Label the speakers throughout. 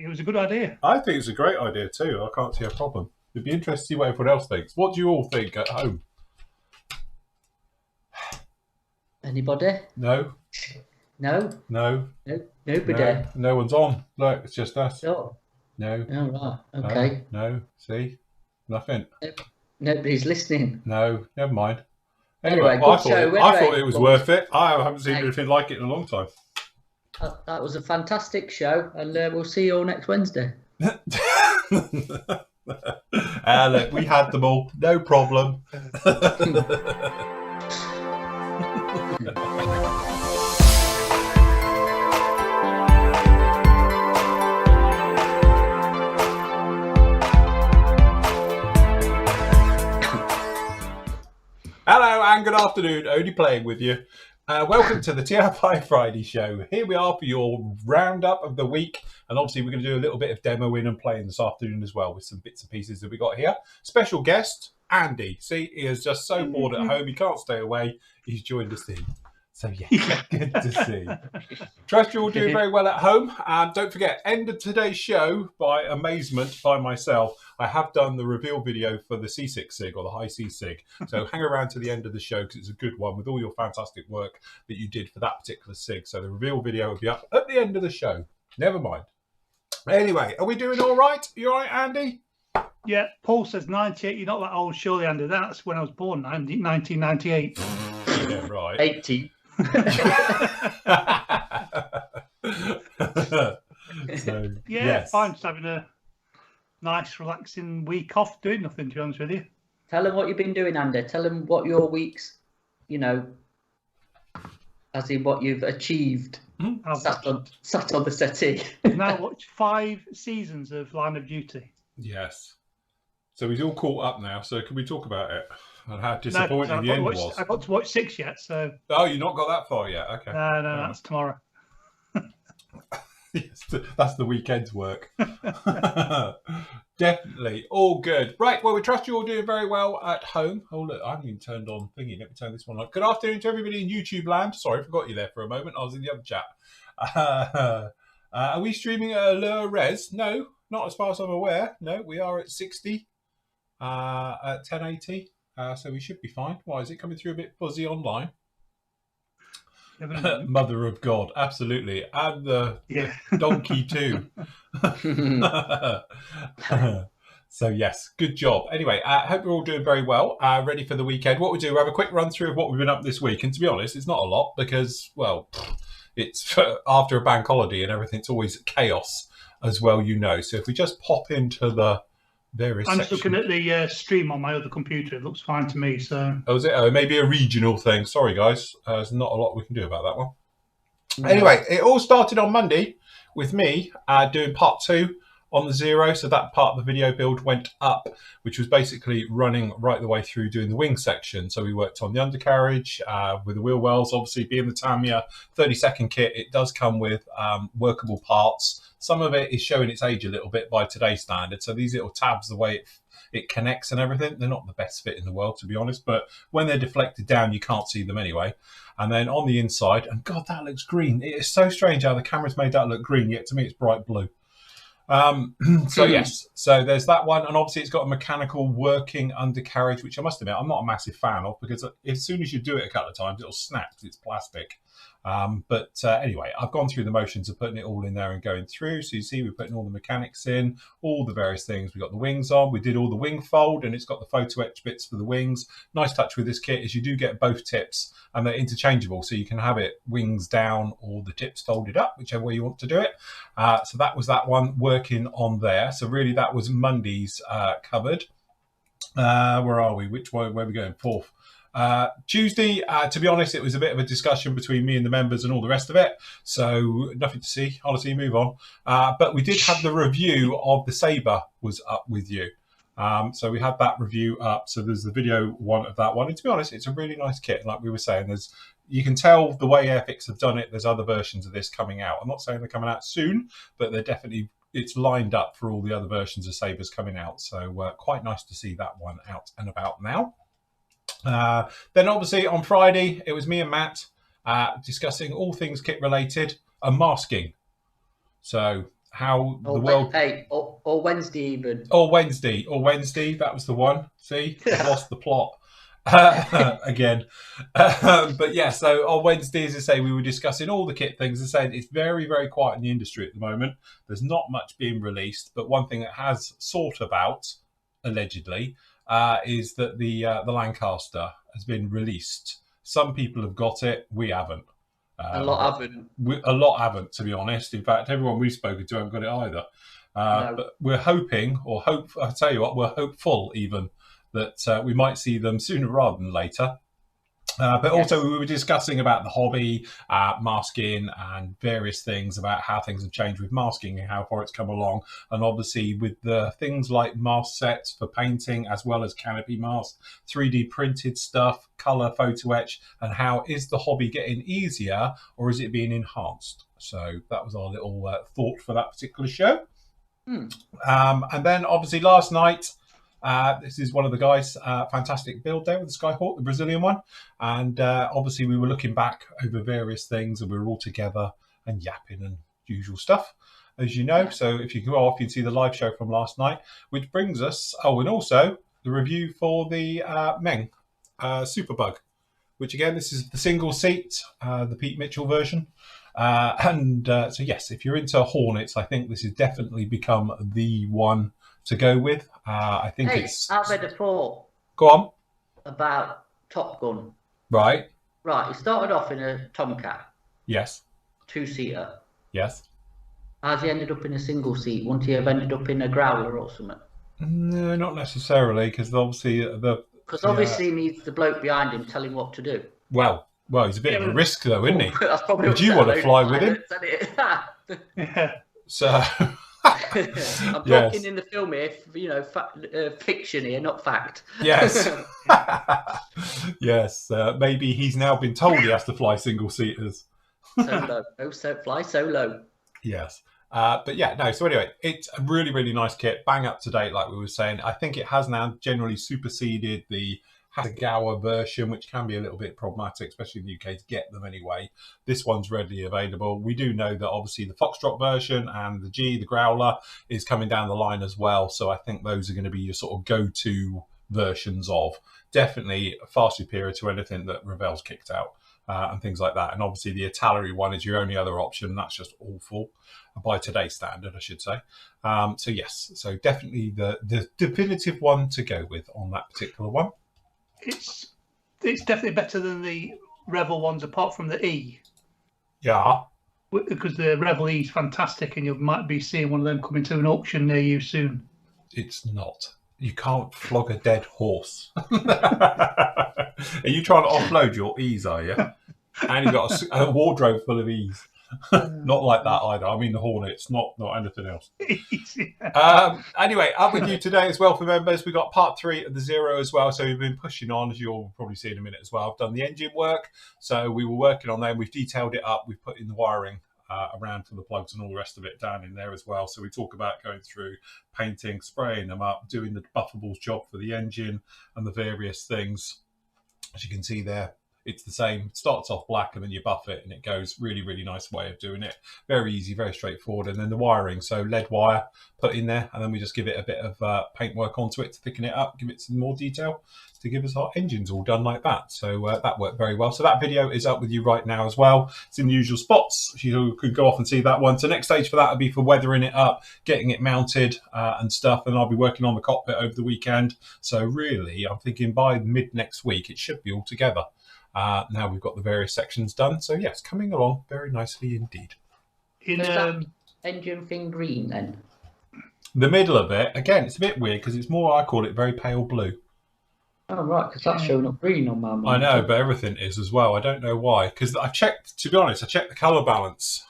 Speaker 1: it was a good idea.
Speaker 2: I think it's a great idea too. I can't see a problem. It'd be interesting to see what everyone else thinks. What do you all think at home?
Speaker 3: Anybody?
Speaker 2: No?
Speaker 3: No?
Speaker 2: No?
Speaker 3: Nobody?
Speaker 2: No one's on. Look, it's just us.
Speaker 3: No.
Speaker 2: No.
Speaker 3: Oh, right. Okay.
Speaker 2: No. See? Nothing.
Speaker 3: Nobody's listening.
Speaker 2: No. Never mind.
Speaker 3: Anyway,
Speaker 2: well,
Speaker 3: good
Speaker 2: I thought it was worth it. I haven't seen anything like it in a long time.
Speaker 3: That was a fantastic show, and we'll see you all next Wednesday.
Speaker 2: Look, we had them all. No problem. Hello and good afternoon, only playing with you. Welcome to the TFI Friday show. Here we are for your roundup of the week. And obviously we're going to do a little bit of demoing and playing this afternoon as well with some bits and pieces that we got here. Special guest, Andy. See, he is just so bored at home. He can't stay away. He's joined us in. So yeah, good to see. Trust you're all doing very well at home. And don't forget, end of today's show, by amazement by myself, I have done the reveal video for the C6 SIG or the high C SIG. So hang around to the end of the show because it's a good one with all your fantastic work that you did for that particular SIG. So the reveal video will be up at the end of the show. Never mind. Anyway, are we doing all right? You all right, Andy?
Speaker 1: Yeah, Paul says 98. You're not that old, surely, Andy. That's when I was born, 1998.
Speaker 2: Yeah, right.
Speaker 3: 80.
Speaker 2: So,
Speaker 1: Yeah,
Speaker 2: yes.
Speaker 1: fine. Just having a nice, relaxing week off, doing nothing, to be honest with you.
Speaker 3: Tell them what you've been doing, Andy. Tell them what your week's, as in what you've achieved. Sat on the settee.
Speaker 1: Now watch 5 seasons of Line of Duty.
Speaker 2: Yes. So he's all caught up now. So can we talk about it and how disappointing the end was?
Speaker 1: I got to watch 6 yet, so.
Speaker 2: Oh, you've not got that far yet? Okay.
Speaker 1: No, that's tomorrow.
Speaker 2: Yes, that's the weekend's work. Definitely. All good. Right, well, we trust you all doing very well at home. Oh, look, I haven't even turned on thingy. Let me turn this one on. Good afternoon to everybody in YouTube land. Sorry, I forgot you there for a moment. I was in the other chat. Are we streaming at a lower res? No, not as far as I'm aware. No, we are at 60 at 1080. So we should be fine. Why is it coming through a bit fuzzy online? Mother of God, absolutely. And the donkey too. So yes, good job. Anyway, I hope you're all doing very well, ready for the weekend. What we do, we have a quick run through of what we've been up this week. And to be honest, it's not a lot because, well, it's after a bank holiday and everything, it's always chaos as well, So if we just pop into the various
Speaker 1: I'm just looking at the stream on my other computer. It looks fine to me. So.
Speaker 2: Oh, is it? Oh, maybe a regional thing. Sorry, guys. There's not a lot we can do about that one. Anyway, it all started on Monday with me doing part 2 on the 0. So that part of the video build went up, which was basically running right the way through doing the wing section. So we worked on the undercarriage with the wheel wells. Obviously, being the Tamiya 30-second kit, it does come with workable parts. Some of it is showing its age a little bit by today's standard. So these little tabs, the way it connects and everything, they're not the best fit in the world, to be honest. But when they're deflected down, you can't see them anyway. And then on the inside, and God, that looks green. It is so strange how the camera's made that look green, yet to me it's bright blue. So yes, so there's that one. And obviously it's got a mechanical working undercarriage, which I must admit I'm not a massive fan of because as soon as you do it a couple of times, it'll snap because it's plastic. But anyway, I've gone through the motions of putting it all in there and going through. So you see we're putting all the mechanics in, all the various things. We got the wings on. We did all the wing fold and it's got the photo etch bits for the wings. Nice touch with this kit is you do get both tips and they're interchangeable. So you can have it wings down or the tips folded up, whichever way you want to do it. So that was that one working on there. So really that was Monday's covered. Where are we? Which way? Where are we going? 4th. Tuesday, to be honest, it was a bit of a discussion between me and the members and all the rest of it. So nothing to see. Honestly, move on. But we did have the review of the Sabre was up with you. So we had that review up. So there's the video one of that one. And to be honest, it's a really nice kit. Like we were saying, you can tell the way Airfix have done it. There's other versions of this coming out. I'm not saying they're coming out soon, but they're definitely, it's lined up for all the other versions of Sabres coming out. So quite nice to see that one out and about now. Then obviously on Friday, it was me and Matt discussing all things kit related and masking. So how
Speaker 3: Or,
Speaker 2: the world...
Speaker 3: Hey, or Wednesday even.
Speaker 2: Or Wednesday, that was the one. See, I've lost the plot again. But yeah, so on Wednesday, as I say, we were discussing all the kit things. As I said, it's very, very quiet in the industry at the moment. There's not much being released, but one thing that has sort of out, allegedly, is that the Lancaster has been released. Some people have got it, we haven't.
Speaker 3: A lot haven't.
Speaker 2: A lot haven't, to be honest. In fact, everyone we've spoken to haven't got it either.
Speaker 3: No.
Speaker 2: But we're hoping, I'll tell you what, we're hopeful even that we might see them sooner rather than later. But also we were discussing about the hobby, masking and various things about how things have changed with masking and how far it's come along. And obviously with the things like mask sets for painting, as well as canopy masks, 3D printed stuff, colour, photo etch, and how is the hobby getting easier or is it being enhanced? So that was our little thought for that particular show. And then obviously last night, this is one of the guys, fantastic build there with the Skyhawk, the Brazilian one. And obviously we were looking back over various things and we were all together and yapping and usual stuff, as you know. So if you go off, you can see the live show from last night, which brings us, and also the review for the Meng Superbug, which again, this is the single seat, the Pete Mitchell version. So yes, if you're into Hornets, I think this has definitely become the one to go with. I think it's...
Speaker 3: I've read a thought.
Speaker 2: Go on.
Speaker 3: About Top Gun.
Speaker 2: Right.
Speaker 3: Right, it started off in a Tomcat.
Speaker 2: Yes.
Speaker 3: 2-seater.
Speaker 2: Yes.
Speaker 3: Has he ended up in a single seat? Wouldn't he have ended up in a Growler or something?
Speaker 2: No, not necessarily, because obviously
Speaker 3: he needs the bloke behind him telling what to do.
Speaker 2: Well, he's a bit of a risk though, isn't he?
Speaker 3: That's probably
Speaker 2: Would you want to fly with him?
Speaker 1: Yeah.
Speaker 2: So...
Speaker 3: I'm talking in the film here, fiction here, not fact.
Speaker 2: Yes. Yes. Maybe he's now been told he has to fly single seaters.
Speaker 3: Fly solo.
Speaker 2: Yes. But yeah, no. So anyway, it's a really, really nice kit, bang up to date, like we were saying. I think it has now generally superseded the Hasegawa version, which can be a little bit problematic, especially in the UK, to get them anyway. This one's readily available. We do know that obviously the Foxtrot version and the Growler is coming down the line as well. So I think those are going to be your sort of go-to versions of. Definitely far superior to anything that Revell's kicked out and things like that. And obviously the Italeri one is your only other option. That's just awful by today's standard, I should say. So yes, so definitely the definitive one to go with on that particular one.
Speaker 1: It's definitely better than the Revel ones, apart from the E.
Speaker 2: Yeah.
Speaker 1: Because the Revel E is fantastic, and you might be seeing one of them coming to an auction near you soon.
Speaker 2: It's not. You can't flog a dead horse. Are you trying to offload your E's, are you? And you've got a wardrobe full of E's. Not like that either. I mean the Hornets, not anything else. Anyway, up with you today as well for members. We got part 3 of the Zero as well. So we've been pushing on, as you'll probably see in a minute as well. I've done the engine work. So we were working on them. We've detailed it up. We've put in the wiring around for the plugs and all the rest of it down in there as well. So we talk about going through painting, spraying them up, doing the buffables job for the engine and the various things. As you can see there, it's the same. It starts off black and then you buff it and it goes. Really, really nice way of doing it. Very easy, very straightforward. And then the wiring, so lead wire put in there, and then we just give it a bit of paint work onto it to thicken it up, give it some more detail to give us our engines all done like that. So that worked very well. So that video is up with you right now as well. It's in the usual spots. You could go off and see that one. So next stage for that would be for weathering it up, getting it mounted and stuff. And I'll be working on the cockpit over the weekend. So really, I'm thinking by mid next week, it should be all together. Now we've got the various sections done. So yes, coming along very nicely indeed.
Speaker 3: Is that engine thing green then?
Speaker 2: The middle of it, again, it's a bit weird because it's more, I call it very pale blue.
Speaker 3: Oh, right, because that's showing up green on my mind.
Speaker 2: I know, but everything is as well. I don't know why. Because I checked, to be honest, I checked the colour balance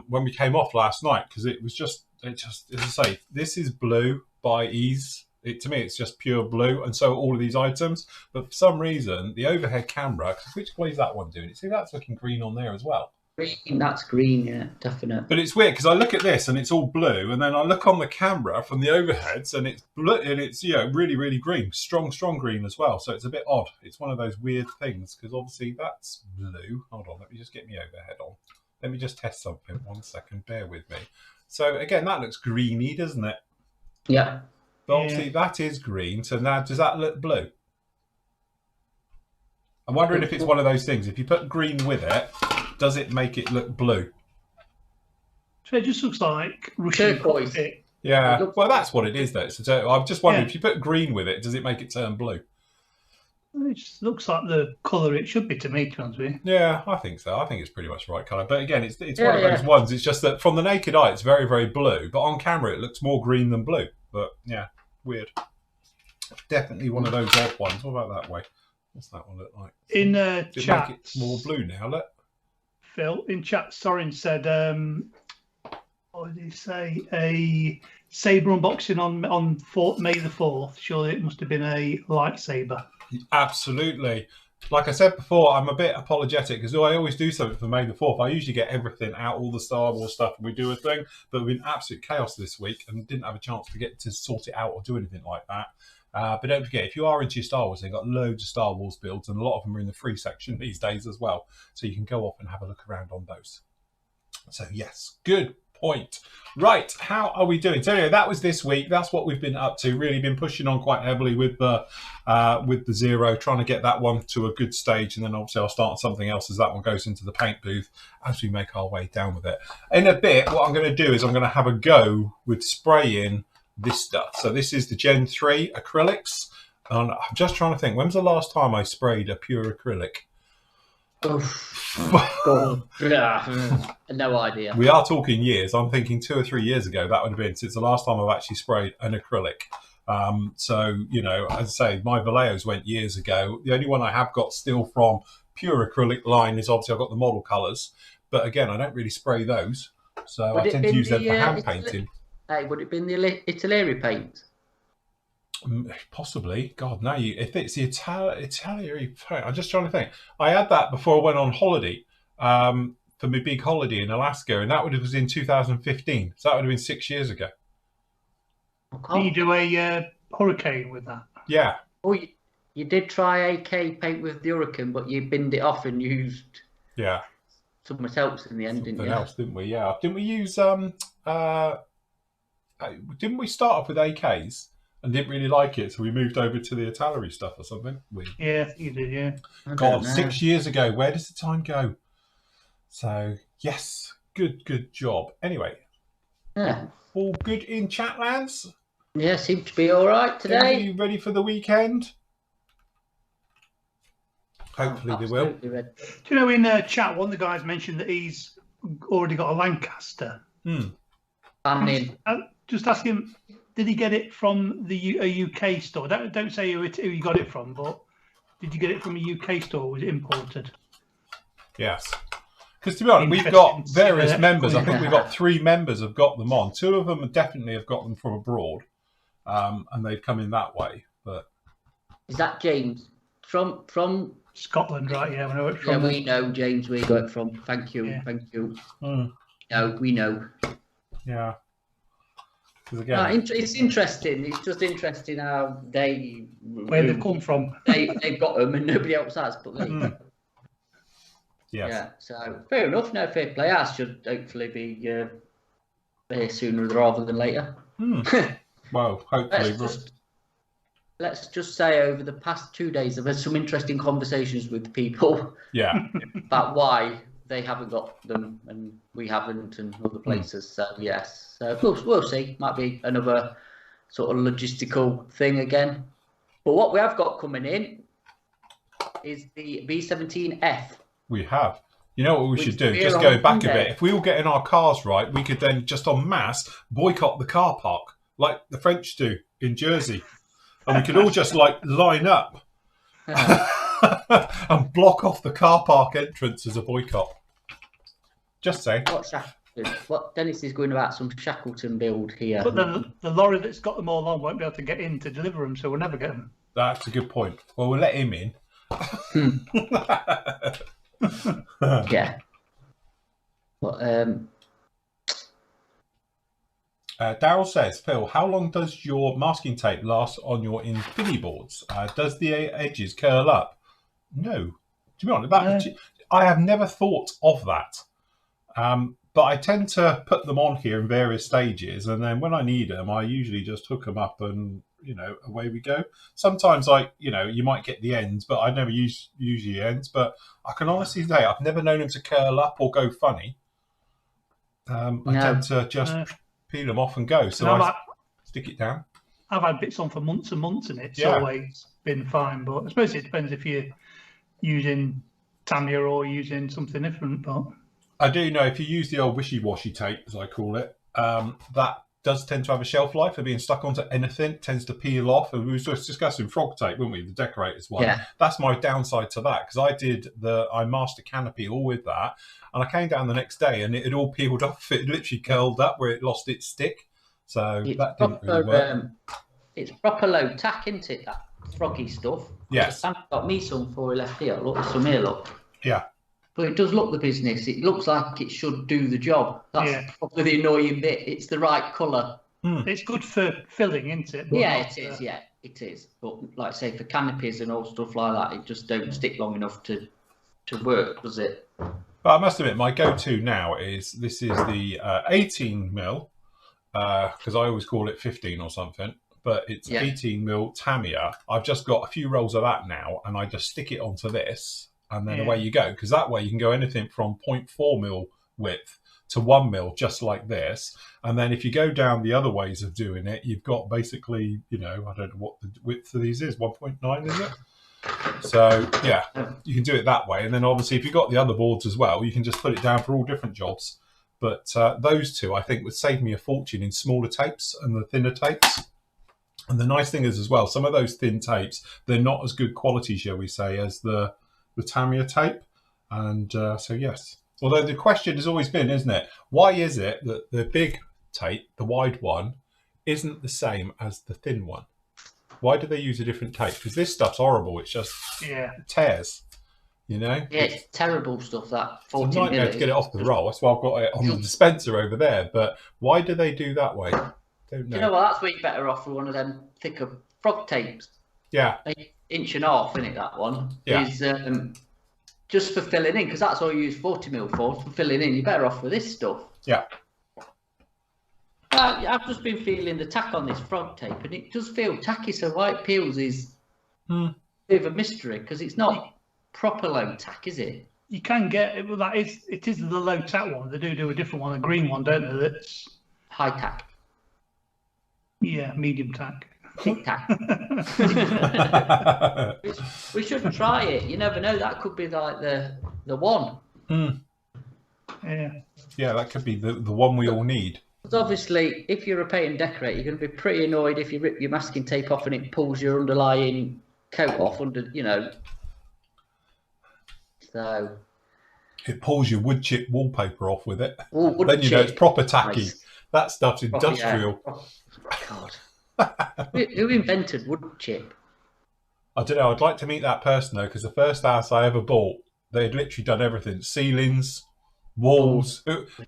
Speaker 2: when we came off last night because it just, as I say, this is blue by ease. To me, it's just pure blue, and so all of these items. But for some reason, the overhead camera, which way is that one doing? See, that's looking green on there as well.
Speaker 3: Green, that's green, yeah, definite.
Speaker 2: But it's weird because I look at this and it's all blue, and then I look on the camera from the overheads and it's blue, and it's really, really green, strong green as well. So it's a bit odd. It's one of those weird things because obviously that's blue. Hold on, let me just get my overhead on. Let me just test something. 1 second, bear with me. So again, that looks greeny, doesn't it?
Speaker 3: Yeah.
Speaker 2: But obviously that is green. So now, does that look blue? I'm wondering if it's one of those things. If you put green with it, does it make it look blue?
Speaker 1: So it just looks like Russian
Speaker 3: turquoise.
Speaker 2: Yeah, well, that's what it is, though. So I'm just wondering, if you put green with it, does it make it turn blue?
Speaker 1: It just looks like the colour it should be to me, to be honest with you.
Speaker 2: Yeah, I think so. I think it's pretty much the right colour. But again, it's one of those ones. It's just that from the naked eye, it's very, very blue. But on camera, it looks more green than blue. But yeah, weird. Definitely one of those odd ones. What about that way? What's that one look like?
Speaker 1: In chat,
Speaker 2: make it more blue now, look.
Speaker 1: Phil, in chat, Sorin said, what did he say? A saber unboxing on May the 4th. Surely it must have been a lightsaber.
Speaker 2: Absolutely. Like I said before, I'm a bit apologetic because I always do something for May the 4th. I usually get everything out, all the Star Wars stuff, and we do a thing. But we've been absolute chaos this week and didn't have a chance to get to sort it out or do anything like that. But don't forget, if you are into your Star Wars, they've got loads of Star Wars builds, and a lot of them are in the free section these days as well. So you can go off and have a look around on those. So yes, good point. Right, how are we doing? So anyway, that was this week. That's what we've been up to. Really been pushing on quite heavily with the Zero, trying to get that one to a good stage, and then obviously I'll start something else as that one goes into the paint booth as we make our way down with it. In a bit, what I'm going to do is I'm going to have a go with spraying this stuff. So this is the Gen 3 acrylics, and I'm just trying to think, when's the last time I sprayed a pure acrylic?
Speaker 3: No idea.
Speaker 2: We are talking years. I'm thinking 2 or 3 years ago that would have been since the last time I've actually sprayed an acrylic. So, you know, as I say, my Vallejos went years ago. The only one I have got still from pure acrylic line is obviously I've got the model colours. But again, I don't really spray those. So I tend to use them for hand painting.
Speaker 3: Hey, would it been the Italeri paint?
Speaker 2: Possibly. God, no. If it's the Italeri paint, I'm just trying to think. I had that before I went on holiday for my big holiday in Alaska, and that was in 2015. So that would have been 6 years ago.
Speaker 3: Okay.
Speaker 1: Did you do a hurricane with that?
Speaker 2: Yeah.
Speaker 3: Oh, you did try AK paint with the Hurricane, but you binned it off and used something else in the end, didn't you?
Speaker 2: Something else, didn't we? Yeah. Didn't we use didn't we start off with AKs and didn't really like it, so we moved over to the Italeri stuff or something? Weird.
Speaker 1: Yeah, I think you did, yeah.
Speaker 2: God, 6 years ago. Where does the time go? So, yes, good job. Anyway, all good in Chatlands?
Speaker 3: Yeah, seems to be all right today.
Speaker 2: Are you ready for the weekend? Hopefully they will.
Speaker 3: Ready.
Speaker 1: Do you know, in chat, one of the guys mentioned that he's already got a Lancaster. Just ask him, did he get it from a UK store? Don't say who you got it from, but did you get it from a UK store or was it imported?
Speaker 2: Yes. Because to be honest, we've got various members. I think we've got 3 members have got them on. 2 of them definitely have got them from abroad, and they've come in that way. But
Speaker 3: is that James from
Speaker 1: Scotland, right? Yeah, we know it from.
Speaker 3: Yeah, we know James. We got it from. Thank you, thank you. No, we know.
Speaker 2: Yeah. Again,
Speaker 3: it's interesting. It's just interesting how
Speaker 1: where they've come from.
Speaker 3: They've got them and nobody else has, but they.
Speaker 2: Yes.
Speaker 3: Yeah. So fair enough. No, fair play. Ours should hopefully be here sooner rather than later.
Speaker 2: Well, hopefully.
Speaker 3: Let's just say over the past 2 days, I've had some interesting conversations with people.
Speaker 2: Yeah.
Speaker 3: About why they haven't got them and we haven't, and other places. So yes, so we'll see. Might be another sort of logistical thing again. But what we have got coming in is the B17F.
Speaker 2: We have. You know what we should do? Just go back a bit. If we all get in our cars right, we could then just en masse boycott the car park like the French do in Jersey, and we could all just like line up and block off the car park entrance as a boycott. Just saying.
Speaker 3: What Dennis is going about some Shackleton build here.
Speaker 1: But the lorry that's got them all on won't be able to get in to deliver them, so we'll never get them.
Speaker 2: That's a good point. Well, we'll let him in.
Speaker 3: Yeah. But
Speaker 2: Daryl says, Phil, how long does your masking tape last on your Infinity boards? Does the edges curl up? No. To be honest, I have never thought of that. But I tend to put them on here in various stages, and then when I need them, I usually just hook them up and, away we go. Sometimes you might get the ends, but I never use the ends. But I can honestly say I've never known them to curl up or go funny. I tend to just peel them off and go. So I stick it down.
Speaker 1: I've had bits on for months and months, and it's
Speaker 2: Yeah.
Speaker 1: always been fine. But I suppose it depends if you're using Tamiya or using something different. But
Speaker 2: I do know if you use the old wishy-washy tape, as I call it, that does tend to have a shelf life of being stuck onto anything. It tends to peel off. And we were just discussing frog tape, weren't we? The decorators one.
Speaker 3: Yeah.
Speaker 2: That's my downside to that, because I master canopy all with that, and I came down the next day and it had all peeled off. It literally curled up where it lost its stick. So that didn't really work.
Speaker 3: It's proper low tack, isn't it? That froggy stuff.
Speaker 2: Yes.
Speaker 3: Sam's got me some before he left here. Look, there's some here, look.
Speaker 2: Yeah.
Speaker 3: But it does look the business. It looks like it should do the job. That's probably the annoying bit. It's the right colour.
Speaker 1: It's good for filling, isn't it? But
Speaker 3: it is. Yeah, it is. But like I say, for canopies and all stuff like that, it just don't stick long enough to work, does it?
Speaker 2: But I must admit, my go-to now is the 18mm, because I always call it 15 or something. But it's 18mm Tamiya. I've just got a few rolls of that now, and I just stick it onto this, and then away you go. Because that way you can go anything from 0.4mm width to 1mm, just like this. And then if you go down the other ways of doing it, you've got basically, I don't know what the width of these is, 1.9, is it? So, yeah, you can do it that way. And then obviously if you've got the other boards as well, you can just put it down for all different jobs. But those two, I think, would save me a fortune in smaller tapes and the thinner tapes. And the nice thing is as well, some of those thin tapes, they're not as good quality, shall we say, as the Tamiya tape. And so, yes. Although the question has always been, isn't it, why is it that the big tape, the wide one, isn't the same as the thin one? Why do they use a different tape? Because this stuff's horrible. It's just tears,
Speaker 3: Yeah, it's terrible stuff, that 40
Speaker 2: It's a nightmare to get it off the roll. That's why I've got it on the dispenser over there. But why do they do that way? Don't know.
Speaker 3: You know what? That's where you're better off with one of them thicker frog tapes.
Speaker 2: Yeah.
Speaker 3: 1.5 inches, isn't it, that one?
Speaker 2: Yeah.
Speaker 3: Is just for filling in, because that's all you use 40mm for filling in. You're better off with this stuff.
Speaker 2: Yeah.
Speaker 3: I've just been feeling the tack on this frog tape, and it does feel tacky. So why it peels is a bit of a mystery, because it's not proper low tack, is it?
Speaker 1: You can get it. Well, it is the low tack one. They do a different one, a green one, don't they? That's
Speaker 3: high tack.
Speaker 1: Yeah, medium tack.
Speaker 3: Tic tac. we should try it. You never know. That could be like the one.
Speaker 1: Yeah,
Speaker 2: that could be the one we all need.
Speaker 3: But obviously, if you're a paint and decorate, you're going to be pretty annoyed if you rip your masking tape off and it pulls your underlying coat off So
Speaker 2: it pulls your wood chip wallpaper off with it.
Speaker 3: Wood
Speaker 2: then you know
Speaker 3: chip.
Speaker 2: it's proper tacky.
Speaker 3: Nice.
Speaker 2: That stuff's industrial.
Speaker 3: God. Who invented wood chip?
Speaker 2: I don't know. I'd like to meet that person though, because the first house I ever bought, they had literally done everything: ceilings, walls,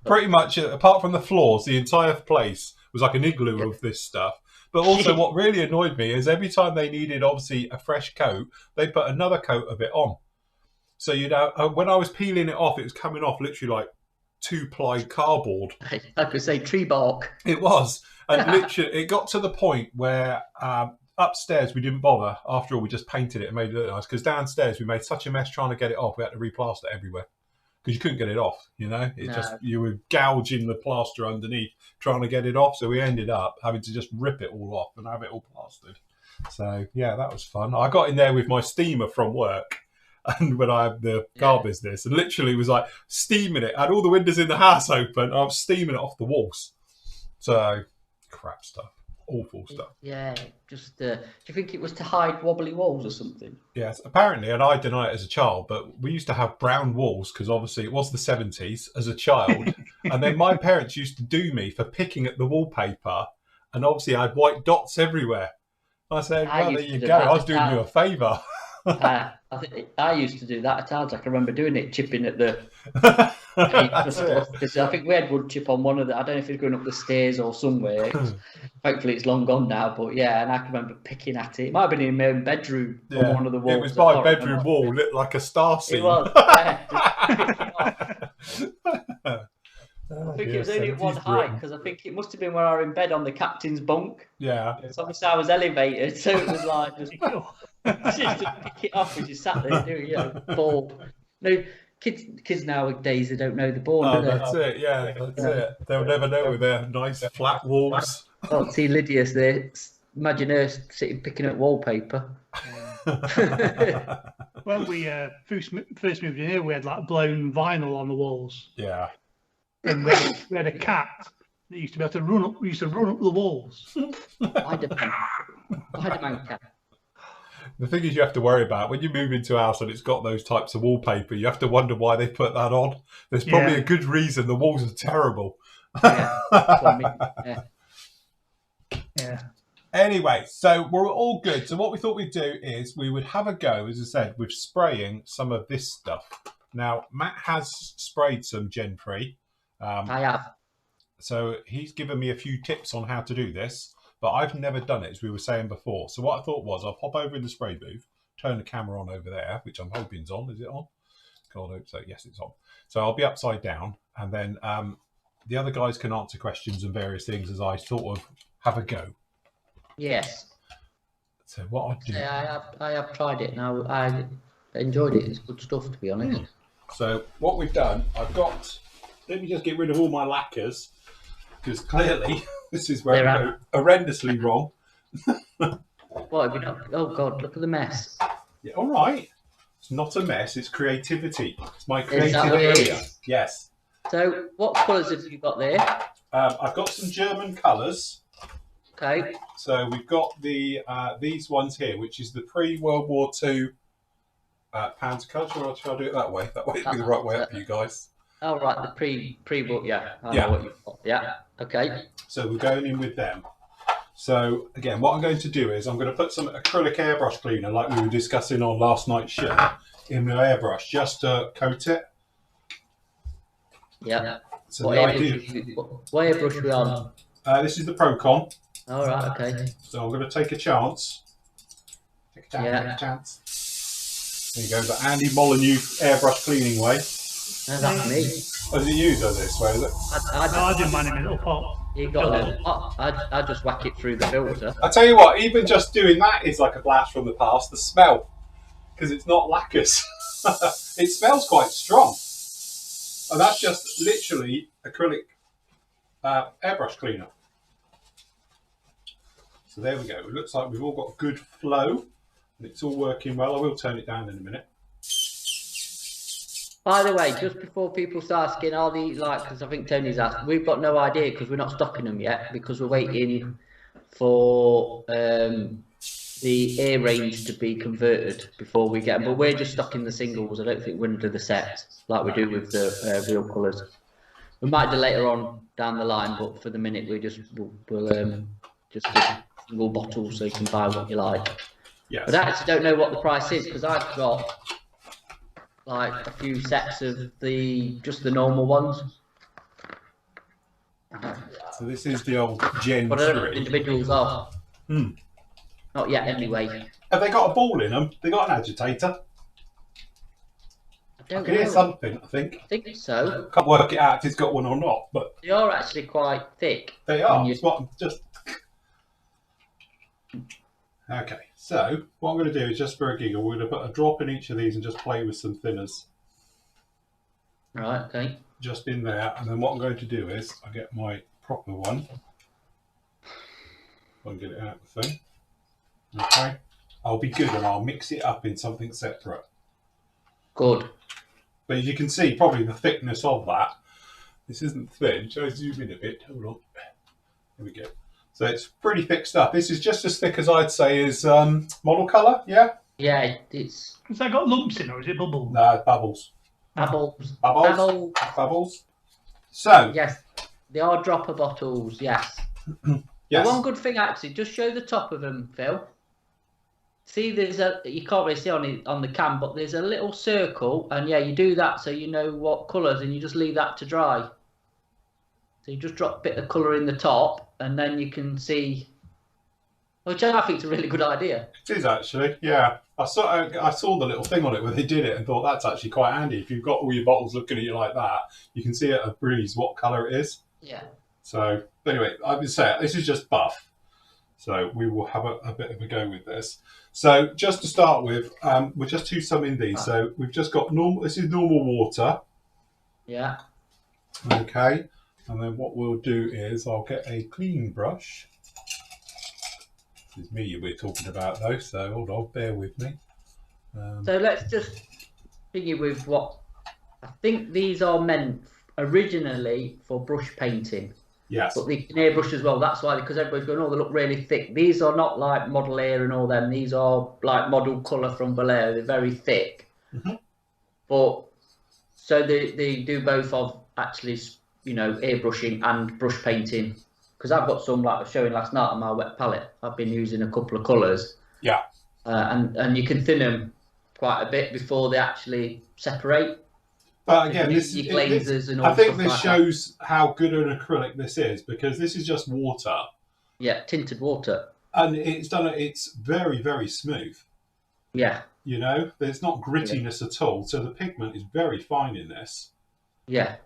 Speaker 2: pretty much apart from the floors. The entire place was like an igloo of this stuff. But also, what really annoyed me is every time they needed obviously a fresh coat, they put another coat of it on. So when I was peeling it off, it was coming off literally like 2-ply cardboard.
Speaker 3: I could say tree bark.
Speaker 2: It was. And literally, it got to the point where upstairs we didn't bother. After all, we just painted it and made it look nice. Because downstairs we made such a mess trying to get it off, we had to replaster everywhere. Because you couldn't get it off, you were gouging the plaster underneath trying to get it off. So we ended up having to just rip it all off and have it all plastered. So, yeah, that was fun. I got in there with my steamer from work. And when I had the car business, and literally was like steaming it. I had all the windows in the house open. I was steaming it off the walls. So, crap stuff. Awful stuff.
Speaker 3: Yeah, just, do you think it was to hide wobbly walls or something?
Speaker 2: Yes, apparently, and I deny it as a child, but we used to have brown walls because obviously it was the 70s as a child. And then my parents used to do me for picking at the wallpaper, and obviously I had white dots everywhere. I said, well, there you go. I was doing you a favour.
Speaker 3: I used to do that at times. I can remember doing it, chipping at the because I think we had wood chip on one of the. I don't know if it's going up the stairs or somewhere. Hopefully, it's long gone now. But yeah, and I can remember picking at it. It might have been in my own bedroom on one of the walls.
Speaker 2: It was my bedroom wall, lit like a star scene.
Speaker 3: It was. I think it was only at one height because I think it must have been where I were in bed on the captain's bunk.
Speaker 2: Yeah.
Speaker 3: So obviously I was elevated, so it was like just to pick it up as you sat there doing, bored. No, kids nowadays, they don't know the board, do they?
Speaker 2: That's it. Yeah, that's it. They'll never know with their nice flat walls.
Speaker 3: Oh, see Lydia's there. Imagine her sitting picking up wallpaper.
Speaker 1: When we first moved in here, we had like blown vinyl on the walls.
Speaker 2: Yeah.
Speaker 1: And we had a cat that used to be able to run up. We used to run up the walls.
Speaker 3: Spider-Man cat.
Speaker 2: The thing is, you have to worry about when you move into a house and it's got those types of wallpaper. You have to wonder why they put that on. There's probably a good reason. The walls are terrible.
Speaker 3: Yeah.
Speaker 1: Yeah.
Speaker 2: Anyway, so we're all good. So what we thought we'd do is we would have a go, as I said, with spraying some of this stuff. Now, Matt has sprayed some Gen 3.
Speaker 3: I have.
Speaker 2: So he's given me a few tips on how to do this, but I've never done it, as we were saying before. So what I thought was I'll pop over in the spray booth, turn the camera on over there, which I'm hoping is on. Is it on? God, I hope so. Yes, it's on. So I'll be upside down, and then the other guys can answer questions and various things as I sort of have a go.
Speaker 3: Yes.
Speaker 2: So what I do...
Speaker 3: I have tried it now. I enjoyed it. It's good stuff, to be honest.
Speaker 2: So what we've done, I've got... Let me just get rid of all my lacquers, because clearly this is where I go horrendously wrong.
Speaker 3: What have you done? Oh, God, look at the mess.
Speaker 2: Yeah, all right. It's not a mess, it's creativity. It's my creative
Speaker 3: Is that what it
Speaker 2: area.
Speaker 3: is?
Speaker 2: Yes.
Speaker 3: So, what colours have you got there?
Speaker 2: I've got some German colours.
Speaker 3: Okay.
Speaker 2: So we've got the these ones here, which is the pre-World War II Panzer colours. Shall I do it that way? That way would be the right way up for you guys.
Speaker 3: Oh, right, the pre-book, yeah. I know what you've got. Yeah, okay.
Speaker 2: So we're going in with them. So again, what I'm going to do is I'm going to put some acrylic airbrush cleaner, like we were discussing on last night's show, in the airbrush, just to coat it.
Speaker 3: Yeah.
Speaker 2: So
Speaker 3: What airbrush are we on?
Speaker 2: this is the Procon.
Speaker 3: All right, okay.
Speaker 2: So I'm going to take a chance. Take a chance. There you go, the Andy Molyneux airbrush cleaning way.
Speaker 3: No, that's me.
Speaker 2: Oh, does it you does this way, is it?
Speaker 1: I didn't mind him in a little pot.
Speaker 3: You got a little pot. I just whack it through the filter.
Speaker 2: I tell you what, even just doing that is like a blast from the past. The smell, because it's not lacquers. It smells quite strong. And that's just literally acrylic airbrush cleaner. So there we go. It looks like we've all got good flow. And it's all working well. I will turn it down in a minute.
Speaker 3: By the way, just before people start asking, are the because I think Tony's asked, we've got no idea because we're not stocking them yet because we're waiting for the air range to be converted before we get them. But we're just stocking the singles. I don't think we're going to do the sets like we do with the real colours. We might do later on down the line, but for the minute we'll just do single bottles so you can buy what you like.
Speaker 2: Yes.
Speaker 3: But I actually don't know what the price is because I've got like a few sets of just the normal ones.
Speaker 2: So this is the old Gen 3.
Speaker 3: But I don't know what the individuals are. Not yet, anyway.
Speaker 2: Have they got a ball in them? They got an agitator?
Speaker 3: I don't
Speaker 2: can
Speaker 3: know.
Speaker 2: hear something, I think.
Speaker 3: I think so.
Speaker 2: Can't work it out if it's got one or not, but
Speaker 3: They are actually quite thick.
Speaker 2: they are. It's what I'm just... Okay, so what I'm going to do is just for a giggle, we're going to put a drop in each of these and just play with some thinners.
Speaker 3: Right, okay.
Speaker 2: Just in there, and then what I'm going to do is I get my proper one. I'll get it out of the thing. Okay, I'll be good and I'll mix it up in something separate.
Speaker 3: Good.
Speaker 2: But as you can see, probably the thickness of that. This isn't thin. Shall I zoom in a bit? Hold on. There we go. So it's pretty thick stuff. This is just as thick as I'd say is model colour, yeah?
Speaker 3: Yeah, it's...
Speaker 1: Has that got lumps in or is it bubbles?
Speaker 2: No, it's bubbles.
Speaker 3: Bubbles.
Speaker 2: Bubbles? Bubbles. So...
Speaker 3: Yes, they are dropper bottles, yes.
Speaker 2: Yes.
Speaker 3: One good thing, actually, just show the top of them, Phil. See, there's you can't really see on the cam, but there's a little circle, and yeah, you do that so you know what colours, and you just leave that to dry. So you just drop a bit of colour in the top, and then you can see, which I think is a really good idea.
Speaker 2: It is actually, yeah. I saw the little thing on it where they did it and thought that's actually quite handy. If you've got all your bottles looking at you like that, you can see at a breeze what colour it is.
Speaker 3: Yeah.
Speaker 2: So anyway, I would say this is just buff. So we will have a bit of a go with this. So just to start with, we're just to sum in these. So we've just got normal. This is normal water.
Speaker 3: Yeah.
Speaker 2: Okay. And then what we'll do is I'll get a clean brush. This is me we're talking about though, so hold on, bear with me.
Speaker 3: So let's just figure with what I think these are meant originally for brush painting.
Speaker 2: Yes.
Speaker 3: But they can airbrush as well. That's why, because everybody's going, oh, they look really thick. These are not like model air and all them. These are like model colour from Vallejo. They're very thick.
Speaker 2: Mm-hmm.
Speaker 3: But so they do both of actually, you know, airbrushing and brush painting. Because I've got some like I was showing last night on my wet palette. I've been using a couple of colours.
Speaker 2: Yeah.
Speaker 3: And you can thin them quite a bit before they actually separate.
Speaker 2: But again, I think this shows how good an acrylic this is, because this is just water.
Speaker 3: Yeah, tinted water.
Speaker 2: And it's very, very smooth.
Speaker 3: Yeah.
Speaker 2: You know, there's not grittiness at all. So the pigment is very fine in this.
Speaker 3: Yeah.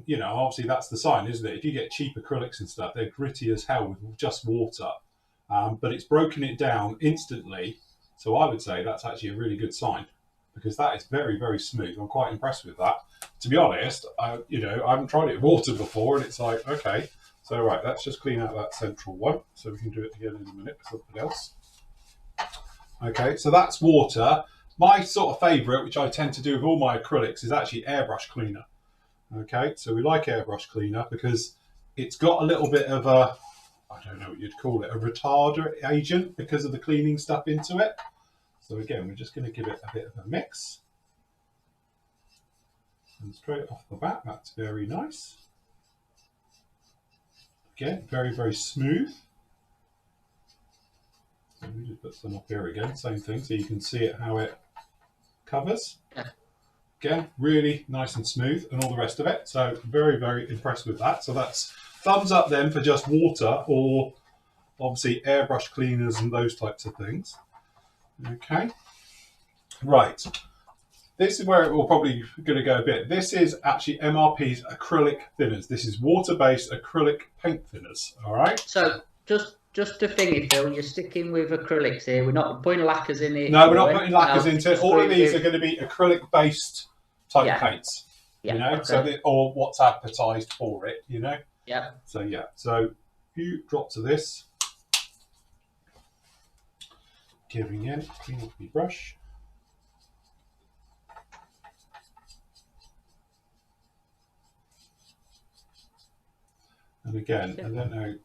Speaker 2: You know, obviously that's the sign, isn't it? If you get cheap acrylics and stuff, they're gritty as hell with just water. But it's broken it down instantly. So I would say that's actually a really good sign, because that is very, very smooth. I'm quite impressed with that. To be honest, I haven't tried it with water before, and it's like, okay. So right, let's just clean out that central one, so we can do it again in a minute with something else. Okay, so that's water. My sort of favourite, which I tend to do with all my acrylics, is actually airbrush cleaner. Okay, so we like airbrush cleaner because it's got a little bit of a, I don't know what you'd call it, a retarder agent because of the cleaning stuff into it. So again, we're just going to give it a bit of a mix. And straight off the bat, that's very nice. Again, very, very smooth. So we just put some up here again, same thing, so you can see it how it covers.
Speaker 3: Yeah.
Speaker 2: Again, really nice and smooth and all the rest of it. So very, very impressed with that. So that's thumbs up then for just water, or obviously airbrush cleaners and those types of things. Okay, right. This is where it will probably going to go a bit. This is actually MRP's acrylic thinners. This is water-based acrylic paint thinners. All right.
Speaker 3: So just to thingy, Phil, you're sticking with acrylics here. We're not putting lacquers in it.
Speaker 2: No, we're not putting lacquers into it. All of these are going to be acrylic-based type paints.
Speaker 3: Yeah.
Speaker 2: You know,
Speaker 3: okay.
Speaker 2: so or what's advertised for it. You know.
Speaker 3: Yeah.
Speaker 2: So yeah. So a few drops of this. Giving in, clean off the brush. And again, I don't know.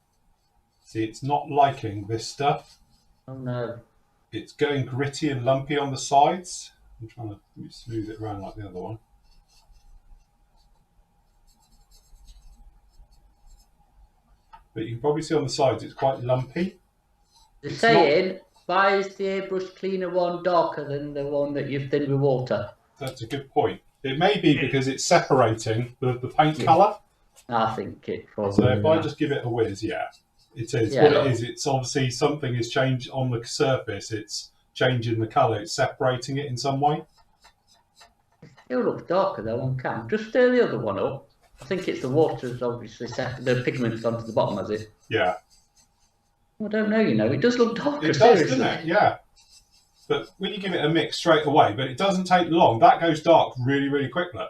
Speaker 2: See, it's not liking this stuff.
Speaker 3: Oh no.
Speaker 2: It's going gritty and lumpy on the sides. I'm trying to smooth it around like the other one. But you can probably see on the sides it's quite lumpy.
Speaker 3: They're saying, why is the airbrush cleaner one darker than the one that you've thinned with water?
Speaker 2: That's a good point. It may be because it's separating the paint colour.
Speaker 3: I think it probably.
Speaker 2: So if I just give it a whiz, yeah, it is.
Speaker 3: Yeah,
Speaker 2: what it is, it's obviously something has changed on the surface. It's changing the colour. It's separating it in some way.
Speaker 3: It still looks darker though on cam. Just stir the other one up. I think it's the water's obviously set. The pigment's gone to the bottom, has it?
Speaker 2: Yeah.
Speaker 3: I don't know. You know, it does look darker.
Speaker 2: It does, doesn't it? Yeah. But when you give it a mix straight away, but it doesn't take long. That goes dark really, really quickly.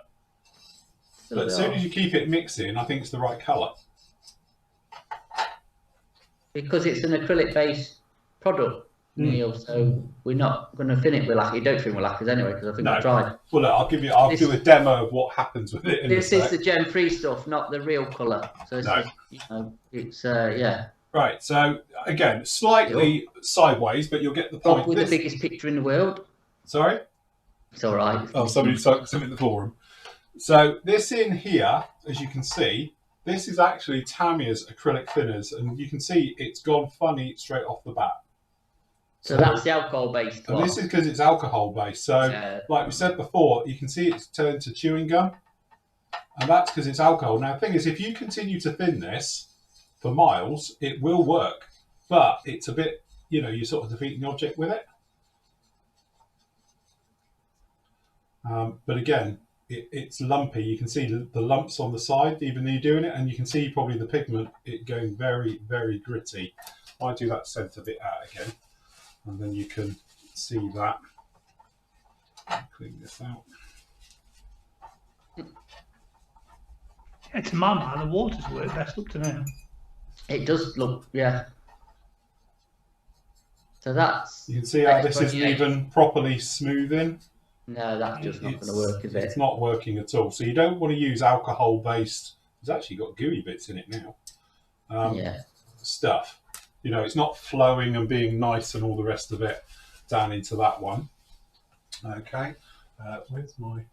Speaker 2: But as soon as you keep it mixing, I think it's the right colour.
Speaker 3: Because it's an acrylic-based product, Neil, so we're not going to thin it with lacquer. You don't thin with lacquers anyway, because I think we tried.
Speaker 2: Well, look, I'll do a demo of what happens with it.
Speaker 3: This is the Gen 3 stuff, not the real colour. So it's, you know, it's yeah.
Speaker 2: Right. So again, slightly sideways, but you'll get the point.
Speaker 3: With the biggest picture in the world.
Speaker 2: Sorry.
Speaker 3: It's all right.
Speaker 2: Oh, somebody sent me the forum. So this in here, as you can see, this is actually Tamiya's acrylic thinners, and you can see it's gone funny straight off the bat.
Speaker 3: So that's the alcohol-based one.
Speaker 2: And this is because it's alcohol-based. So, like we said before, you can see it's turned to chewing gum, and that's because it's alcohol. Now, the thing is, if you continue to thin this for miles, it will work, but it's a bit, you know, you're sort of defeating the object with it. But again, it's lumpy. You can see the lumps on the side, even though you're doing it, and you can see probably the pigment it going very, very gritty. I do that centre bit out again, and then you can see that. Clean this out.
Speaker 1: Yeah, to my mind, the water's worked best up to now.
Speaker 3: It does look, yeah. So that's...
Speaker 2: You can see how this isn't even properly smoothing.
Speaker 3: No, that's just not going to work, is it?
Speaker 2: It's not working at all. So you don't want to use alcohol-based... It's actually got gooey bits in it now.
Speaker 3: Yeah.
Speaker 2: Stuff. You know, it's not flowing and being nice and all the rest of it down into that one. Okay. Where's my...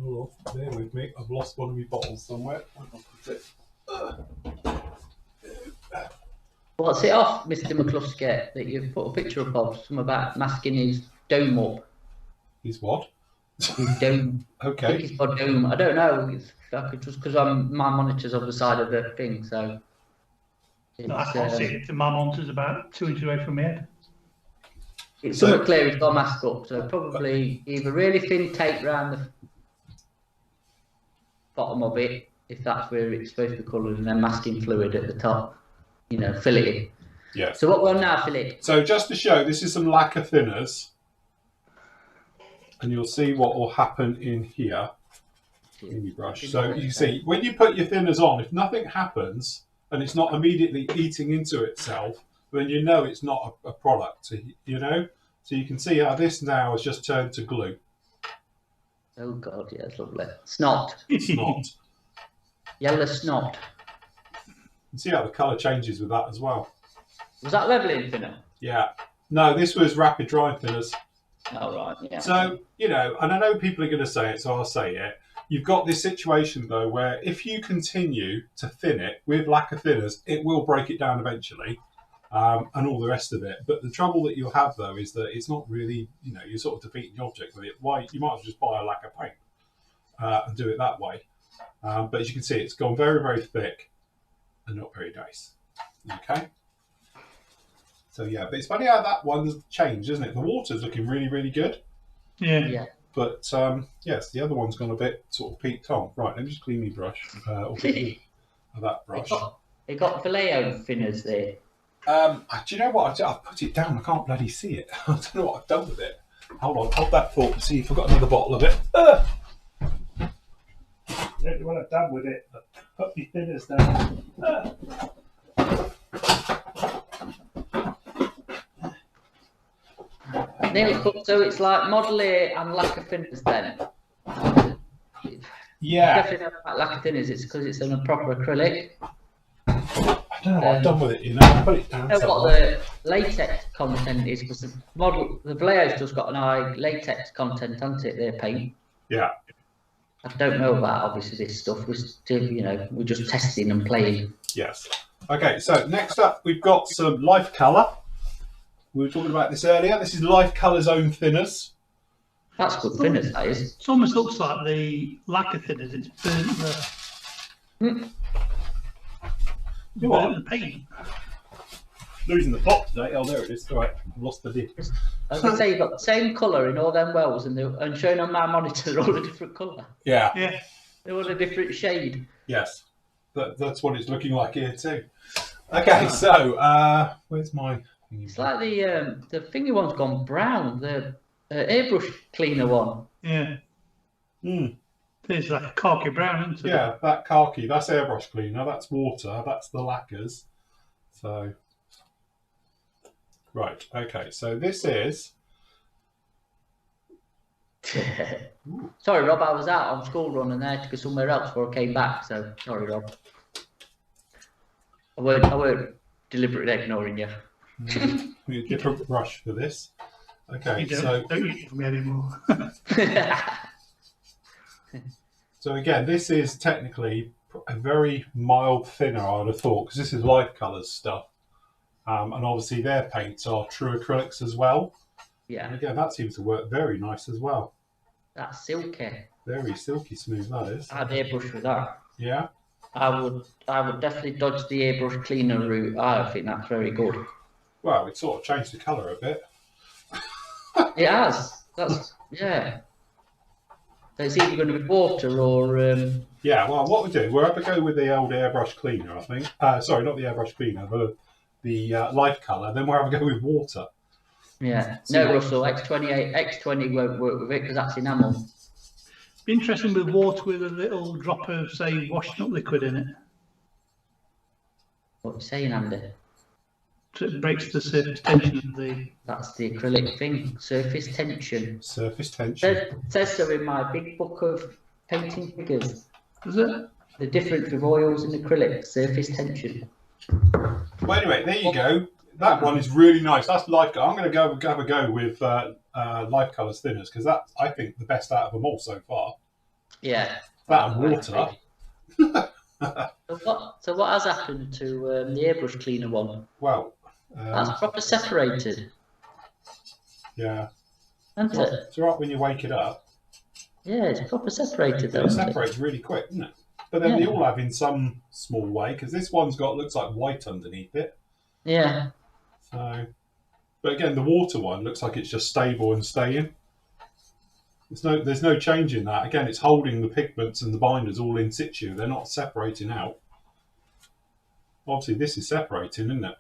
Speaker 2: Hold on, bear with me. I've lost one of my bottles somewhere. Where did I put it?
Speaker 3: What's it off, Mr. McCluskey, that you've put a picture up of? Something about masking his dome up.
Speaker 2: His what?
Speaker 3: His dome.
Speaker 2: Okay.
Speaker 3: I think it's called dome. I don't know. It's just because my monitor's on the side of the thing, so.
Speaker 1: No, I can't see it. My monitor's about 2 inches away from my head.
Speaker 3: It's somewhat clear it's got a mask up, so probably either really thin tape around the bottom of it, if that's where it's supposed to be coloured, and then masking fluid at the top, you know, fill it in.
Speaker 2: Yeah.
Speaker 3: So what we'll now fill it.
Speaker 2: So just to show, this is some lacquer thinners, and you'll see what will happen in here. In your brush. So you see, when you put your thinners on, if nothing happens and it's not immediately eating into itself, then you know it's not a product, you know? So you can see how this now has just turned to glue.
Speaker 3: Oh God, yeah, it's lovely. Snot.
Speaker 2: Snot.
Speaker 3: Yellow snot.
Speaker 2: You can see how the colour changes with that as well.
Speaker 3: Was that levelling thinner?
Speaker 2: Yeah. No, this was rapid drying thinners.
Speaker 3: Oh, right, yeah.
Speaker 2: So, you know, and I know people are going to say it, so I'll say it. You've got this situation, though, where if you continue to thin it with lacquer thinners, it will break it down eventually. And all the rest of it. But the trouble that you'll have, though, is that it's not really, you know, you're sort of defeating the object with it. Why? You might as well just buy a lacquer paint and do it that way. But as you can see, it's gone very, very thick and not very nice. Okay. So, yeah, but it's funny how that one's changed, isn't it? The water's looking really, really good.
Speaker 1: Yeah.
Speaker 3: Yeah.
Speaker 2: But, yes, the other one's gone a bit sort of peaked on. Right, let me just clean my brush. Or that brush.
Speaker 3: It got Vallejo thinners there.
Speaker 2: Do you know what? I've put it down. I can't bloody see it. I don't know what I've done with it. Hold on, hold that thought to see if I've got another bottle of it. Don't know what I've done with it. Put my thinners down.
Speaker 3: So it's like Model A and lacquer thinners then?
Speaker 2: Yeah.
Speaker 3: Definitely not like lacquer thinners, it's because it's a proper acrylic.
Speaker 2: I don't know what I've done with it, you know. I put it down.
Speaker 3: I don't know what the latex content is, because the Vallejo's just got an high latex content, hasn't it, their paint?
Speaker 2: Yeah.
Speaker 3: I don't know about obviously this stuff. We're still, you know, we're just testing and playing.
Speaker 2: Yes. Okay, so next up we've got some Life Colour. We were talking about this earlier. This is Life Colour's own thinners.
Speaker 3: That's good thinners, that is.
Speaker 1: It almost looks like the lacquer thinners. It's burnt the paint.
Speaker 2: Losing the pot today. Oh, there it is. All right, I've lost the lid.
Speaker 3: I was going to say, you've got the same colour in all them wells, and showing on my monitor, they're all a different colour.
Speaker 2: Yeah.
Speaker 1: Yeah.
Speaker 3: They're all a different shade.
Speaker 2: Yes. That's what it's looking like here too. Okay, so where's my...
Speaker 3: It's like the thingy one's gone brown, the airbrush cleaner one.
Speaker 1: Yeah.
Speaker 2: Mm.
Speaker 1: It's like a khaki brown, isn't it?
Speaker 2: Yeah, that khaki, that's airbrush cleaner, that's water, that's the lacquers. So, right, okay, so this is...
Speaker 3: Sorry, Rob, I was out on school run and I had to go somewhere else before I came back, so sorry, Rob. I weren't deliberately ignoring you.
Speaker 2: We need a different brush for this. Okay,
Speaker 1: You don't use it for me anymore.
Speaker 2: So again, this is technically a very mild thinner, I would have thought, because this is Life Colours stuff. And obviously their paints are true acrylics as well.
Speaker 3: Yeah.
Speaker 2: And again, that seems to work very nice as well.
Speaker 3: That's silky.
Speaker 2: Very silky smooth, that is.
Speaker 3: I'd airbrush with that.
Speaker 2: Yeah?
Speaker 3: I would definitely dodge the airbrush cleaner route. I think that's very good.
Speaker 2: Well, it sort of changed the colour a bit.
Speaker 3: It has. Yeah. So it's either going to be water or
Speaker 2: Yeah, well, what we do, we'll have to go with the old airbrush cleaner, I think. Sorry, not the airbrush cleaner, the life colour. Then we'll have to go with water.
Speaker 3: yeah. No, Russell, X20 won't work with it because that's enamel.
Speaker 1: Be interesting with water with a little drop of, say, washing up liquid in it.
Speaker 3: What are you saying, Andy?
Speaker 1: So it breaks the surface tension of the.
Speaker 3: That's the acrylic thing, surface tension.
Speaker 2: Surface tension.
Speaker 3: Says so in my big book of painting figures.
Speaker 1: Is it?
Speaker 3: The difference with oils and acrylic, surface tension.
Speaker 2: Well, anyway, there you go. That one is really nice. That's life color. I'm going to have a go with life colors thinners because that's, I think, the best out of them all so far.
Speaker 3: Yeah.
Speaker 2: That and water.
Speaker 3: So what has happened to the airbrush cleaner one?
Speaker 2: Well,
Speaker 3: that's proper separated.
Speaker 2: Yeah.
Speaker 3: Isn't it?
Speaker 2: It's all right when you wake it up.
Speaker 3: Yeah, it's proper separated though.
Speaker 2: It separates really quick, doesn't it? But then they all have in some small way because this one's got looks like white underneath it.
Speaker 3: Yeah.
Speaker 2: So, but again, the water one looks like it's just stable and staying. There's no change in that. Again, it's holding the pigments and the binders all in situ. They're not separating out. Obviously, this is separating, isn't it?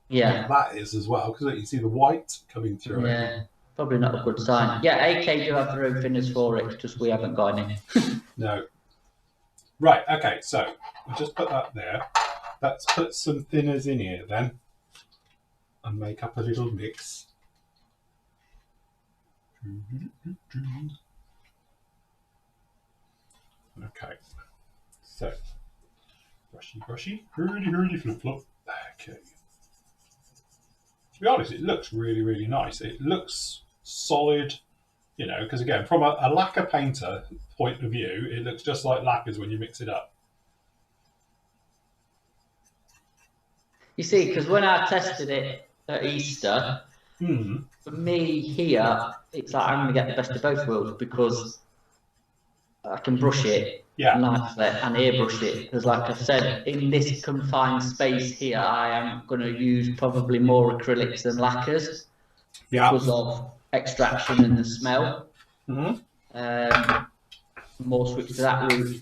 Speaker 3: Yeah.
Speaker 2: That is as well because you can see the white coming through.
Speaker 3: Yeah. Probably not a good sign. Yeah, AK do have their own thinners for it. Just we haven't got any.
Speaker 2: No. Right. Okay. So we'll just put that there. Let's put some thinners in here then, and make up a little mix. Okay, so brushy, hurdy, flip flop. Okay. To be honest, it looks really nice. It looks solid, you know, because again, from a lacquer painter point of view, it looks just like lacquers when you mix it up.
Speaker 3: You see, because when I tested it at Easter, for me here, it's like I'm going to get the best of both worlds because I can brush it nicely and airbrush it. Because like I said, in this confined space here, I am going to use probably more acrylics than lacquers because of extraction and the smell. More switch to that route,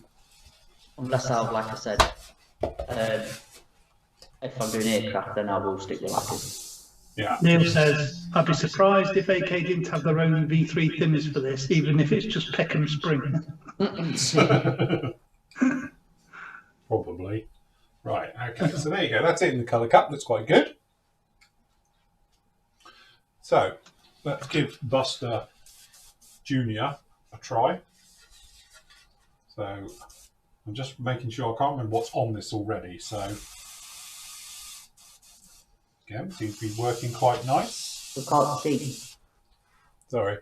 Speaker 3: unless I've, like I said, if I'm doing aircraft, then I will stick with lacquers.
Speaker 2: Yeah.
Speaker 1: Neil says, I'd be surprised if AK didn't have their own V3 thinners for this, even if it's just Peckham Spring.
Speaker 2: Probably. Right, okay, so there you go. That's it in the colour cup. That's quite good. So, let's give Buster Junior a try. So, I'm just making sure I can't remember what's on this already, so... Yeah, it seems to be working quite nice.
Speaker 3: We can't see.
Speaker 2: Sorry.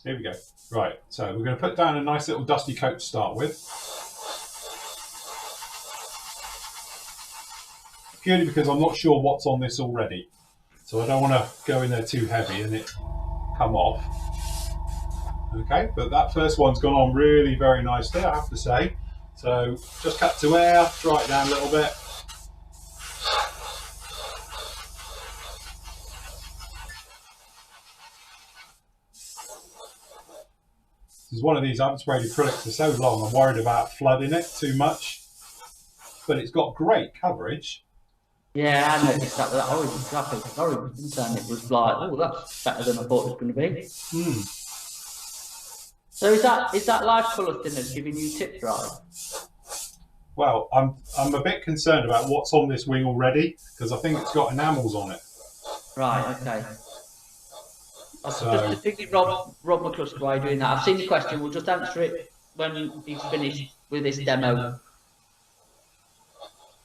Speaker 2: Here we go. Right, so we're going to put down a nice little dusty coat to start with. Purely because I'm not sure what's on this already. So I don't want to go in there too heavy and it come off. Okay, but that first one's gone on really very nicely, I have to say. So just cut to air, dry it down a little bit. This is one of these, I haven't sprayed acrylics for so long, I'm worried about flooding it too much. But it's got great coverage.
Speaker 3: Yeah, I noticed that with that orange graphic. Orange, and it was like, oh, that's better than I thought it was going to be. So is that live colour thinners giving you tip dry?
Speaker 2: Well, I'm a bit concerned about what's on this wing already, because I think it's got enamels on it.
Speaker 3: Right, okay. Just thinking, Rob McCluskey, why are you doing that? I've seen the question, we'll just answer it when he's finished with this demo.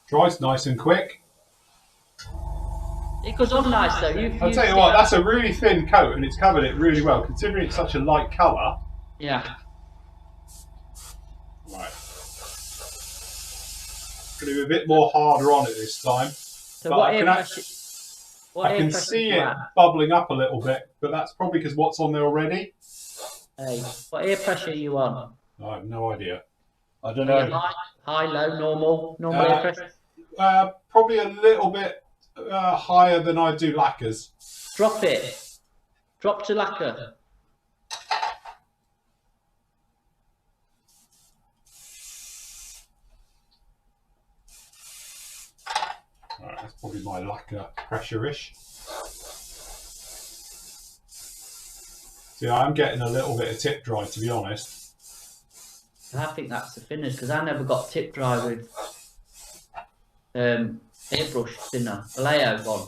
Speaker 2: Dries nice and quick.
Speaker 3: It goes on nice though.
Speaker 2: I'll tell you what, that's a really thin coat and it's covered it really well, considering it's such a light colour.
Speaker 3: Yeah.
Speaker 2: Right. Going to be a bit more harder on it this time.
Speaker 3: So but
Speaker 2: I can see it bubbling up a little bit, but that's probably because what's on there already.
Speaker 3: Hey, what air pressure are you on?
Speaker 2: I have no idea. I don't know.
Speaker 3: High, low, normal air pressure?
Speaker 2: Probably a little bit higher than I do lacquers.
Speaker 3: Drop it. Drop to lacquer.
Speaker 2: That's probably my lacquer pressure-ish. See, I'm getting a little bit of tip dry, to be honest.
Speaker 3: I think that's the finish, because I never got tip dry with airbrush, didn't I? The layout one.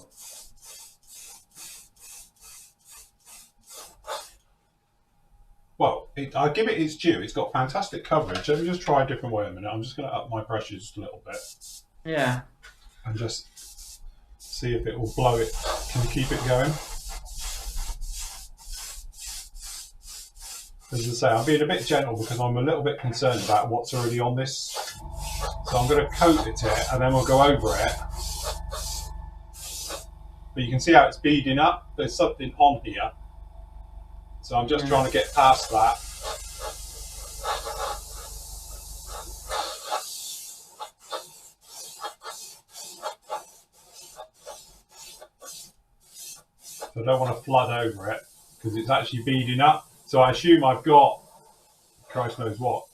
Speaker 2: Well, I'll give it its due. It's got fantastic coverage. Let me just try a different way a minute. I'm just going to up my pressure just a little bit.
Speaker 3: Yeah.
Speaker 2: And just see if it will blow it. Can you keep it going? As I say, I'm being a bit gentle because I'm a little bit concerned about what's already on this. So I'm going to coat it and then we'll go over it. But you can see how it's beading up. There's something on here. So I'm just trying to get past that. So I don't want to flood over it because it's actually beading up. So I assume I've got, Christ knows what,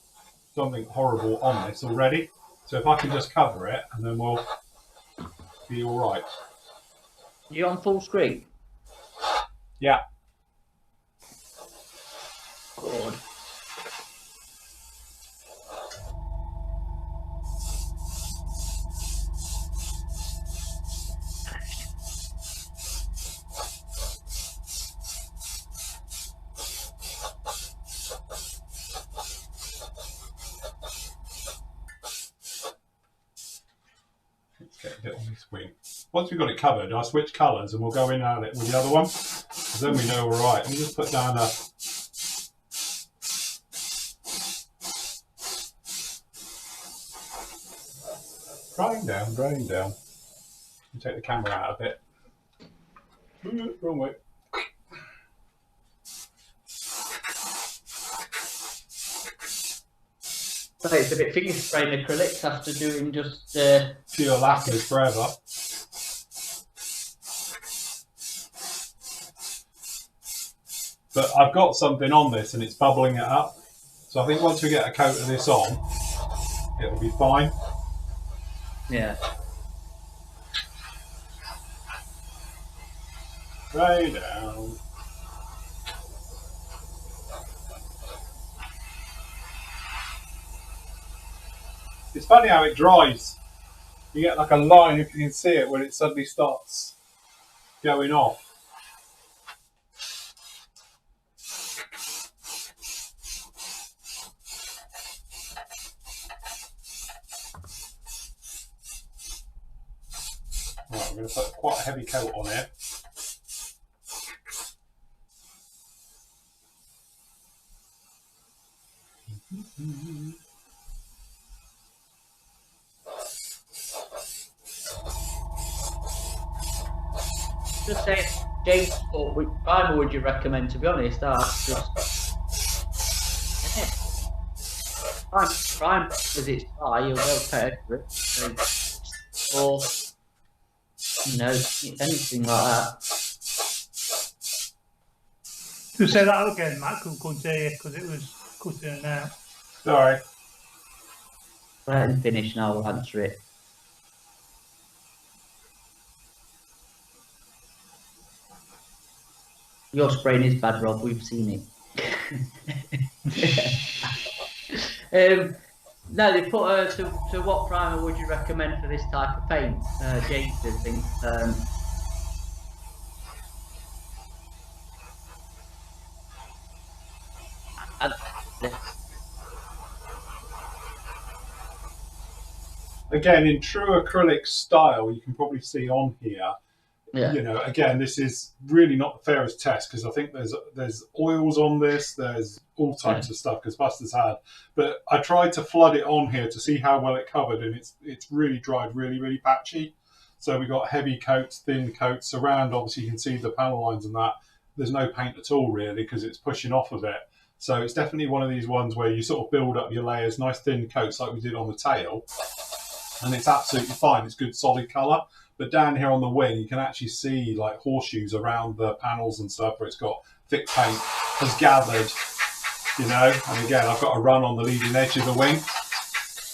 Speaker 2: something horrible on this already. So if I can just cover it and then we'll be all right.
Speaker 3: You on full screen?
Speaker 2: Yeah.
Speaker 3: Good.
Speaker 2: Let's get a bit on this wing. Once we've got it covered, I'll switch colours and we'll go in at it with the other one. Because then we know we're right. Let me just put down a... Drying down. Take the camera out a bit. Wrong way.
Speaker 3: So it's a bit finger spraying acrylics after doing just
Speaker 2: Pure lacquers forever. But I've got something on this and it's bubbling it up. So I think once we get a coat of this on, it'll be fine.
Speaker 3: yeah.
Speaker 2: Way down. It's funny how it dries. You get like a line, if you can see it, when it suddenly starts going off. Right, I'm going to put quite a heavy coat on here.
Speaker 3: Just say, James, or which primer would you recommend? To be honest, that's just prime because it's dry. You'll go pay for it, or you know, anything like that.
Speaker 1: To say that again, Matt, couldn't hear you because it was cutting in and out.
Speaker 2: Sorry.
Speaker 3: Let him finish and I'll answer it. Your spraying is bad, Rob. We've seen it. No, they put to what primer would you recommend for this type of paint? James, I think.
Speaker 2: Again, in true acrylic style, you can probably see on here.
Speaker 3: Yeah.
Speaker 2: You know, again, this is really not the fairest test because I think there's oils on this, there's all types of stuff because Buster's had. But I tried to flood it on here to see how well it covered, and it's really dried, really patchy. So we got heavy coats, thin coats around. Obviously, you can see the panel lines and that. There's no paint at all really because it's pushing off of it. So it's definitely one of these ones where you sort of build up your layers, nice thin coats like we did on the tail, and it's absolutely fine. It's good solid colour. But down here on the wing, you can actually see like horseshoes around the panels and stuff where it's got thick paint has gathered, you know. And again, I've got a run on the leading edge of the wing.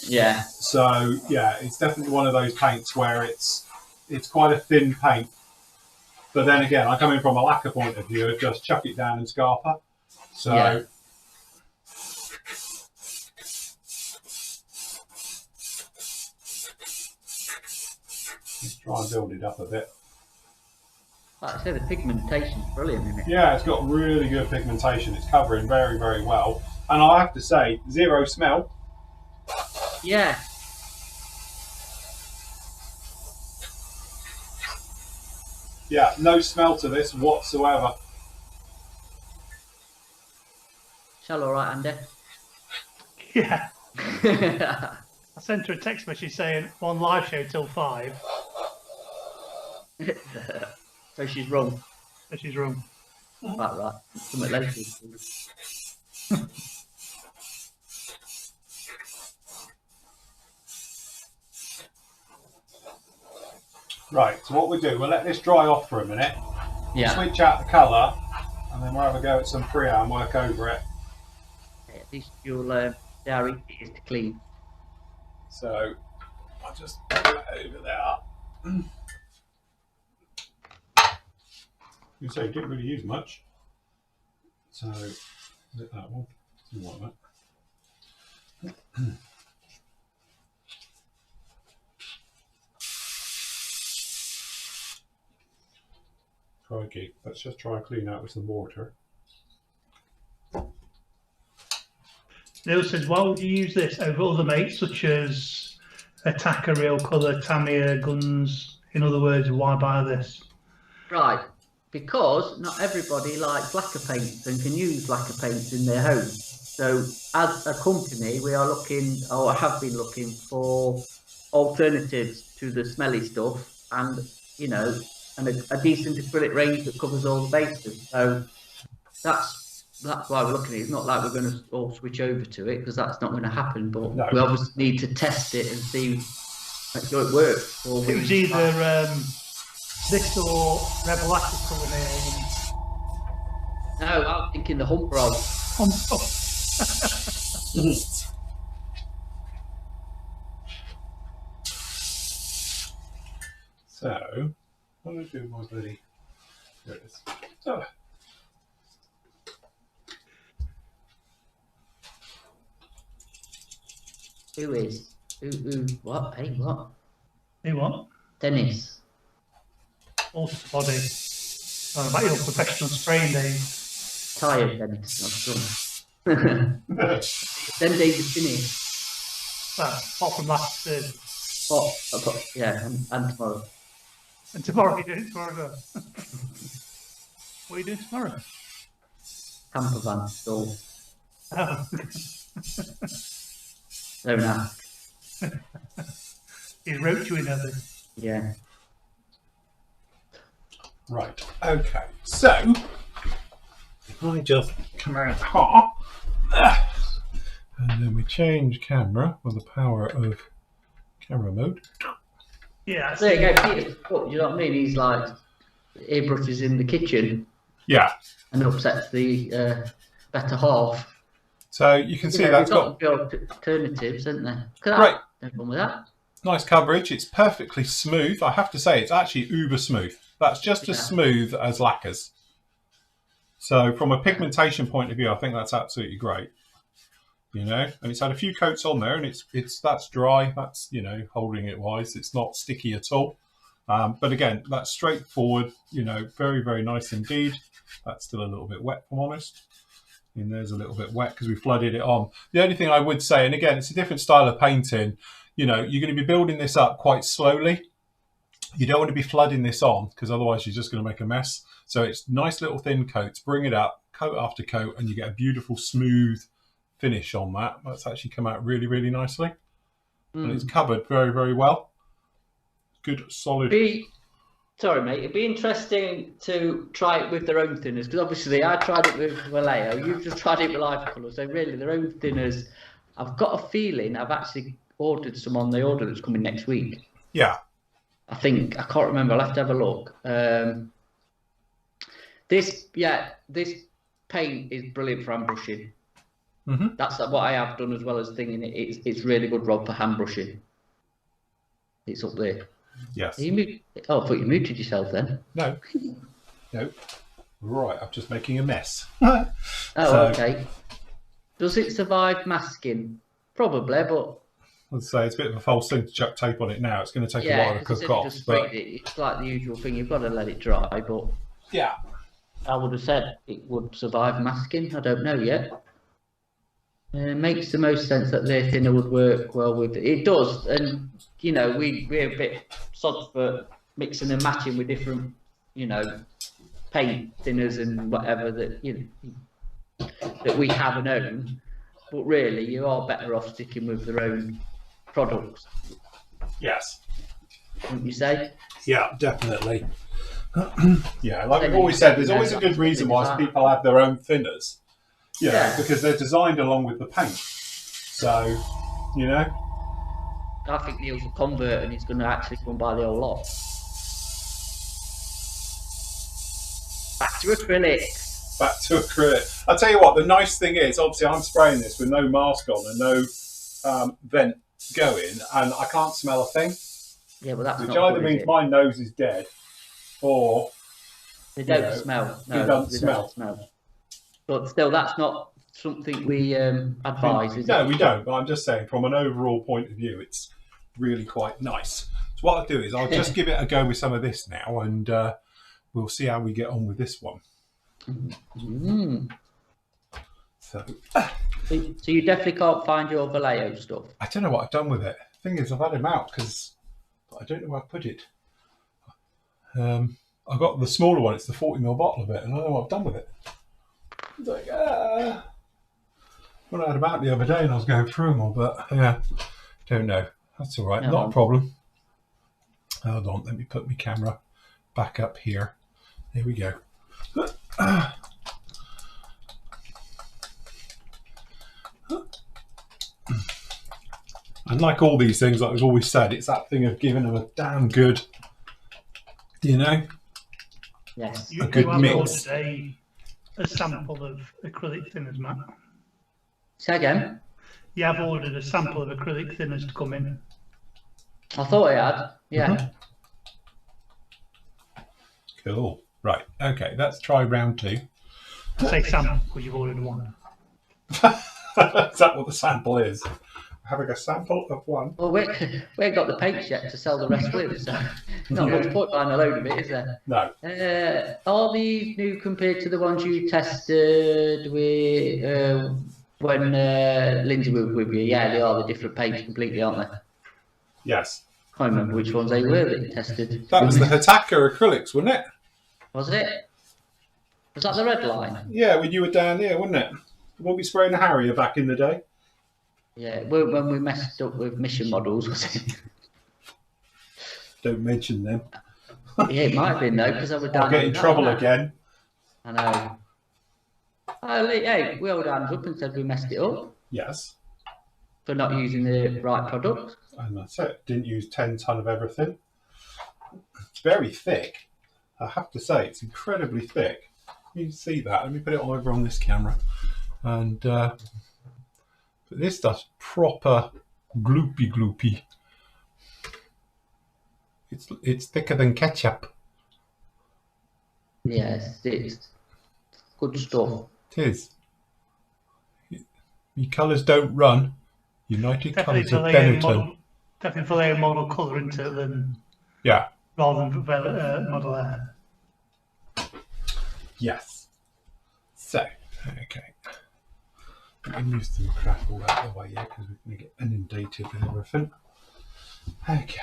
Speaker 3: Yeah.
Speaker 2: So yeah, it's definitely one of those paints where it's it's quite a thin paint. But then again, I come in from a lacquer point of view, just chuck it down and scarper. So
Speaker 3: Yeah.
Speaker 2: let's try and build it up a bit.
Speaker 3: Like I say, the pigmentation's brilliant, isn't it?
Speaker 2: Yeah, it's got really good pigmentation. It's covering very, very well. And I have to say, zero smell.
Speaker 3: Yeah.
Speaker 2: Yeah, no smell to this whatsoever.
Speaker 3: Shall all right, Andy?
Speaker 1: Yeah. I sent her a text message saying on live show till 5.
Speaker 3: So she's wrong.
Speaker 1: So she's wrong.
Speaker 3: Right. Something later.
Speaker 2: Right, so what we do, we'll let this dry off for a minute.
Speaker 3: Yeah.
Speaker 2: Switch out the colour, and then we'll have a go at some Priya and work over it.
Speaker 3: At least you'll dairy is to clean.
Speaker 2: So I'll just put that over there. You say you didn't really use much. So is it that one? You want that? Crikey, let's just try and clean out with some water.
Speaker 1: Neil says, why would you use this over other mates such as Attacker, Real Colour, Tamiya, Guns? In other words, why buy this?
Speaker 3: Right. Because not everybody likes lacquer paints and can use lacquer paints in their home. So as a company, we are looking, or have been looking for alternatives to the smelly stuff and, you know, and a decent acrylic range that covers all the bases. So that's why we're looking at it. It's not like we're going to all switch over to it because that's not going to happen. But
Speaker 2: No.
Speaker 3: we obviously need to test it and see make sure it works. Or
Speaker 1: It was either this or Rebel Active Colour
Speaker 3: no, I was thinking the hump roll.
Speaker 2: So what do I do with my bloody? There it is. So,
Speaker 3: Who, what? Hey, what?
Speaker 1: Who what?
Speaker 3: Dennis.
Speaker 1: All to the body. Oh, about your professional spraying days.
Speaker 3: Tired, Dennis. Not done. Them days are finished.
Speaker 1: Well, apart from last Thursday.
Speaker 3: Yeah, and tomorrow.
Speaker 1: And tomorrow, you're doing it tomorrow as well. What are you doing tomorrow?
Speaker 3: Camper van, so
Speaker 1: Oh.
Speaker 3: don't ask.
Speaker 1: He wrote you in there.
Speaker 3: Yeah.
Speaker 2: right. Okay. So if I just come out hot, and then we change camera with the power of camera mode.
Speaker 1: Yeah,
Speaker 3: There you go, Peter. Look, you know what I mean? He's like airbrushes in the kitchen
Speaker 2: Yeah.
Speaker 3: and upsets the better half.
Speaker 2: So you can see
Speaker 3: Yeah,
Speaker 2: that's
Speaker 3: we've
Speaker 2: got
Speaker 3: the alternatives, isn't there?
Speaker 2: Right.
Speaker 3: No problem with that.
Speaker 2: nice coverage. It's perfectly smooth. I have to say, it's actually uber smooth. That's just as smooth as lacquers. So from a pigmentation point of view, I think that's absolutely great. You know, and it's had a few coats on there, and that's dry. That's, you know, holding it wise. It's not sticky at all. But again, that's straightforward. You know, very, very nice indeed. That's still a little bit wet, if I'm honest. And there's a little bit wet because we flooded it on. The only thing I would say, and again, it's a different style of painting. You know, you're going to be building this up quite slowly. You don't want to be flooding this on because otherwise you're just going to make a mess. So it's nice little thin coats. Bring it up, coat after coat, and you get a beautiful smooth finish on that. That's actually come out really, really nicely. And it's covered very, very well. Good, solid.
Speaker 3: Sorry, mate. It'd be interesting to try it with their own thinners because obviously I tried it with Vallejo. You've just tried it with Life Colour. So really, their own thinners. I've got a feeling I've actually ordered some on the order that's coming next week.
Speaker 2: Yeah.
Speaker 3: I think I can't remember. I'll have to have a look. This paint is brilliant for hand brushing.
Speaker 2: Mm-hmm.
Speaker 3: That's what I have done as well as thinging it. It's really good, Rob, for hand brushing. It's up there.
Speaker 2: Yes.
Speaker 3: Oh, I thought you muted yourself then.
Speaker 2: No. No. Right, I'm just making a mess.
Speaker 3: Oh,
Speaker 2: So-
Speaker 3: okay. Does it survive masking? Probably, but
Speaker 2: I'd say it's a bit of a false thing to chuck tape on it now. It's going to take a
Speaker 3: yeah,
Speaker 2: while to
Speaker 3: because
Speaker 2: cook
Speaker 3: you
Speaker 2: off.
Speaker 3: just
Speaker 2: But
Speaker 3: sprayed it. It's like the usual thing. You've got to let it dry, but
Speaker 2: yeah,
Speaker 3: I would have said it would survive masking. I don't know yet. Makes the most sense that their thinner would work well with it. It does, and you know we're a bit sods for mixing and matching with different, you know, paint thinners and whatever that that we have and own. But really, you are better off sticking with their own products,
Speaker 2: yes,
Speaker 3: wouldn't you say?
Speaker 2: yeah, definitely. Yeah, like we've always said, there's always a good reason why people have their own thinners. You know,
Speaker 3: Yeah.
Speaker 2: because they're designed along with the paint. So, you know.
Speaker 3: I think Neil's a convert and he's going to actually go and buy the whole lot. Back to acrylics.
Speaker 2: Back to acrylic. I'll tell you what, the nice thing is, obviously I'm spraying this with no mask on and no vent going, and I can't smell a thing.
Speaker 3: Yeah, but that's
Speaker 2: which
Speaker 3: not
Speaker 2: either
Speaker 3: good,
Speaker 2: means
Speaker 3: is it?
Speaker 2: my nose is dead, or
Speaker 3: They don't
Speaker 2: know,
Speaker 3: smell.
Speaker 2: they
Speaker 3: No,
Speaker 2: don't
Speaker 3: they
Speaker 2: smell.
Speaker 3: don't smell. But still, that's not something we advise, is
Speaker 2: no,
Speaker 3: it?
Speaker 2: we don't. But I'm just saying, from an overall point of view, it's really quite nice. So what I'll do is I'll just give it a go with some of this now, and we'll see how we get on with this one.
Speaker 3: Mm.
Speaker 2: So
Speaker 3: So you definitely can't find your Vallejo stuff.
Speaker 2: I don't know what I've done with it. Thing is, I've had him out because I don't know where I put it. I got the smaller one. It's the 40ml bottle of it, and I don't know what I've done with it. It's like, when I had them out the other day and I was going through them all, but yeah, don't know. That's all right,
Speaker 3: No.
Speaker 2: not a problem. Hold on, let me put my camera back up here. There we go. And like all these things, like we've always said, it's that thing of giving them a damn good, you know,
Speaker 3: Yes.
Speaker 1: You,
Speaker 2: A good
Speaker 1: you have
Speaker 2: mix.
Speaker 1: ordered a sample of acrylic thinners, Matt.
Speaker 3: Say again.
Speaker 1: You have ordered a sample of acrylic thinners to come in.
Speaker 3: I thought I had. Yeah.
Speaker 2: Cool. Right, okay, let's try round two.
Speaker 1: I say sample because you've ordered one.
Speaker 2: Is that what the sample is? Having a sample of one.
Speaker 3: Well, we ain't got the paints yet to sell the rest with, so not much point buying a load of it, is there?
Speaker 2: No.
Speaker 3: Are these new compared to the ones you tested with when Lindsay was with you? Yeah, they are the different paints completely, aren't they?
Speaker 2: Yes.
Speaker 3: I can't remember which ones they were that you tested.
Speaker 2: That was the Hitaka acrylics, wasn't it?
Speaker 3: Was it? Was that the red line?
Speaker 2: Yeah, when you were down there, wasn't it? We'll be spraying the Harrier back in the day.
Speaker 3: Yeah, when we messed up with mission models, was it?
Speaker 2: Don't mention them.
Speaker 3: Yeah, it might have been though, because I was down.
Speaker 2: I'll get in trouble again.
Speaker 3: I know. Oh, hey, we all hands up and said we messed it up
Speaker 2: Yes.
Speaker 3: for not using the right product.
Speaker 2: And that's it. Didn't use 10 ton of everything. It's very thick. I have to say, it's incredibly thick. You can see that. Let me put it over on this camera. And but this stuff's proper gloopy. It's thicker than ketchup.
Speaker 3: Yes, it's good stuff.
Speaker 2: It is. Your colours don't run. United Colours of Benetton.
Speaker 1: Definitely Vallejo model colour into it than
Speaker 2: Yeah.
Speaker 1: rather than model air.
Speaker 2: Yes. So, okay. Let me move some crap all out of the way, yeah, because we're going to get inundated with everything. Okay.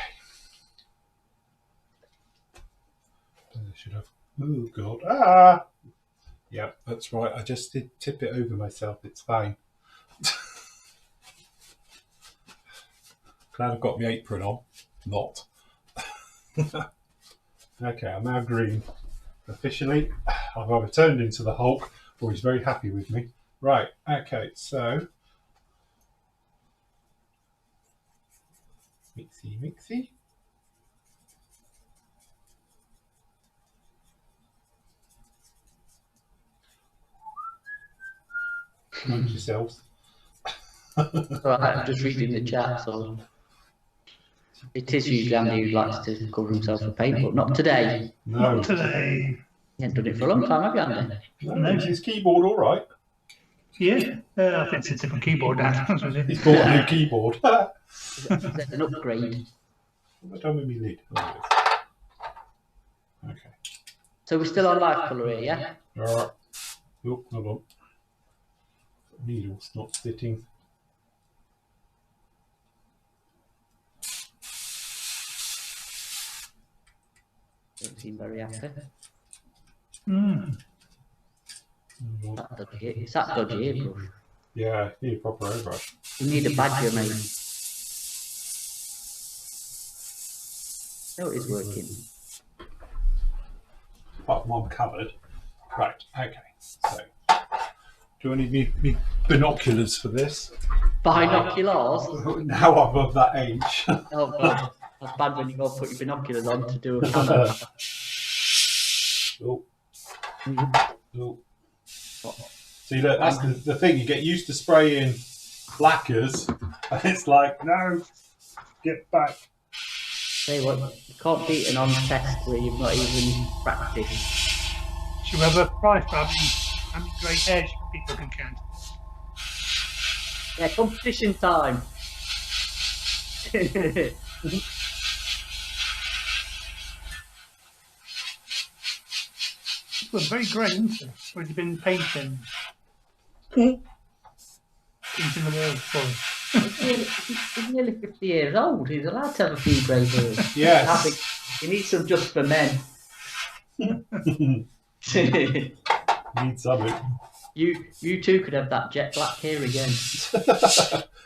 Speaker 2: I should have. Oh, God. Ah! Yeah, that's right. I just did tip it over myself. It's fine. Glad I've got my apron on. Not. Okay, I'm now green. Officially, I've either turned into the Hulk or he's very happy with me. Right, okay, so. Mixy. Mind yourselves.
Speaker 3: All right, I'm just reading the chat, so It is usually Andy who likes to cover himself with paint, but not today.
Speaker 2: No.
Speaker 1: Not today.
Speaker 3: You ain't done it for a long time, have you, Andy?
Speaker 2: No. Is his keyboard all right?
Speaker 1: Yeah, I think it's a different keyboard now.
Speaker 2: He's bought a new keyboard.
Speaker 3: Is that an upgrade?
Speaker 2: I don't mean me lead. Okay.
Speaker 3: So we're still on life colour here, yeah?
Speaker 2: All right. Oh, hold on. Needle's not fitting.
Speaker 3: Don't seem very happy.
Speaker 1: Mm.
Speaker 3: That dodgy. It's that dodgy here, brush.
Speaker 2: Yeah, need a proper airbrush.
Speaker 3: You need a badger, mate. No, it is working.
Speaker 2: Apart from I'm covered. Right, okay. So, do I need me binoculars for this?
Speaker 3: Binoculars?
Speaker 2: Now I'm of that age.
Speaker 3: Oh, God. That's bad when you go put your binoculars on to do a camera.
Speaker 2: Oh. Oh. See, look, that's the thing. You get used to spraying lacquers, and it's like, no, get back.
Speaker 3: Say what, you can't beat an on test where you've not even practiced.
Speaker 1: Should we have a prize for how many grey hairs people can count?
Speaker 3: Yeah, competition time.
Speaker 1: Well, very grey, isn't it? Or has it been painting? Painting the walls for
Speaker 3: He's nearly 50 years old. He's allowed to have a few grey hairs.
Speaker 2: Yes.
Speaker 3: I think he needs some just for men.
Speaker 2: Need something.
Speaker 3: You too could have that jet black hair again.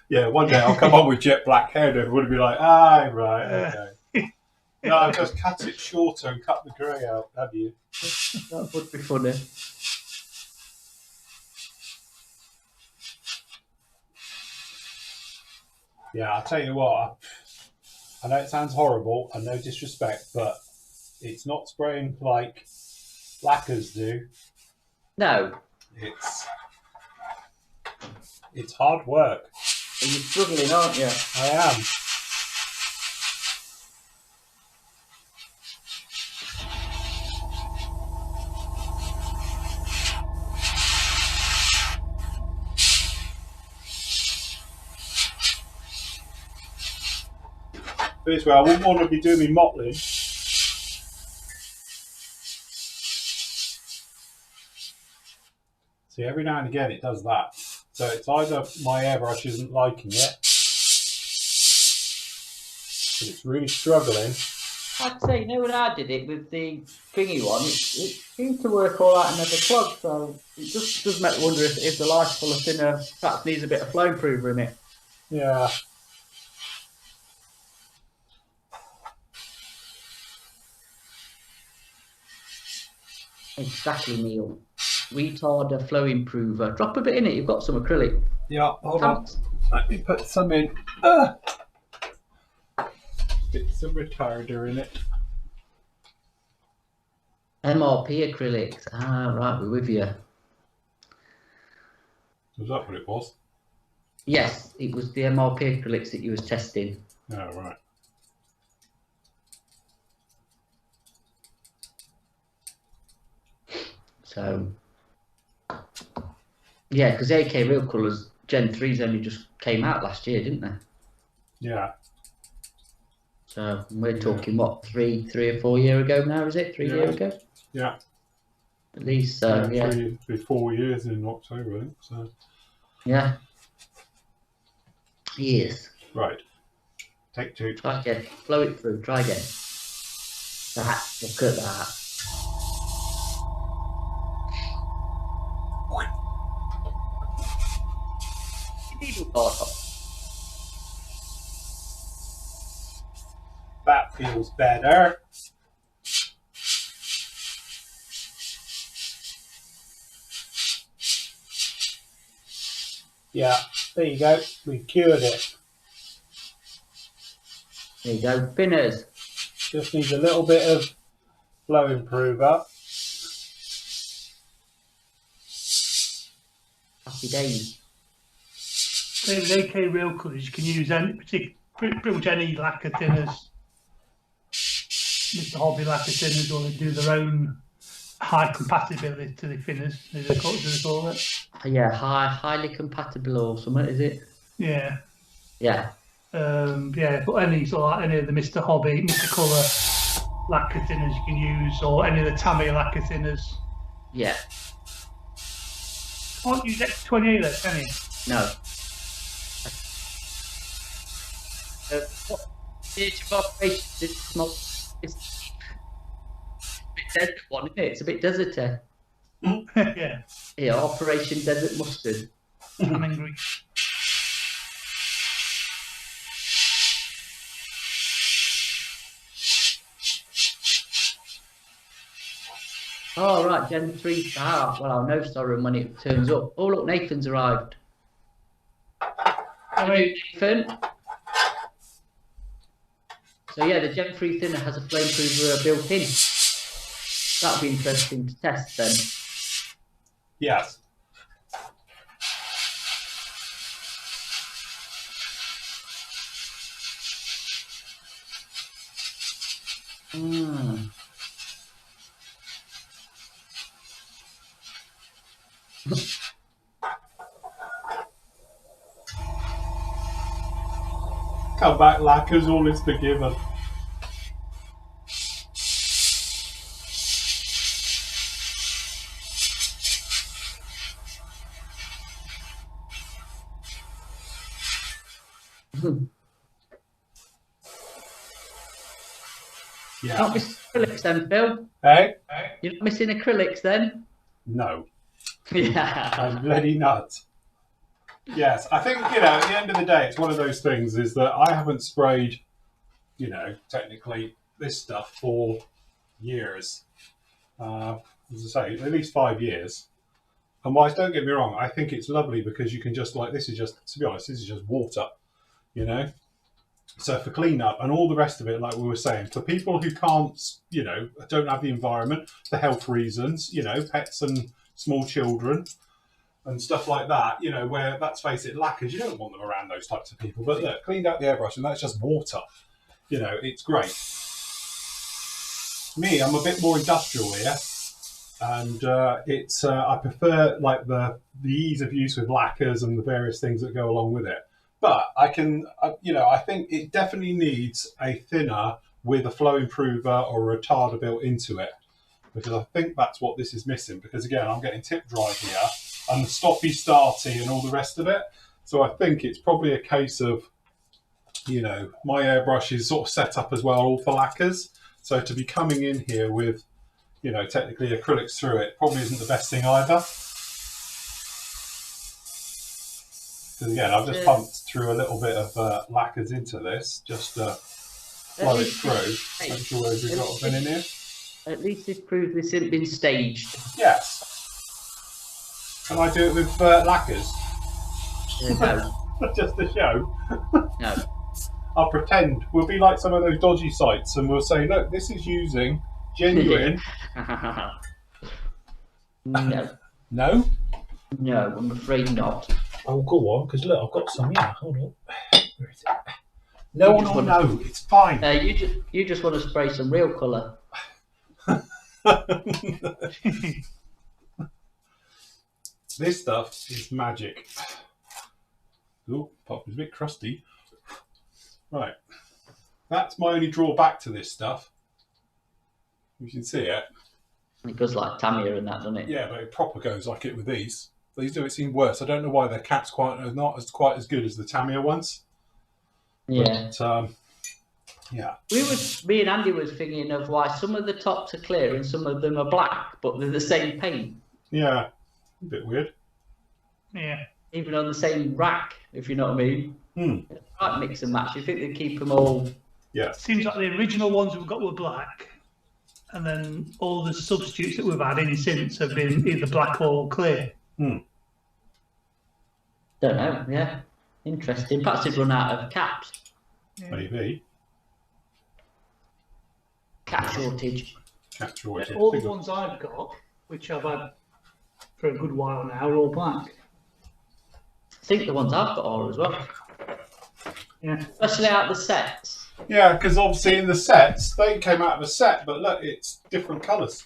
Speaker 2: Yeah, one day I'll come on with jet black hair and everyone will be like, ah, right, okay. No, I've just cut it shorter and cut the grey out, have you?
Speaker 3: That would be funny.
Speaker 2: Yeah, I'll tell you what, I know it sounds horrible and no disrespect, but it's not spraying like lacquers do.
Speaker 3: No.
Speaker 2: It's hard work.
Speaker 3: You're struggling, aren't you?
Speaker 2: I am. This way, I wouldn't want to be doing me mottling. See, every now and again it does that. So it's either my airbrush isn't liking it, but it's really struggling.
Speaker 3: I'd say, you know, when I did it with the thingy one, it seemed to work all right and never clogged. So it just does make me wonder if the life full of thinner perhaps needs a bit of flow improver in it.
Speaker 2: Yeah.
Speaker 3: Exactly, Neil. Retard flow improver. Drop a bit in it. You've got some acrylic.
Speaker 2: Yeah, hold on. Let me put some in. Get some retarder in it.
Speaker 3: MRP acrylics. Ah, right, we're with you.
Speaker 2: Was that what it was?
Speaker 3: Yes, it was the MRP acrylics that you was testing.
Speaker 2: Oh, right.
Speaker 3: So, yeah, because AK Real Colours Gen 3's only just came out last year, didn't they?
Speaker 2: Yeah.
Speaker 3: So we're talking what, three or 4 years ago now? Is it 3 years ago?
Speaker 2: Yeah.
Speaker 3: At least, so yeah.
Speaker 2: 4 years in October, I think. So.
Speaker 3: Yeah. Yes.
Speaker 2: Right. Take two.
Speaker 3: Try again. Flow it through. Try again. That. Look at that.
Speaker 2: That feels better. Yeah, there you go. We cured it.
Speaker 3: There you go. Thinners.
Speaker 2: Just needs a little bit of flow improver.
Speaker 3: Happy days.
Speaker 1: Say with AK Real Colours, you can use any pretty much any lacquer thinners, Mr. Hobby lacquer thinners, will do their own high compatibility to the thinners. Do they call it?
Speaker 3: Yeah, highly compatible or something, is it?
Speaker 1: Yeah.
Speaker 3: Yeah.
Speaker 1: Yeah, but any sort of like any of the Mr. Hobby, Mr. Colour lacquer thinners you can use, or any of the Tamiya lacquer thinners.
Speaker 3: Yeah.
Speaker 1: Can't use X28 though, can you?
Speaker 3: No. What theatre of operation is small? It's a bit desert one, isn't it? It's a bit deserty.
Speaker 1: Yeah.
Speaker 3: Yeah, Operation Desert Mustard.
Speaker 1: I'm angry.
Speaker 3: Oh, right, Gen 3. Ah, well, I'll know Soren when it turns up. Oh, look, Nathan's arrived. Hello, Nathan. So, yeah, the Gen 3 thinner has a flameproof built in. That'll be interesting to test then.
Speaker 2: Yes. Come back, lacquers, all is forgiven.
Speaker 3: You're not missing acrylics then, Phil?
Speaker 2: Hey?
Speaker 3: You're not missing acrylics then?
Speaker 2: No.
Speaker 3: Yeah.
Speaker 2: I'm bloody nuts. Yes, I think, at the end of the day, it's one of those things is that I haven't sprayed, technically this stuff for years. As I say, at least 5 years. And whilst, don't get me wrong, I think it's lovely because you can just, this is just, to be honest, this is just water, So for cleanup and all the rest of it, like we were saying, for people who can't, don't have the environment, for health reasons, pets and small children, and stuff like that, where, let's face it, lacquers, you don't want them around those types of people. But look, cleaned out the airbrush, and that's just water. It's great. Me, I'm a bit more industrial here, and I prefer like the ease of use with lacquers and the various things that go along with it. But I think it definitely needs a thinner with a flow improver or a retarder built into it, because I think that's what this is missing. Because again, I'm getting tip dry here, and the stoppy starty and all the rest of it. So I think it's probably a case of, my airbrush is sort of set up as well, all for lacquers. So to be coming in here with, technically acrylics through it probably isn't the best thing either. Because again, I've just pumped through a little bit of lacquers into this, just to flow it through. Make sure we've got a bin in here.
Speaker 3: At least this proves this hasn't been staged.
Speaker 2: Yes. Can I do it with lacquers?
Speaker 3: No.
Speaker 2: Just a show?
Speaker 3: No.
Speaker 2: I'll pretend. We'll be like some of those dodgy sites and we'll say, look, this is using genuine.
Speaker 3: No.
Speaker 2: No?
Speaker 3: No, I'm afraid not.
Speaker 2: Oh, go on, because look, I've got some here. Hold on. Where is it? No one will know. It's fine.
Speaker 3: You just want to spray some real colour.
Speaker 2: This stuff is magic. Oh, pop is a bit crusty. Right. That's my only drawback to this stuff. You can see it.
Speaker 3: It goes like Tamiya and that, doesn't it?
Speaker 2: Yeah, but it proper goes like it with these. These do it seem worse. I don't know why their caps are not quite as good as the Tamiya ones.
Speaker 3: Yeah.
Speaker 2: But, yeah.
Speaker 3: Me and Andy was thinking of why some of the tops are clear and some of them are black, but they're the same paint.
Speaker 2: Yeah. A bit weird.
Speaker 1: Yeah.
Speaker 3: Even on the same rack, if you know what I mean. Right, mix and match. You think they keep them all?
Speaker 2: Yeah.
Speaker 1: Seems like the original ones we've got were black, and then all the substitutes that we've had in since have been either black or clear.
Speaker 3: Don't know. Yeah. Interesting. Perhaps they've run out of caps.
Speaker 1: Yeah.
Speaker 2: Maybe.
Speaker 3: Cap shortage.
Speaker 2: Cap shortage.
Speaker 1: All the ones I've got, which I've had for a good while now, are all black.
Speaker 3: I think the ones I've got are as well.
Speaker 1: Yeah.
Speaker 3: Especially out the sets.
Speaker 2: Yeah, because obviously in the sets, they came out of a set, but look, it's different colours.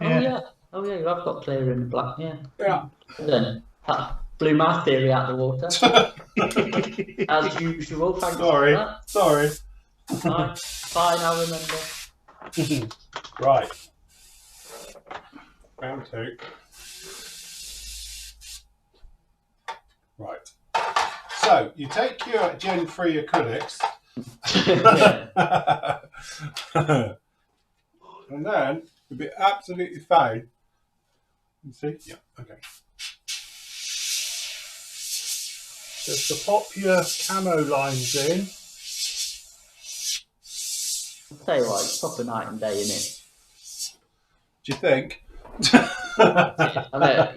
Speaker 1: Yeah.
Speaker 3: Oh yeah, you have got clear and black, yeah.
Speaker 2: Yeah.
Speaker 3: Then that blew my theory out of the water. As usual, thanks for that.
Speaker 2: Sorry.
Speaker 3: Fine, I'll remember.
Speaker 2: Right. Round 2. Right. So you take your Gen 3 acrylics and then you'll be absolutely fine. You see? Yeah, okay. Just to pop your camo lines in.
Speaker 3: I'll tell you what, it's proper night and day, innit?
Speaker 2: Do you think?
Speaker 3: I know,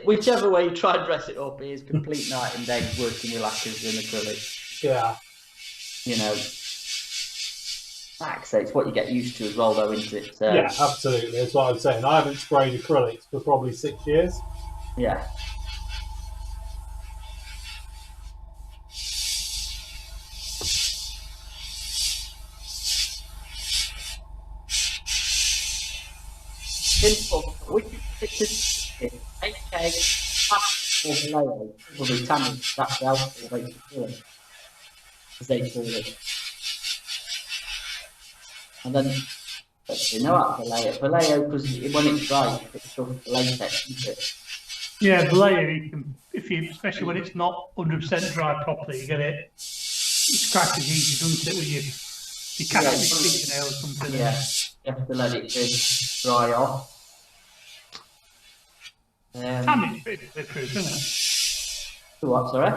Speaker 3: whichever way you try and dress it up, it is complete night and day working with lacquers and acrylics.
Speaker 2: Yeah.
Speaker 3: You know, like I say, it's what you get used to as well, though, isn't it? So,
Speaker 2: Yeah, absolutely. That's what I'm saying. I haven't sprayed acrylics for probably 6 years.
Speaker 3: yeah. Simple. We can pictures 8K or below, probably tanning, that's the alcohol rate of feeling, as they call it. And then, you know how to Vallejo, because when it's dry, it's sort of latex, isn't it?
Speaker 1: Yeah, Vallejo, you can, especially when it's not 100% dry properly, you get it. It's cracked as easy, doesn't it? With you catch it with your fingernail or something.
Speaker 3: Yeah, you have to let it dry off.
Speaker 1: Tammy's pretty bulletproof, isn't it?
Speaker 3: What, sorry?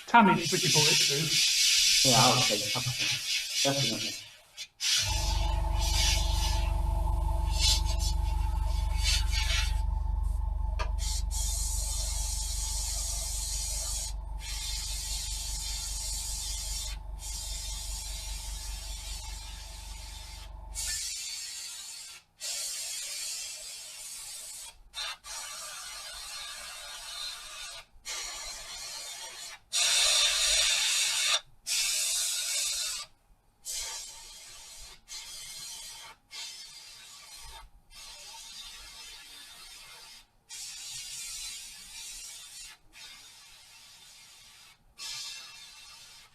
Speaker 1: Tammy's pretty bulletproof.
Speaker 3: Yeah, I would say definitely.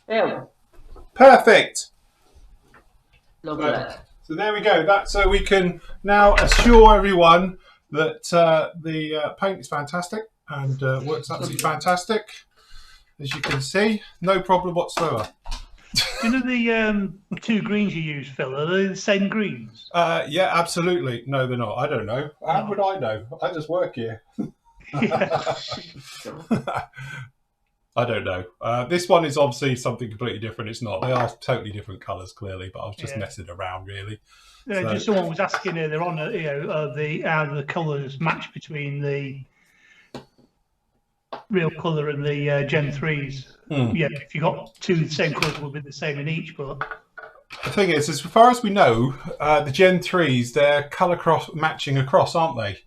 Speaker 3: Yeah.
Speaker 2: Perfect.
Speaker 3: Lovely.
Speaker 2: Right. So there we go. That's so we can now assure everyone that the paint is fantastic and works absolutely fantastic. As you can see, no problem whatsoever.
Speaker 1: Do you know the 2 greens you use, Phil? Are they the same greens?
Speaker 2: Yeah, absolutely. No, they're not. I don't know. How would I know? I just work here. I don't know. This one is obviously something completely different. It's not. They are totally different colours, clearly, but I was just messing around, really.
Speaker 1: Just someone was asking earlier on, how the colours match between the real colour and the Gen 3s. Yeah, if you got 2 the same colours, will be the same in each. But
Speaker 2: the thing is, as far as we know, the Gen 3s, they're colour matching across, aren't they?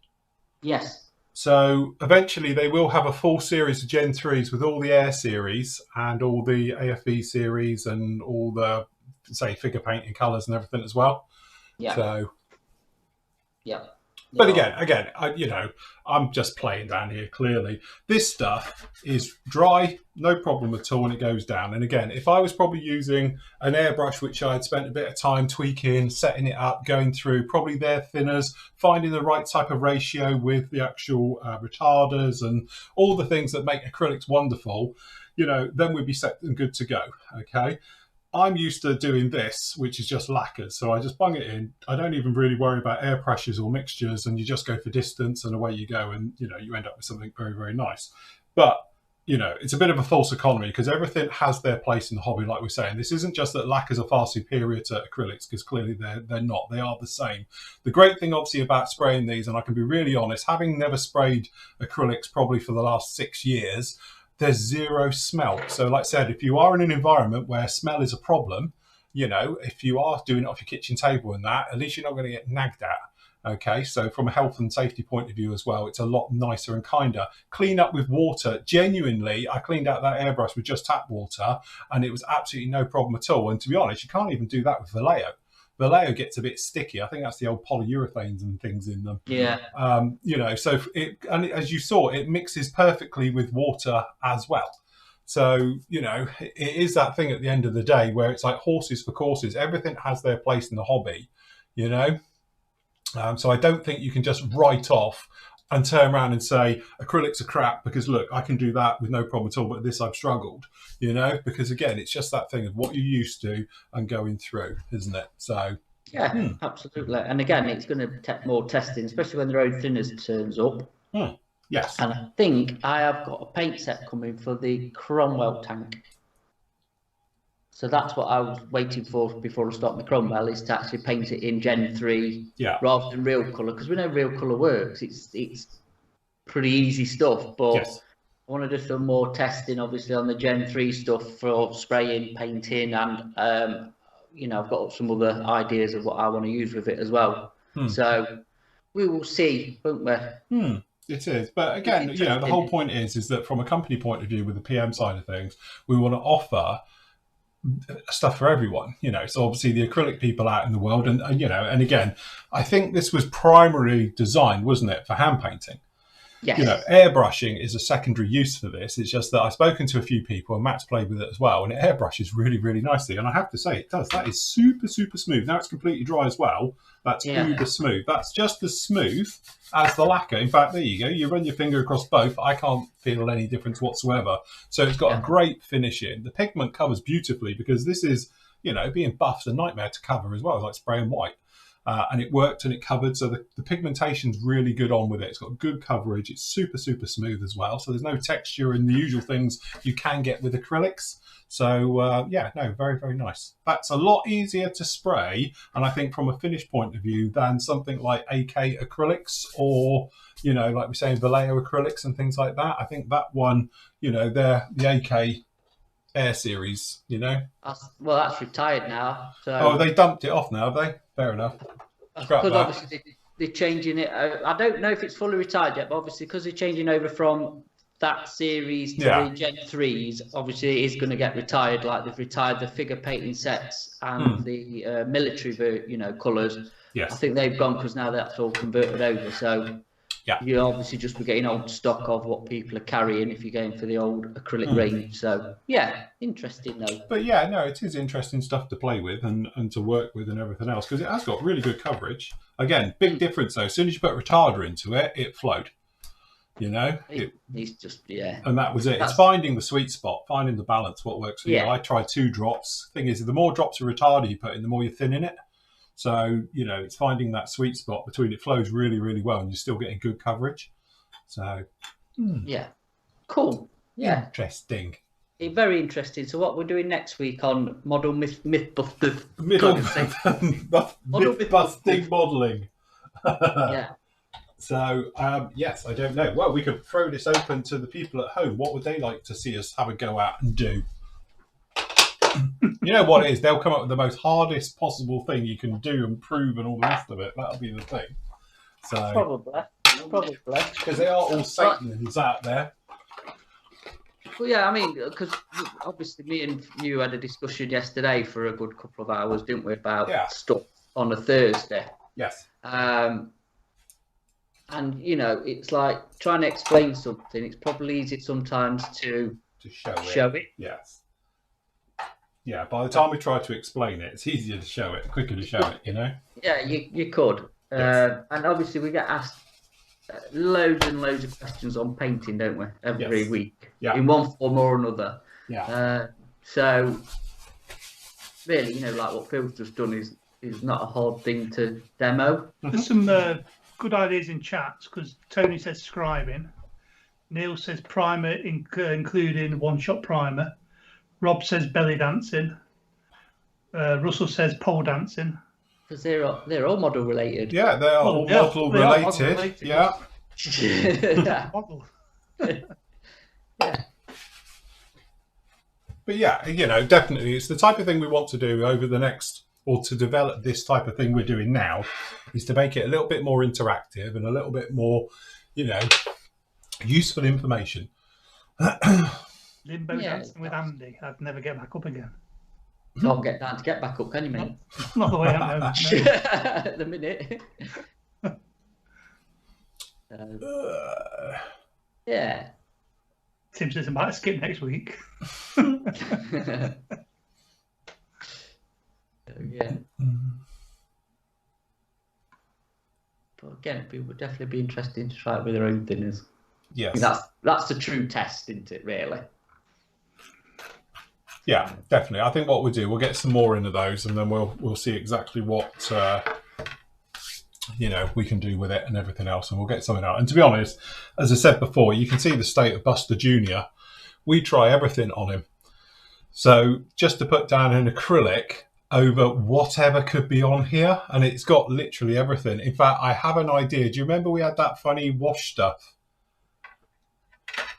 Speaker 3: Yes.
Speaker 2: So eventually they will have a full series of Gen 3s with all the Air series and all the AFE series and all the, say, figure painting colours and everything as well.
Speaker 3: Yeah.
Speaker 2: So.
Speaker 3: Yeah.
Speaker 2: But again, I'm just playing down here, clearly. This stuff is dry, no problem at all, and it goes down. And again, if I was probably using an airbrush, which I had spent a bit of time tweaking, setting it up, going through probably their thinners, finding the right type of ratio with the actual retarders and all the things that make acrylics wonderful, then we'd be set and good to go, okay? I'm used to doing this, which is just lacquers. So I just bung it in. I don't even really worry about air pressures or mixtures, and you just go for distance and away you go. And, you end up with something very, very nice. But, it's a bit of a false economy because everything has their place in the hobby, like we're saying. This isn't just that lacquers are far superior to acrylics, because clearly they're not. They are the same. The great thing, obviously, about spraying these, and I can be really honest, having never sprayed acrylics probably for the last 6 years, there's zero smell. So like I said, if you are in an environment where smell is a problem, if you are doing it off your kitchen table and that, at least you're not going to get nagged at. Okay, so from a health and safety point of view as well, it's a lot nicer and kinder. Clean up with water. Genuinely, I cleaned out that airbrush with just tap water, and it was absolutely no problem at all. And to be honest, you can't even do that with Vallejo. Vallejo gets a bit sticky. I think that's the old polyurethanes and things in them.
Speaker 3: Yeah.
Speaker 2: So and as you saw, it mixes perfectly with water as well. So, it is that thing at the end of the day where it's like horses for courses. Everything has their place in the hobby, So I don't think you can just write off and turn around and say acrylics are crap because look, I can do that with no problem at all, but this I've struggled, because again, it's just that thing of what you're used to and going through, isn't it? So
Speaker 3: yeah, absolutely. And again, it's going to take more testing, especially when the road thinners turns up.
Speaker 2: Yes.
Speaker 3: And I think I have got a paint set coming for the Cromwell tank. So that's what I was waiting for before I start my Cromwell, is to actually paint it in Gen 3 rather than real colour, because we know real colour works. It's pretty easy stuff, but
Speaker 2: yes.
Speaker 3: I want to do some more testing, obviously, on the Gen 3 stuff for spraying, painting, and I've got some other ideas of what I want to use with it as well. So we will see, won't we?
Speaker 2: It is, but again, the whole point is that from a company point of view, with the PM side of things, we want to offer stuff for everyone, so obviously the acrylic people out in the world, and again, I think this was primarily designed, wasn't it, for hand painting?
Speaker 3: Yes.
Speaker 2: Airbrushing is a secondary use for this. It's just that I've spoken to a few people, and Matt's played with it as well, and it airbrushes really, really nicely. And I have to say, it does. That is super, super smooth. Now it's completely dry as well. That's uber smooth. That's just as smooth as the lacquer. In fact, there you go. You run your finger across both. I can't feel any difference whatsoever. So it's got a great finish in. The pigment covers beautifully because this is, being buff's a nightmare to cover as well. It's like spraying white. And it worked and it covered. So the pigmentation's really good on with it. It's got good coverage. It's super, super smooth as well. So there's no texture in the usual things you can get with acrylics. So, very, very nice. That's a lot easier to spray, and I think from a finish point of view, than something like AK acrylics or, like we're saying, Vallejo acrylics and things like that. I think that one, they're the AK Air series,
Speaker 3: Well, that's retired now. So.
Speaker 2: Oh, they dumped it off now, have they? Fair enough.
Speaker 3: Because obviously they're changing it. I don't know if it's fully retired yet, but obviously because they're changing over from that series to the Gen 3s, obviously it is going to get retired. Like they've retired the figure painting sets and the military, colours.
Speaker 2: Yes.
Speaker 3: I think they've gone because now that's all converted over. So you obviously just be getting old stock of what people are carrying if you're going for the old acrylic range. So interesting though.
Speaker 2: But it is interesting stuff to play with and to work with and everything else, because it has got really good coverage. Again, big difference though. As soon as you put retarder into it, it flowed.
Speaker 3: It's just
Speaker 2: and that was it. It's finding the sweet spot, finding the balance, what works for you. I tried 2 drops. Thing is, the more drops of retarder you put in, the more you're thinning it. So it's finding that sweet spot between it flows really, really well, and you're still getting good coverage. So
Speaker 3: cool.
Speaker 2: Interesting.
Speaker 3: Very interesting. So what we're doing next week on Model Mythbusters?
Speaker 2: Myth-busting modelling. So, yes, I don't know. Well, we could throw this open to the people at home. What would they like to see us have a go at and do? You know what it is? They'll come up with the most hardest possible thing you can do and prove and all the rest of it. That'll be the thing. So
Speaker 3: Probably.
Speaker 2: Because they are all Satans out there.
Speaker 3: Well, because obviously me and you had a discussion yesterday for a good couple of hours, didn't we, about stuff on a Thursday.
Speaker 2: Yes.
Speaker 3: And, it's like trying to explain something. It's probably easy sometimes to show it.
Speaker 2: Yes. Yeah, by the time we try to explain it, it's easier to show it, quicker to show it,
Speaker 3: Yeah, you could.
Speaker 2: Yes.
Speaker 3: And obviously we get asked loads and loads of questions on painting, don't we, every week, in one form or another.
Speaker 2: Yeah.
Speaker 3: So, really, like what Phil's just done is not a hard thing to demo.
Speaker 1: There's some good ideas in chats, because Tony says scribing, Neil says primer, including one-shot primer, Rob says belly dancing, Russell says pole dancing.
Speaker 3: Because they're all model related.
Speaker 2: Yeah, they are all model related. Yeah. But definitely, it's the type of thing we want to do over the next or to develop this type of thing we're doing now, is to make it a little bit more interactive and a little bit more, you know, useful information.
Speaker 1: Limbo dancing with Andy. I'd never get back up again.
Speaker 3: Can't get down to get back up, can you, mate?
Speaker 1: Not the way I'm known. No.
Speaker 3: At the minute. Yeah.
Speaker 1: Tim says I might skip next week.
Speaker 3: Yeah. But again, it would definitely be interesting to try it with their own thinners.
Speaker 2: Yes.
Speaker 3: That's the true test, isn't it, really?
Speaker 2: Yeah, definitely. I think what we'll do, we'll get some more into those, and then we'll see exactly what you know, we can do with it and everything else, and we'll get something out. And to be honest, as I said before, you can see the state of Buster Jr. We try everything on him. So just to put down an acrylic over whatever could be on here, and it's got literally everything. In fact, I have an idea. Do you remember we had that funny wash stuff?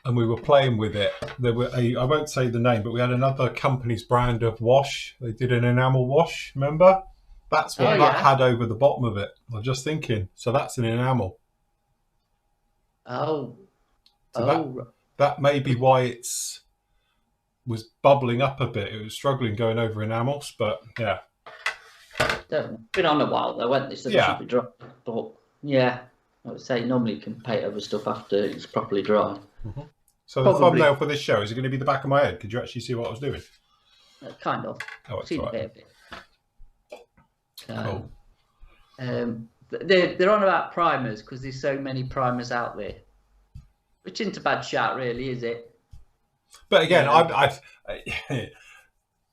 Speaker 2: And we were playing with it. There were I won't say the name, but we had another company's brand of wash. They did an enamel wash, remember? That's what that had over the bottom of it. I was just thinking. So that's an enamel.
Speaker 3: Oh.
Speaker 2: So that may be why it's was bubbling up a bit. It was struggling going over enamels, but yeah.
Speaker 3: Been on a while though, went this?
Speaker 2: Yeah.
Speaker 3: Should be dry. But yeah, I would say normally you can paint over stuff after it's properly dry.
Speaker 2: Mm-hmm. So the thumbnail for this show, is it going to be the back of my head? Could you actually see what I was doing?
Speaker 3: Kind of.
Speaker 2: Oh, it's
Speaker 3: Seen
Speaker 2: right.
Speaker 3: a bit of it.
Speaker 2: Cool.
Speaker 3: They're on about primers because there's so many primers out there, which isn't a bad shout, really, is it?
Speaker 2: But again,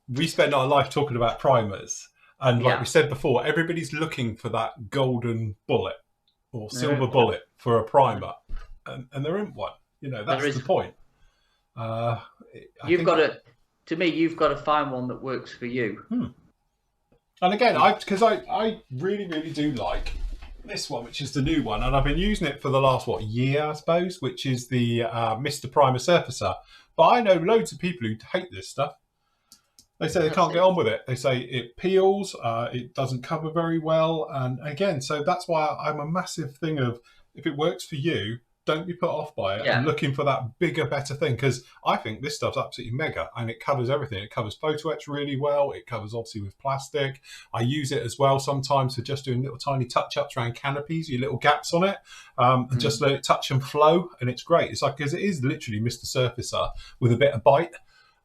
Speaker 2: we spend our life talking about primers, and like we said before, everybody's looking for that golden bullet or silver bullet for a primer, and there isn't one. You know, that's the point. You've got
Speaker 3: to find one that works for you.
Speaker 2: And again, because I really, really do like this one, which is the new one, and I've been using it for the last year, I suppose, which is the Mr. Primer Surfacer. But I know loads of people who hate this stuff. They say they can't get on with it. They say it peels, it doesn't cover very well, and again, so that's why I'm a massive thing of if it works for you, don't be put off by it and looking for that bigger, better thing, because I think this stuff's absolutely mega and it covers everything. It covers photo etch really well. It covers obviously with plastic. I use it as well sometimes for just doing little tiny touch-ups around canopies, your little gaps on it, and just let it touch and flow, and it's great. It's like, because it is literally Mr. Surfacer with a bit of bite.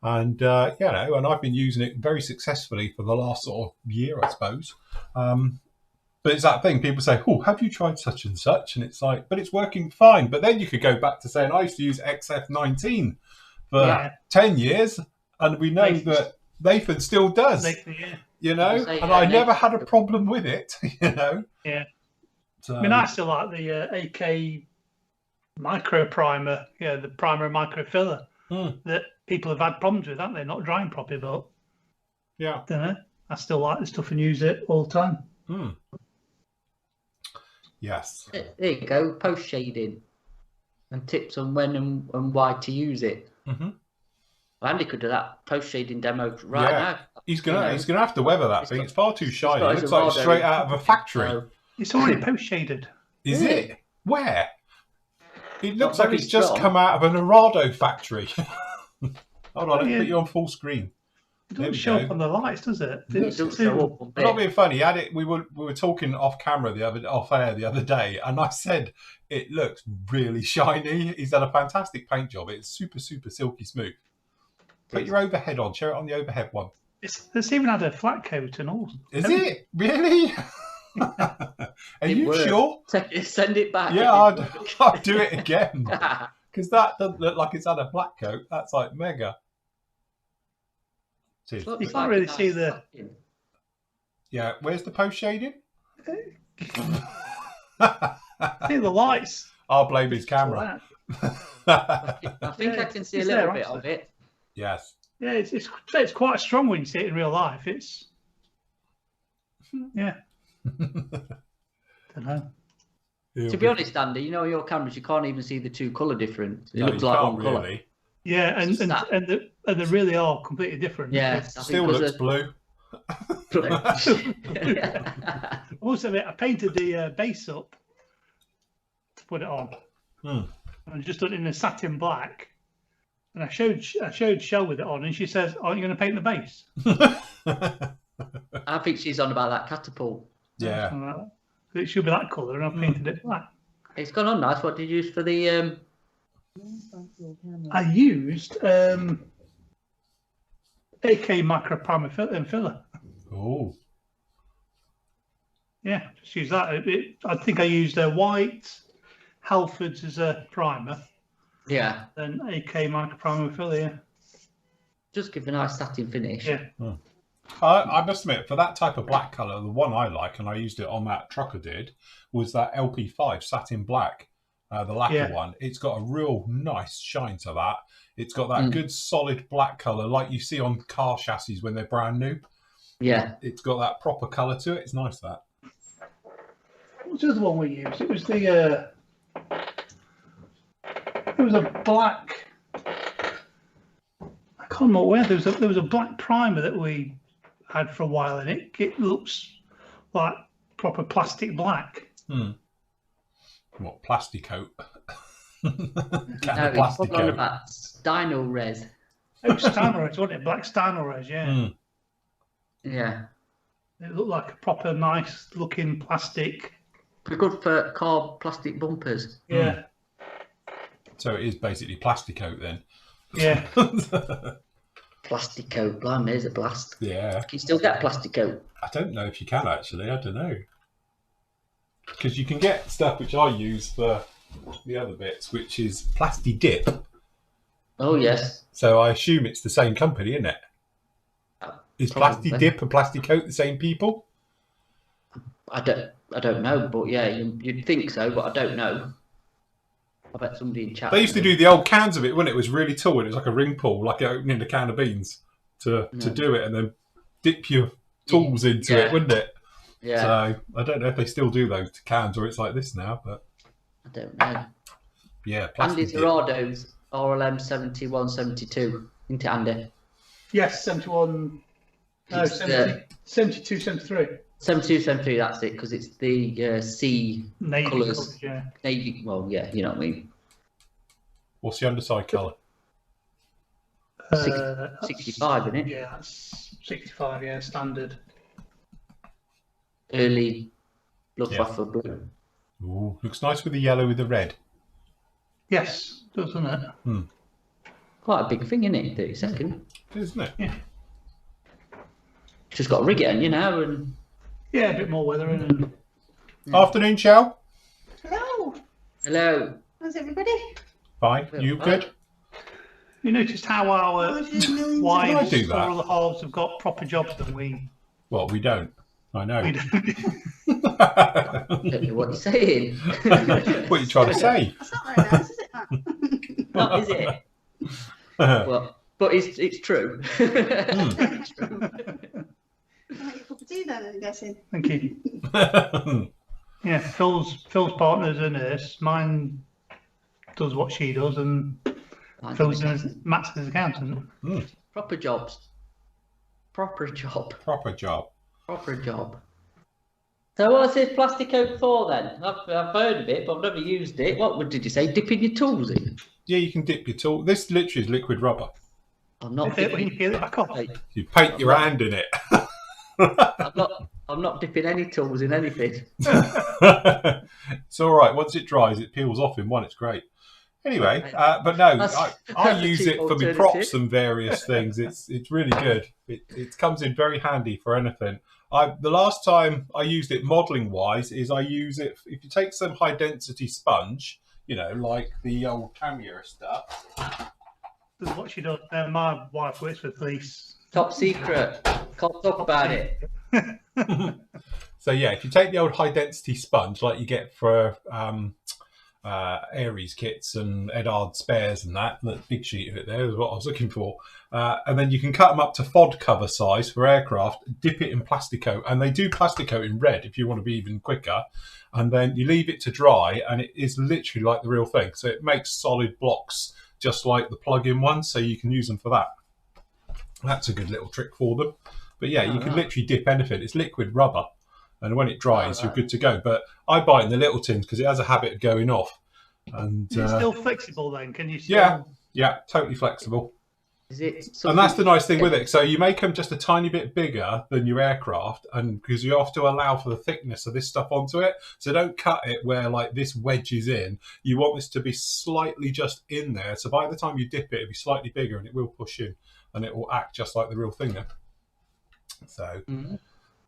Speaker 2: And, you know, and I've been using it very successfully for the last sort of year, I suppose. But it's that thing, people say, oh, have you tried such and such? And it's like, but it's working fine. But then you could go back to saying, I used to use XF19 for 10 years, and we know that Nathan still does, you know, and I never had a problem with it, you know.
Speaker 1: Yeah. So, I mean, I still like the AK micro primer, the primer and micro filler that people have had problems with, haven't they? Not drying properly, but I don't know. I still like the stuff and use it all the time.
Speaker 2: Yes.
Speaker 3: There you go, post shading and tips on when and why to use it. Andy could do that post shading demo now.
Speaker 2: He's gonna have to weather that thing. It's far too shiny. It looks like it's straight out of a factory.
Speaker 1: It's already post shaded.
Speaker 2: Is it? Where? It looks like it's just come out of an Arado factory. Hold on, let's put you on full screen.
Speaker 1: It doesn't show up on the lights, does it?
Speaker 2: I'm not being funny. We were talking off air the other day, and I said it looks really shiny. He's done a fantastic paint job. It's super, super silky smooth. Put your overhead on. Share it on the overhead one.
Speaker 1: It's even had a flat coat and all.
Speaker 2: Is it really? Are you sure?
Speaker 3: Send it back.
Speaker 2: Yeah, I'd do it again because that doesn't look like it's had a flat coat. That's like mega.
Speaker 1: You can't really see the.
Speaker 2: Yeah, where's the post shading?
Speaker 1: See the lights.
Speaker 2: I'll blame his camera.
Speaker 3: I think I can see a little bit of it.
Speaker 2: Yes.
Speaker 1: Yeah, it's quite strong when you see it in real life. It's don't know.
Speaker 3: To be honest, Andy, you know your cameras, you can't even see the two colour difference. It looks like one colour.
Speaker 1: Yeah, and they really are completely different.
Speaker 3: Yeah,
Speaker 2: still looks blue.
Speaker 1: Also, I painted the base up to put it on. And just done it in a satin black. And I showed Shell with it on, and she says, "Aren't you going to paint the base?"
Speaker 3: I think she's on about that catapult.
Speaker 2: Yeah.
Speaker 1: It should be that colour, and I painted it black.
Speaker 3: It's gone on nice. What did you use for the?
Speaker 1: I used AK micro primer and filler.
Speaker 2: Oh.
Speaker 1: Yeah, just use that. I think I used a white Halfords as a primer.
Speaker 3: Yeah.
Speaker 1: Then AK micro primer and filler. Yeah.
Speaker 3: Just give a nice satin finish.
Speaker 1: Yeah.
Speaker 2: I must admit, for that type of black colour, the one I like, and I used it on that trucker did, was that LP5 satin black, the lacquer one. It's got a real nice shine to that. It's got that good solid black colour like you see on car chassis when they're brand new.
Speaker 3: Yeah.
Speaker 2: It's got that proper colour to it. It's nice, that.
Speaker 1: What was the other one we used? It was the... it was a black... I can't remember where. There was a black primer that we had for a while in it. It looks like proper plastic black.
Speaker 2: What, Plasticoat?
Speaker 3: No, it's put on about Stynol Res.
Speaker 1: Oh, Stynol, wasn't it? Black Stynol Res, yeah.
Speaker 3: Yeah.
Speaker 1: It looked like a proper nice looking plastic.
Speaker 3: Pretty good for car plastic bumpers.
Speaker 1: Yeah.
Speaker 2: So it is basically Plasticoat then.
Speaker 1: Yeah.
Speaker 3: Plasticoat, blimey, there's a blast.
Speaker 2: Yeah.
Speaker 3: Can you still get Plasticoat?
Speaker 2: I don't know if you can actually. I don't know. Because you can get stuff which I use for the other bits, which is Plasti Dip.
Speaker 3: Oh, yes.
Speaker 2: So I assume it's the same company, isn't it? Is Plasti Dip and Plasticoat the same people?
Speaker 3: I don't know, but yeah, you'd think so, but I don't know. I bet somebody in chat.
Speaker 2: They used to do the old cans of it, when it was really tall and it was like a ring pull, like opening a can of beans to do it, and then dip your tools into it, wouldn't it?
Speaker 3: Yeah.
Speaker 2: So I don't know if they still do those cans or it's like this now, but
Speaker 3: I don't know.
Speaker 2: Yeah,
Speaker 3: Andy
Speaker 2: Plasti Dip.
Speaker 3: Zerado's RLM 7172, isn't it, Andy?
Speaker 1: Yes, 71. No,
Speaker 3: It's
Speaker 1: 72, 73.
Speaker 3: 72, 73, that's it, because it's the sea
Speaker 1: Navy
Speaker 3: colours.
Speaker 1: yeah.
Speaker 3: Navy, well, yeah, you know what I mean.
Speaker 2: What's the underside colour?
Speaker 3: 65, isn't it?
Speaker 1: Yeah, that's 65, yeah, standard.
Speaker 3: Early Luftwaffe blue.
Speaker 2: Ooh, looks nice with the yellow with the red.
Speaker 1: Yes, doesn't it?
Speaker 3: Quite a big thing, isn't it? 30 seconds.
Speaker 2: Isn't it?
Speaker 1: Yeah.
Speaker 3: Just got to rig it in, you know, and
Speaker 1: Yeah, a bit more weathering. And...
Speaker 2: Afternoon, Shell.
Speaker 4: Hello.
Speaker 3: hello.
Speaker 4: How's everybody?
Speaker 2: Fine. You good?
Speaker 1: You noticed how our
Speaker 2: Did I
Speaker 1: wives
Speaker 2: do
Speaker 1: or
Speaker 2: that?
Speaker 1: other halves have got proper jobs than we
Speaker 2: Well, we don't. I know.
Speaker 1: don't.
Speaker 3: I don't know what you're saying.
Speaker 2: What are you trying to say?
Speaker 4: That's not very nice, is it, Matt?
Speaker 3: Not, is it? Well, but it's true. It's true.
Speaker 4: Can I make you a cup of tea then, I'm guessing?
Speaker 1: Thank you. Yeah, Phil's partner's a nurse. Mine does what she does, and Matt's his accountant.
Speaker 3: Proper jobs. Proper job.
Speaker 2: Proper job.
Speaker 3: Proper job. So what's this Plasticoat for then? I've heard of it, but I've never used it. What did you say? Dipping your tools in?
Speaker 2: Yeah, you can dip your tool. This literally is liquid rubber.
Speaker 3: I'm not.
Speaker 1: When you peel it back off.
Speaker 2: You paint your hand in it.
Speaker 3: I'm not dipping any tools in anything.
Speaker 2: It's all right. Once it dries, it peels off in one. It's great. Anyway, but no, I use it for my props and various things. It's really good. It comes in very handy for anything. The last time I used it modelling wise is I use it if you take some high density sponge, you know, like the old Tamiya stuff.
Speaker 1: This is what she does. My wife works for the police.
Speaker 3: Top secret. Can't talk about it.
Speaker 2: So yeah, if you take the old high density sponge like you get for Aries kits and Edard spares and that big sheet of it there is what I was looking for, and then you can cut them up to FOD cover size for aircraft, dip it in Plasticoat, and they do Plasticoat in red if you want to be even quicker, and then you leave it to dry and it is literally like the real thing. So it makes solid blocks just like the plug-in ones, so you can use them for that. That's a good little trick for them. But yeah, you
Speaker 3: Oh,
Speaker 2: can
Speaker 3: right.
Speaker 2: literally dip anything. It's liquid rubber, and when it dries,
Speaker 3: Oh,
Speaker 2: you're
Speaker 3: right.
Speaker 2: good to go. But I buy it in the little tins because it has a habit of going off. And
Speaker 1: Is it still flexible then? Can you still?
Speaker 2: yeah, yeah, totally flexible.
Speaker 3: Is it
Speaker 2: And that's
Speaker 3: something?
Speaker 2: the nice thing with it. So you make them just a tiny bit bigger than your aircraft, and because you have to allow for the thickness of this stuff onto it. So don't cut it where like this wedges in. You want this to be slightly just in there. So by the time you dip it, it'll be slightly bigger, and it will push in, and it will act just like the real thing then. So,
Speaker 3: Mhm.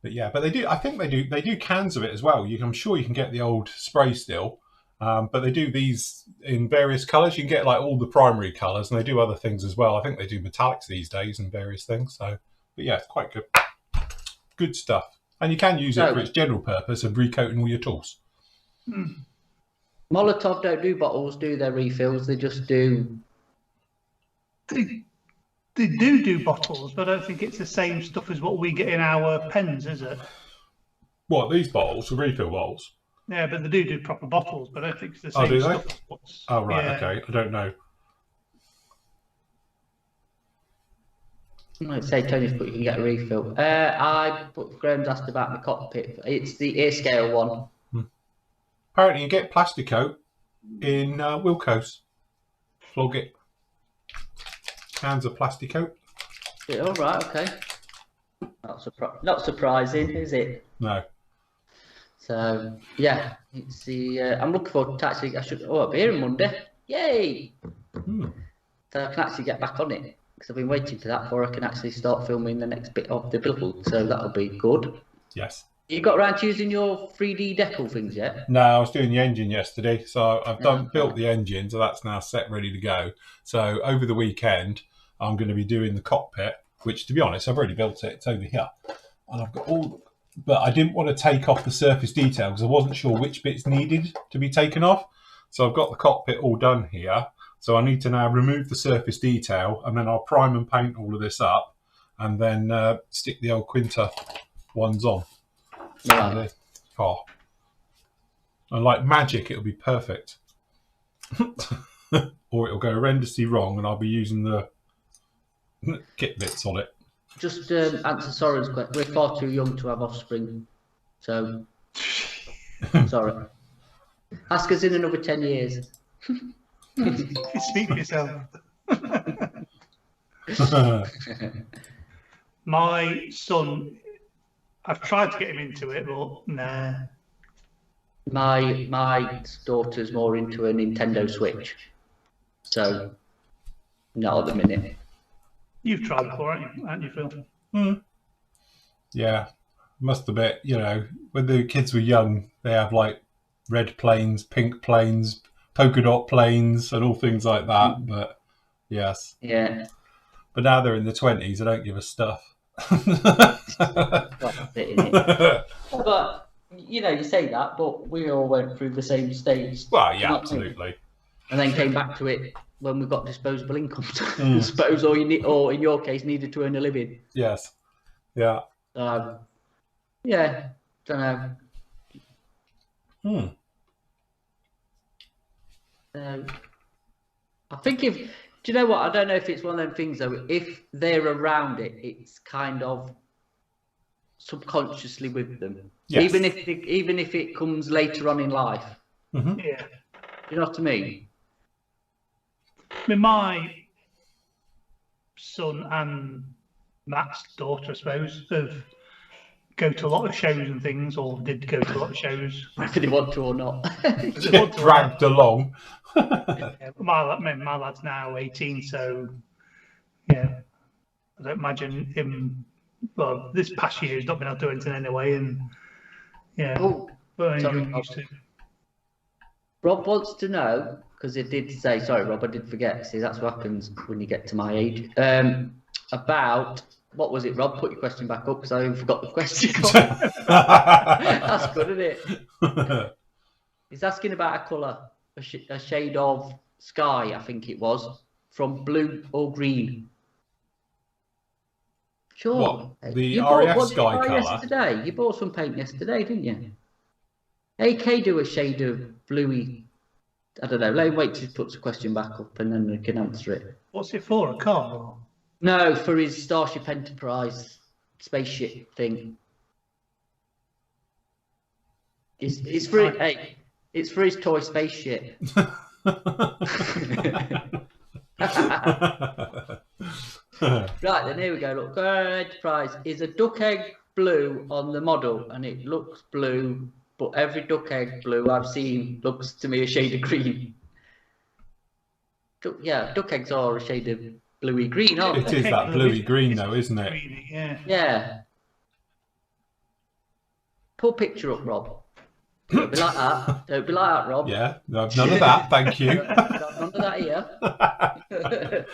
Speaker 2: but yeah, but they do. I think they do cans of it as well. I'm sure you can get the old spray still. But they do these in various colours. You can get like all the primary colours, and they do other things as well. I think they do metallics these days and various things. So, but yeah, it's quite good. Good stuff. And you can use it for its general purpose of recoating all your tools.
Speaker 3: Molotov don't do bottles, do their refills? They just do.
Speaker 1: They do bottles, but I don't think it's the same stuff as what we get in our pens, is it?
Speaker 2: What, these bottles, the refill bottles?
Speaker 1: Yeah, but they do proper bottles, but I don't think it's the same
Speaker 2: Oh, do they?
Speaker 1: stuff. as what's-
Speaker 2: Oh, right,
Speaker 1: yeah.
Speaker 2: okay. I don't know.
Speaker 3: Let's say Tony's put you can get a refill. Graham's asked about the cockpit. It's the air scale one.
Speaker 2: Apparently, you get Plasticoat in Wilco's. Flog it. Cans of Plasticoat.
Speaker 3: Yeah, all right, okay. Not surprising, is it?
Speaker 2: No.
Speaker 3: So yeah, it's the. I'm looking forward to actually. I'll be here on Monday. Yay! So I can actually get back on it because I've been waiting for that before I can actually start filming the next bit of the build. So that'll be good.
Speaker 2: Yes.
Speaker 3: You got around to using your 3D decal things yet?
Speaker 2: No, I was doing the engine yesterday, so I've built the engine, so that's now set, ready to go. So over the weekend, I'm going to be doing the cockpit, which, to be honest, I've already built it. It's over here, and I've got all. But I didn't want to take off the surface detail because I wasn't sure which bits needed to be taken off. So I've got the cockpit all done here. So I need to now remove the surface detail, and then I'll prime and paint all of this up, and then stick the old Quinta ones on.
Speaker 3: Right.
Speaker 2: Oh. And like magic, it'll be perfect. Or it'll go horrendously wrong, and I'll be using the kit bits on it.
Speaker 3: Just answer Soren's question. We're far too young to have offspring, so sorry. Ask us in another 10 years.
Speaker 1: Speak for yourself. My son, I've tried to get him into it, but nah.
Speaker 3: My daughter's more into a Nintendo Switch, so not at the minute.
Speaker 1: You've tried before, haven't you, Phil?
Speaker 2: Yeah, must admit, when the kids were young, they have like red planes, pink planes, polka dot planes, and all things like that. But yes,
Speaker 3: Yeah.
Speaker 2: But now they're in the 20s, they don't give us stuff.
Speaker 3: That's it, innit? But you say that, but we all went through the same stage.
Speaker 2: Well, yeah, absolutely.
Speaker 3: And then came back to it when we got disposable income, I suppose, or in your case, needed to earn a living.
Speaker 2: Yes. Yeah.
Speaker 3: Yeah, don't know. I think do you know what? I don't know if it's one of them things though. If they're around it, it's kind of subconsciously with them.
Speaker 2: Yes.
Speaker 3: Even if it comes later on in life.
Speaker 2: Mm-hmm.
Speaker 1: Yeah.
Speaker 3: You know what I mean?
Speaker 1: I mean, my son and Matt's daughter, I suppose, go to a lot of shows and things, or did go to a lot of shows.
Speaker 3: Whether they want to or not.
Speaker 2: Get dragged along.
Speaker 1: Yeah, my lad's now 18, so yeah, I don't imagine him. Well, this past year he's not been able to do anything anyway, and yeah, but he's used to.
Speaker 3: Rob wants to know, because it did say, sorry, Rob, I did forget. See, that's what happens when you get to my age. About, what was it, Rob? Put your question back up because I forgot the question. That's good, isn't it? He's asking about a colour, a shade of sky, I think it was, from blue or green. Sure.
Speaker 2: What? The RAF sky colour?
Speaker 3: Yesterday. You bought some paint yesterday, didn't you? AK do a shade of bluey. I don't know. Let me wait till he puts the question back up and then we can answer it.
Speaker 1: What's it for? A car? Or?
Speaker 3: No, for his Starship Enterprise spaceship thing. It's for hey, it's for his toy spaceship. Right then, here we go. Look, Enterprise is a duck egg blue on the model, and it looks blue, but every duck egg blue I've seen looks to me a shade of green. Yeah, duck eggs are a shade of bluey green, aren't
Speaker 2: It
Speaker 3: they?
Speaker 2: is that bluey green though, isn't it?
Speaker 1: Greeny, yeah.
Speaker 3: Yeah. Pull a picture up, Rob. Don't be like that. Don't be like that, Rob.
Speaker 2: Yeah, no, none of that, thank you.
Speaker 3: None of that here.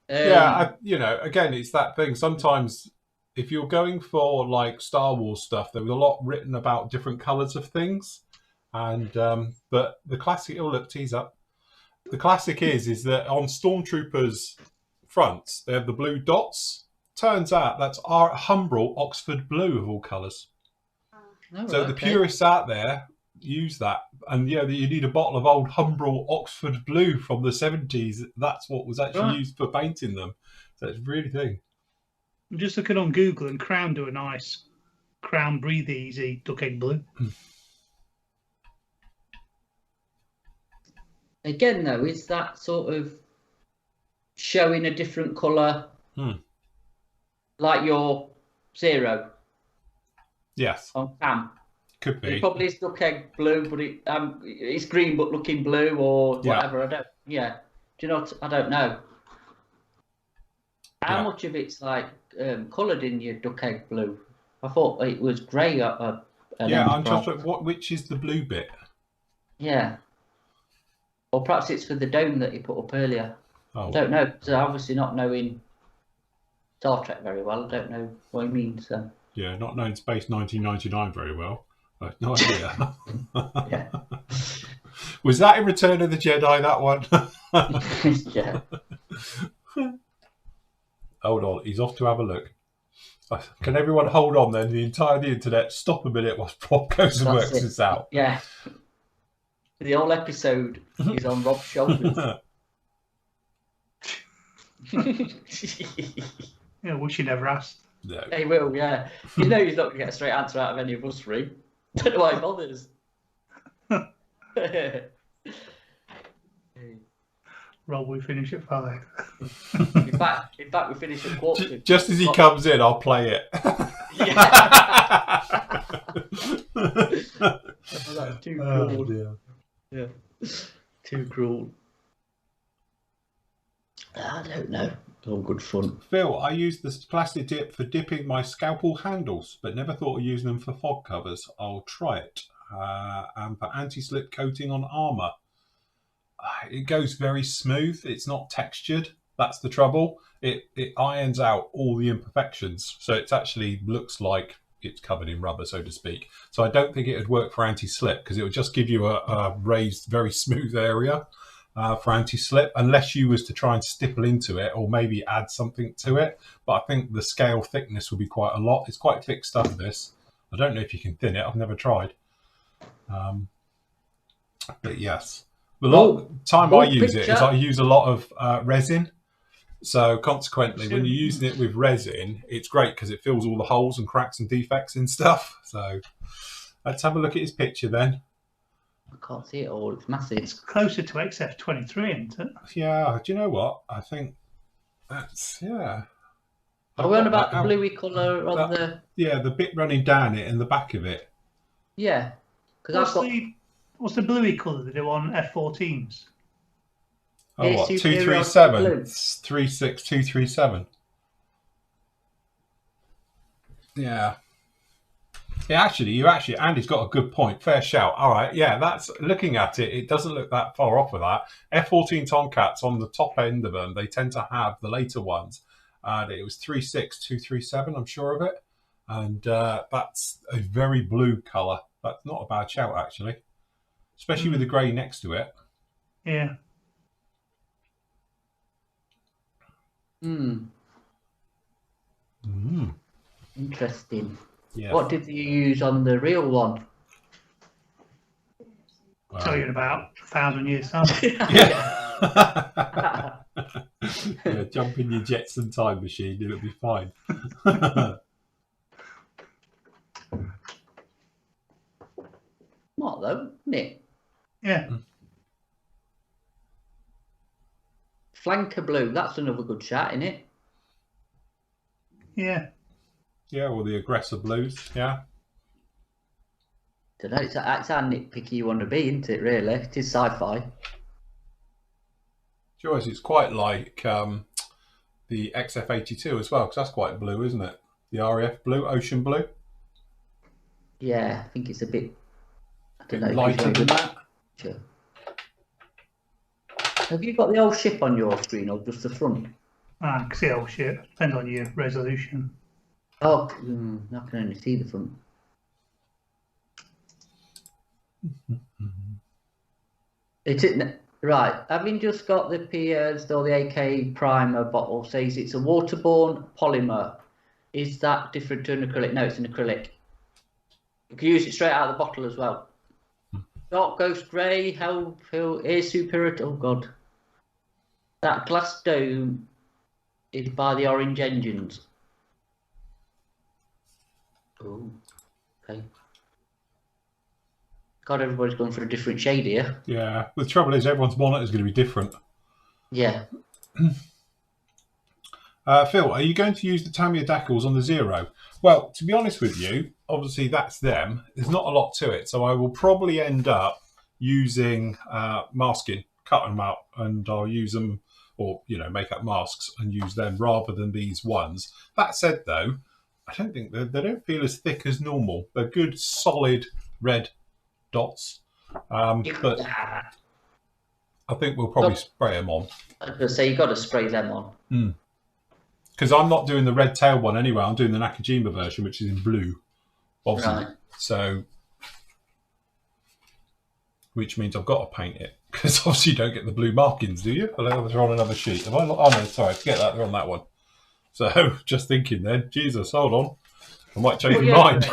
Speaker 2: Yeah, you know, again, it's that thing. Sometimes if you're going for like Star Wars stuff, there was a lot written about different colours of things. And but the classic, oh look, tease up. The classic is that on Stormtroopers' fronts, they have the blue dots. Turns out that's our Humbrol Oxford blue of all colours.
Speaker 3: Oh,
Speaker 2: So the purists out there use that, and yeah, you need a bottle of old Humbrol Oxford blue from the 70s. That's what was actually used for painting them. So it's really thing.
Speaker 1: I'm just looking on Google, and Crown do a nice Crown Breathe Easy duck egg blue.
Speaker 3: Again, though, is that sort of showing a different colour, like your Zero
Speaker 2: Yes,
Speaker 3: on cam?
Speaker 2: could be.
Speaker 3: It probably is duck egg blue, but it's green but looking blue or whatever. Do you know? I don't know. How much of it's like coloured in your duck egg blue? I thought it was grey.
Speaker 2: Yeah, I'm just like, which is the blue bit?
Speaker 3: Yeah. Or perhaps it's for the dome that you put up earlier.
Speaker 2: Oh.
Speaker 3: I don't know. So obviously not knowing Star Trek very well, I don't know what he means. So.
Speaker 2: Yeah, not knowing Space 1999 very well. No idea.
Speaker 3: Yeah.
Speaker 2: Was that in Return of the Jedi, that one?
Speaker 3: Yeah.
Speaker 2: Hold on, he's off to have a look. Can everyone hold on then? The internet, stop a minute whilst Rob goes and works this out.
Speaker 3: Yeah. The whole episode is on Rob's shoulders.
Speaker 1: Yeah, wish you never asked.
Speaker 2: No.
Speaker 3: He will, yeah. You know he's not going to get a straight answer out of any of us three. Don't know why he bothers.
Speaker 1: Rob, we finish at 5.
Speaker 3: In fact, we finish at 4.
Speaker 2: Just as he comes in, I'll play it.
Speaker 3: Yeah. Oh, that's too cruel.
Speaker 2: Dear.
Speaker 3: Yeah. Too cruel. I don't know. It's all good fun.
Speaker 2: Phil, I use this plastic dip for dipping my scalpel handles, but never thought of using them for fog covers. I'll try it. And for anti-slip coating on armour. It goes very smooth. It's not textured. That's the trouble. It irons out all the imperfections. So it actually looks like it's covered in rubber, so to speak. So I don't think it would work for anti-slip because it would just give you a raised, very smooth area for anti-slip, unless you was to try and stipple into it or maybe add something to it. But I think the scale thickness would be quite a lot. It's quite thick stuff, this. I don't know if you can thin it. I've never tried. But yes. The time I use it is I use a lot of resin. So consequently, when you're using it with resin, it's great because it fills all the holes and cracks and defects and stuff. So let's have a look at his picture then.
Speaker 3: I can't see it all. It's massive.
Speaker 1: It's closer to XF23, isn't it?
Speaker 2: Yeah. Do you know what? I think that's, yeah.
Speaker 3: Are we on about the bluey colour on the...
Speaker 2: Yeah, the bit running down it and the back of it.
Speaker 3: Yeah. Because
Speaker 1: What's the bluey colour they do on F-14s?
Speaker 2: Oh, what? 237? 36237. Yeah. Yeah, actually, Andy's got a good point. Fair shout. All right, yeah, that's looking at it. It doesn't look that far off of that. F-14 Tomcats on the top end of them, they tend to have the later ones. It was 36237, I'm sure of it, and that's a very blue colour. That's not a bad shout actually, especially with the grey next to it.
Speaker 1: Yeah.
Speaker 3: Interesting.
Speaker 2: Yeah.
Speaker 3: What did you use on the real one?
Speaker 1: Tell you in about 1,000 years time.
Speaker 2: Yeah. Yeah, jump in your Jetson time machine, it'll be fine.
Speaker 3: What though, isn't it?
Speaker 1: Yeah.
Speaker 3: Flanker blue, that's another good shot, isn't it?
Speaker 1: Yeah.
Speaker 2: Yeah, or the aggressor blues. Yeah.
Speaker 3: Don't know. It's how nitpicky you want to be, isn't it? Really, it is sci-fi.
Speaker 2: Joyce, it's quite like the XF82 as well, because that's quite blue, isn't it? The RAF blue, ocean blue.
Speaker 3: Yeah, I think it's a bit. I don't
Speaker 2: Bit
Speaker 3: know.
Speaker 2: lighter than that.
Speaker 3: Sure. Have you got the old ship on your screen or just the front?
Speaker 1: I can see all shit. Depends on your resolution.
Speaker 3: Oh, I can only see the front. It isn't right. Having just got the Piers or the AK primer bottle, says it's a waterborne polymer. Is that different to an acrylic? No, it's an acrylic. You can use it straight out of the bottle as well. Dark Ghost Grey, Hell, Air Superior. Oh God, that glass dome is by the Orange Engines. Oh, okay. God, everybody's going for a different shade here.
Speaker 2: Yeah. The trouble is, everyone's monitor is going to be different.
Speaker 3: Yeah.
Speaker 2: Phil, are you going to use the Tamiya decals on the Zero? Well, to be honest with you, obviously that's them. There's not a lot to it, so I will probably end up using masking, cut them out, and I'll use them, or make up masks and use them rather than these ones. That said, though, I don't think they don't feel as thick as normal. They're good, solid red dots, but I think we'll probably spray them on.
Speaker 3: I was going to say, you've got to spray them on.
Speaker 2: Because I'm not doing the red tail one anyway. I'm doing the Nakajima version, which is in blue, obviously.
Speaker 3: Right.
Speaker 2: So, which means I've got to paint it. Because obviously you don't get the blue markings, do you? Well, they're on another sheet. Have I not? Oh no, sorry, forget that. They're on that one. So, just thinking then, Jesus, hold on. I might change my mind.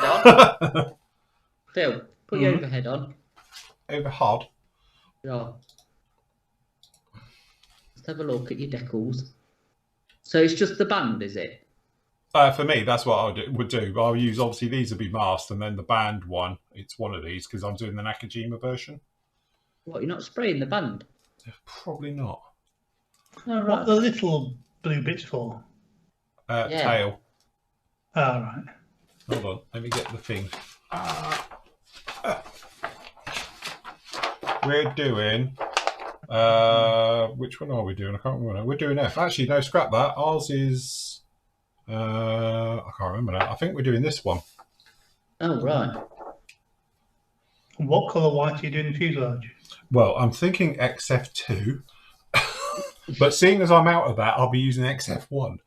Speaker 3: Phil, put your overhead on.
Speaker 2: Over hard.
Speaker 3: Yeah. Let's have a look at your decals. So it's just the band, is it?
Speaker 2: For me, that's what I would do. I'll use, obviously, these would be masked, and then the band one, it's one of these, because I'm doing the Nakajima version.
Speaker 3: What, you're not spraying the band?
Speaker 2: Probably not.
Speaker 3: Oh, right.
Speaker 1: What are the little blue bits for?
Speaker 3: Yeah.
Speaker 2: Tail.
Speaker 1: Oh, right.
Speaker 2: Hold on, let me get the thing. We're doing... which one are we doing? I can't remember. We're doing F. Actually, no, scrap that. Ours is... I can't remember now. I think we're doing this one.
Speaker 3: Oh, right.
Speaker 1: And what colour white are you doing in fuselage?
Speaker 2: Well, I'm thinking XF2. But seeing as I'm out of that, I'll be using XF1.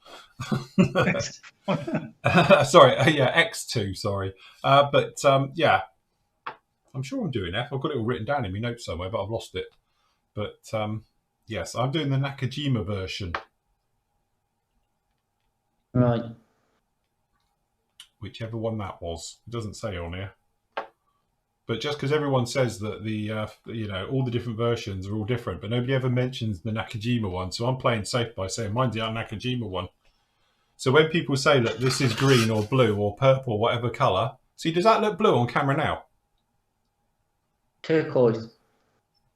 Speaker 2: Sorry, yeah, X2, sorry. But yeah, I'm sure I'm doing F. I've got it all written down in my notes somewhere, but I've lost it. But yes, I'm doing the Nakajima version.
Speaker 3: Right.
Speaker 2: Whichever one that was. It doesn't say on here. But just because everyone says that the, all the different versions are all different, but nobody ever mentions the Nakajima one. So I'm playing safe by saying mine's the Nakajima one. So when people say, look, this is green or blue or purple or whatever colour, see, does that look blue on camera now?
Speaker 3: Turquoise.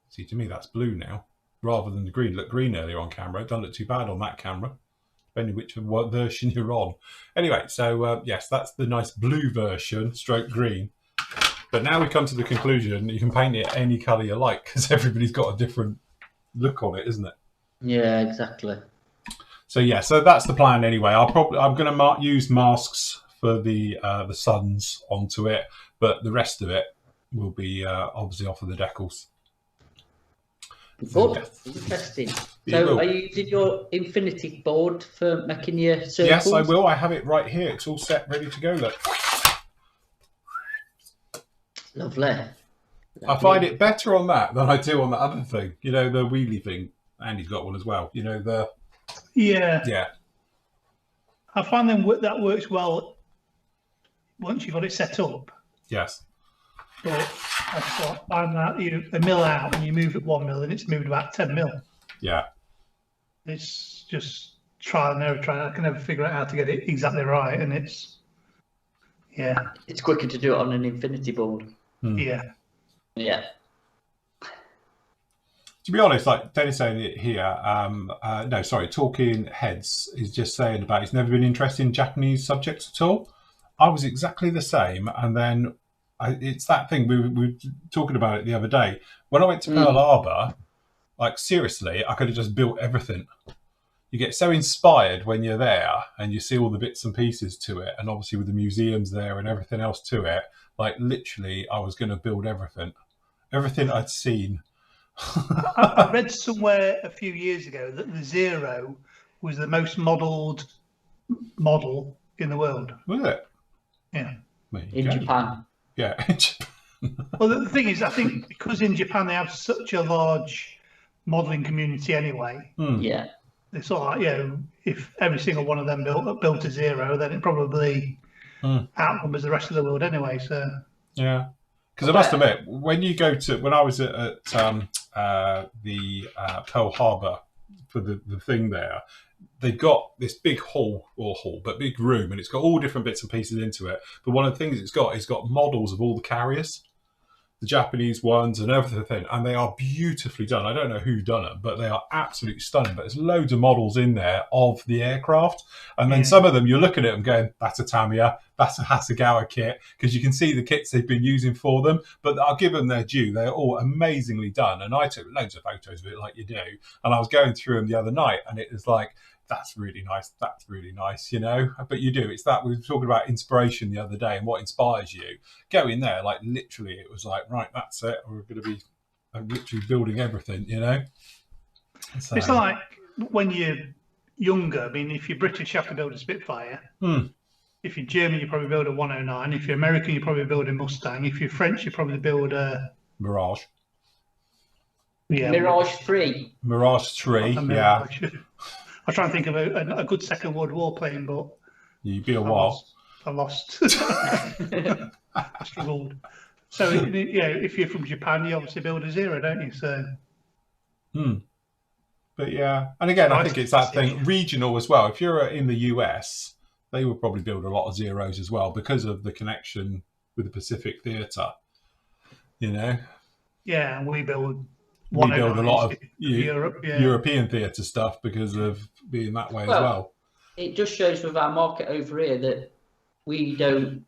Speaker 2: See, to me, that's blue now, rather than the green. It looked green earlier on camera. It doesn't look too bad on that camera, depending what version you're on. Anyway, so yes, that's the nice blue version, stroke green. But now we come to the conclusion, you can paint it any colour you like, because everybody's got a different look on it, isn't it?
Speaker 3: Yeah, exactly.
Speaker 2: So yeah, so that's the plan anyway. I'm going to use masks for the suns onto it, but the rest of it will be obviously off of the decals.
Speaker 3: Good. Interesting. So are you using your infinity board for making your circles?
Speaker 2: Yes, I will. I have it right here. It's all set, ready to go. Look.
Speaker 3: Lovely.
Speaker 2: I find it better on that than I do on the other thing. You know, the wheelie thing. Andy's got one as well. You know, the... Yeah.
Speaker 1: I find that works well once you've got it set up.
Speaker 2: Yes.
Speaker 1: But I'm that a mil out and you move it 1 mil and it's moved about 10 mil.
Speaker 2: Yeah.
Speaker 1: It's just trial and error. I can never figure out how to get it exactly right, and it's
Speaker 3: It's quicker to do it on an infinity board.
Speaker 1: yeah.
Speaker 2: To be honest, like Dennis saying it here, Talking Heads is just saying about he's never been interested in Japanese subjects at all. I was exactly the same, and then it's that thing we were talking about it the other day. When I went to Pearl Harbor, like seriously, I could have just built everything. You get so inspired when you're there and you see all the bits and pieces to it, and obviously with the museums there and everything else to it, like literally I was going to build everything I'd seen.
Speaker 1: I read somewhere a few years ago that the Zero was the most modelled model in the world.
Speaker 2: Was it?
Speaker 1: Yeah.
Speaker 3: In Japan.
Speaker 2: Yeah.
Speaker 1: Well, the thing is, I think because in Japan they have such a large modelling community anyway.
Speaker 3: Yeah.
Speaker 1: It's all like, if every single one of them built a Zero, then it probably outnumbers the rest of the world anyway. So
Speaker 2: yeah. Because I must admit, when I was at the Pearl Harbor for the thing there, they've got this big big room, and it's got all different bits and pieces into it. But one of the things it's got models of all the carriers, the Japanese ones and everything, and they are beautifully done. I don't know who done them, but they are absolutely stunning. But there's loads of models in there of the aircraft, and then some of them you're looking at them going, that's a Tamiya, that's a Hasegawa kit, because you can see the kits they've been using for them. But I'll give them their due; they're all amazingly done, and I took loads of photos of it, like you do. And I was going through them the other night, and it was like, that's really nice, but you do, it's that we were talking about inspiration the other day and what inspires you. Go in there, like literally it was like, right, that's it, we're going to be literally building everything, so.
Speaker 1: It's like when you're younger. I mean, if you're British you have to build a Spitfire. If you're German you probably build a 109. If you're American you probably build a Mustang. If you're French you probably build a
Speaker 2: Mirage.
Speaker 3: Mirage 3.
Speaker 2: Mirage 3, yeah.
Speaker 1: I try and think of a good Second World War plane, but
Speaker 2: you'd be a while.
Speaker 1: I lost. I struggled. So if you're from Japan, you obviously build a Zero, don't you? So.
Speaker 2: But yeah, and again, I think it's that thing regional as well. If you're in the US, they would probably build a lot of Zeros as well because of the connection with the Pacific Theatre.
Speaker 1: Yeah, and we build
Speaker 2: a lot of
Speaker 1: Europe,
Speaker 2: European theatre stuff because of being that way as well.
Speaker 3: It just shows with our market over here that we don't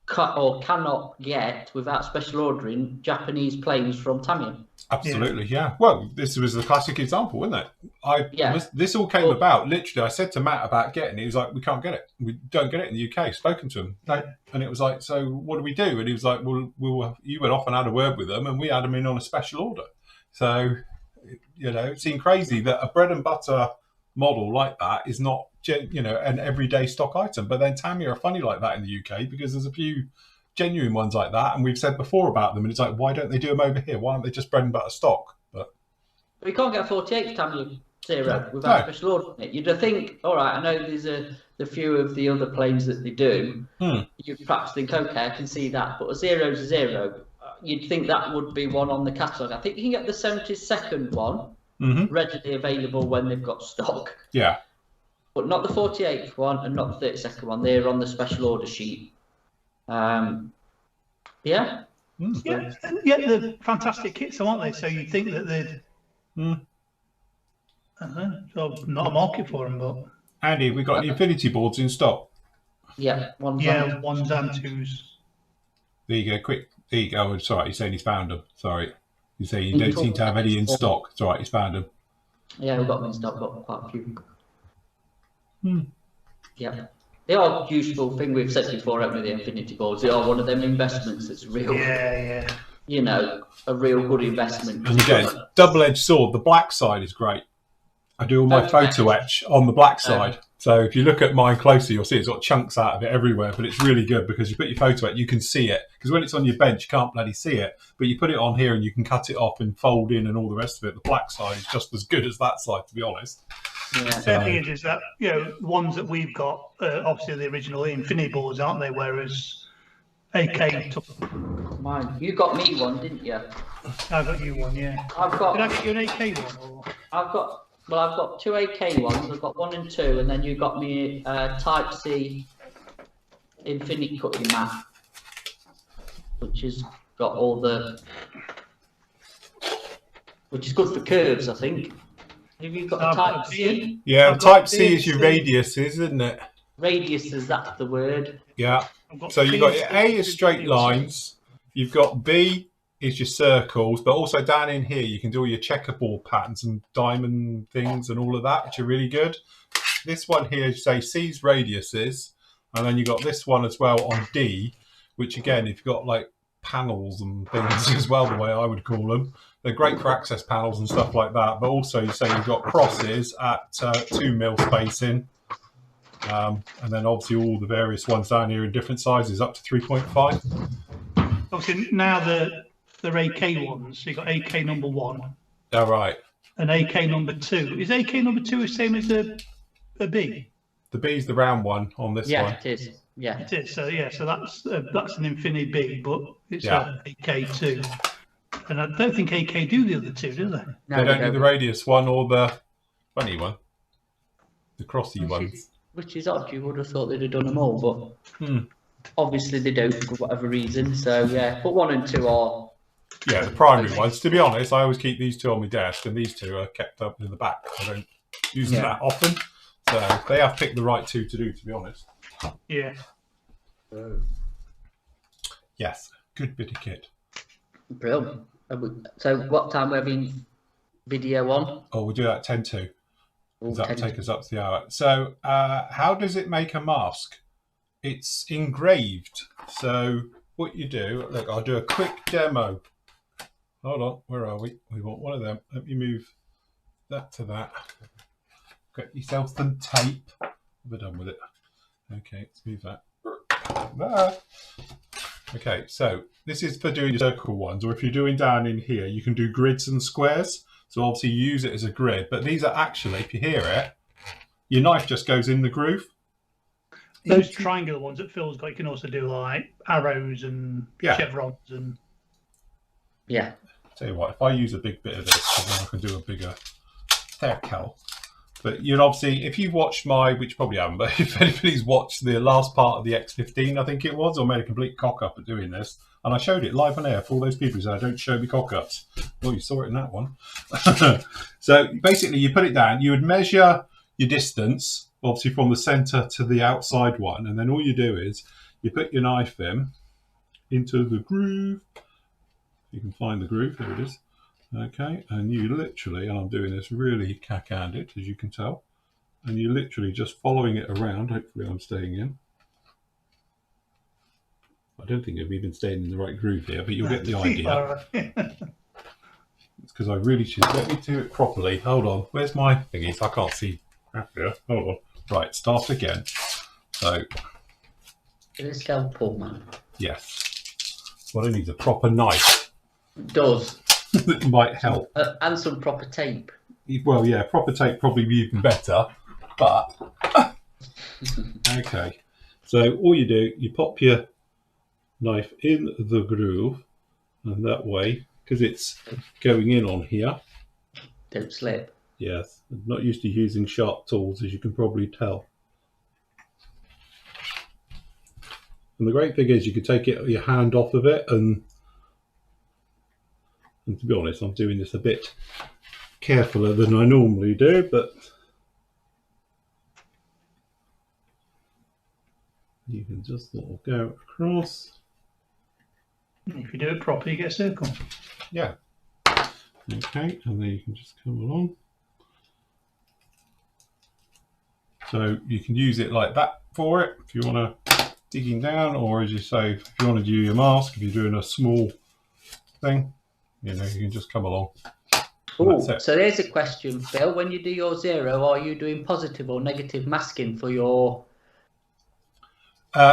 Speaker 3: cut or cannot get, without special ordering, Japanese planes from Tamiya.
Speaker 2: Absolutely, yeah. Well, this was the classic example, wasn't it? This all came about, literally, I said to Matt about getting it. He was like, we can't get it. We don't get it in the UK. Spoken to him. No. And it was like, so what do we do? And he was like, well, you went off and had a word with them and we had them in on a special order. So, it seemed crazy that a bread and butter model like that is not, an everyday stock item. But then Tamiya are funny like that in the UK because there's a few genuine ones like that, and we've said before about them, and it's like, why don't they do them over here? Why aren't they just bread and butter stock? But
Speaker 3: we can't get a 48 Tamiya Zero without special ordering it. You'd think, all right, I know there's the few of the other planes that they do. You perhaps think, okay, I can see that, but a Zero's a Zero. You'd think that would be one on the catalogue. I think you can get the 72nd one readily available when they've got stock.
Speaker 2: Yeah.
Speaker 3: But not the 48th one and not the 32nd one. They're on the special order sheet.
Speaker 1: Yeah, they're fantastic kits, aren't they? So you'd think that they'd. I don't know, so not a market for them, but.
Speaker 2: Andy, we got the Infinity boards in stock.
Speaker 3: Yeah, ones
Speaker 1: and twos.
Speaker 2: There you go, quick. There you go. It's all right, he's saying he's found them. Sorry. He's saying you don't seem to have any in stock. It's all right, he's found them.
Speaker 3: Yeah, we've got them in stock, but quite a few. Yeah. They are a useful thing. We've said before, haven't we, the Infinity boards? They are one of them investments that's real.
Speaker 1: Yeah.
Speaker 3: A real good investment.
Speaker 2: And again, double-edged sword. The black side is great. I do all my photo etch on the black side. So if you look at mine closely, you'll see it's got chunks out of it everywhere, but it's really good because you put your photo etch, you can see it. Because when it's on your bench, you can't bloody see it. But you put it on here and you can cut it off and fold in and all the rest of it. The black side is just as good as that side, to be honest.
Speaker 1: Yeah. The thing is that, the ones that we've got, obviously the original Infinity boards, aren't they? Whereas AK took
Speaker 3: mine. You got me one, didn't you?
Speaker 1: I got you one, yeah. Did I get you an AK one? Or?
Speaker 3: I've got Well, I've got 2 AK ones. I've got 1 and 2, and then you got me Type C infinite cutting mat, which has got all the, which is good for curves, I think. Have you got a Type C?
Speaker 2: Yeah,
Speaker 1: I've got
Speaker 2: Type C is your
Speaker 1: BNC.
Speaker 2: radiuses, isn't it?
Speaker 3: Radiuses, that's the word.
Speaker 2: Yeah.
Speaker 1: I've got
Speaker 2: So you've got your A
Speaker 1: BNC
Speaker 2: is straight lines. You've got B is your circles, but also down in here you can do all your checkerboard patterns and diamond things and all of that, which are really good. This one here, say C's radiuses, and then you got this one as well on D, which again, if you've got like panels and things as well, the way I would call them, they're great for access panels and stuff like that. But also, you say you've got crosses at 2 mil spacing, and then obviously all the various ones down here in different sizes up to 3.5.
Speaker 1: Obviously, now they're AK ones. So you've got AK number 1
Speaker 2: All right.
Speaker 1: and AK number 2. Is AK number 2 the same as a B?
Speaker 2: The B's the round one on this
Speaker 3: Yeah,
Speaker 2: one.
Speaker 3: it is. Yeah.
Speaker 1: It is. So yeah, so that's an Infinity B, but it's
Speaker 2: Yeah.
Speaker 1: a AK2. And I don't think AK do the other two, do they?
Speaker 3: No,
Speaker 2: They don't do the radius one or the funny one, the crossy ones.
Speaker 3: Which is odd. You would have thought they'd have done them all, but obviously they don't for whatever reason. So yeah, but 1 and 2 are.
Speaker 2: Yeah, the primary ones. To be honest, I always keep these 2 on my desk, and these 2 are kept up in the back. I don't use them that often, so they have picked the right 2 to do. To be honest.
Speaker 1: Yeah.
Speaker 2: Yes, good bit of kit.
Speaker 3: Brilliant. So what time we're having video on?
Speaker 2: Oh, we'll do that 10-2.
Speaker 3: Oh,
Speaker 2: That will
Speaker 3: 10.
Speaker 2: take us up to the hour. So, how does it make a mask? It's engraved. So, what you do, look, I'll do a quick demo. Hold on, where are we? We want one of them. Let me move that to that. Get yourself some tape. We're done with it. Okay, let's move that. There. Okay, so this is for doing circle ones, or if you're doing down in here, you can do grids and squares. So obviously you use it as a grid, but these are actually, if you hear it, your knife just goes in the groove.
Speaker 1: Those triangular ones that Phil's got, you can also do like arrows and chevrons and.
Speaker 3: Yeah.
Speaker 2: Tell you what, if I use a big bit of this, then I can do a bigger decal. But you'd obviously, if you've watched my, which you probably haven't, but if anybody's watched the last part of the X15, I think it was, or made a complete cock up at doing this, and I showed it live on air for all those people who said, I don't show me cock ups. Well, you saw it in that one. So basically, you put it down, you would measure your distance, obviously from the center to the outside one, and then all you do is you put your knife into the groove. You can find the groove, there it is. Okay, and you literally, and I'm doing this really cack-handed, as you can tell, and you're literally just following it around. Hopefully I'm staying in. I don't think I've even stayed in the right groove here, but you'll get the idea. It's because I really should. Let me do it properly. Hold on. Where's my thingies? I can't see. Here. Hold on. Right, start again. So.
Speaker 3: It's helpful, man.
Speaker 2: Yes. What I need is a proper knife.
Speaker 3: It does.
Speaker 2: That might help.
Speaker 3: And some proper tape.
Speaker 2: Well, yeah, proper tape probably be even better, but okay. So all you do, you pop your knife in the groove, and that way, because it's going in on here.
Speaker 3: Don't slip.
Speaker 2: Yes, I'm not used to using sharp tools, as you can probably tell. And the great thing is, you can take your hand off of it, and to be honest, I'm doing this a bit carefuler than I normally do, but you can just sort of go across.
Speaker 1: If you do it properly, you get a circle.
Speaker 2: Yeah. Okay, and then you can just come along. So you can use it like that for it if you want to digging down, or as you say, if you want to do your mask, if you're doing a small thing, you know, you can just come along.
Speaker 3: Oh, so there's a question, Phil. When you do your zero, are you doing positive or negative masking for your?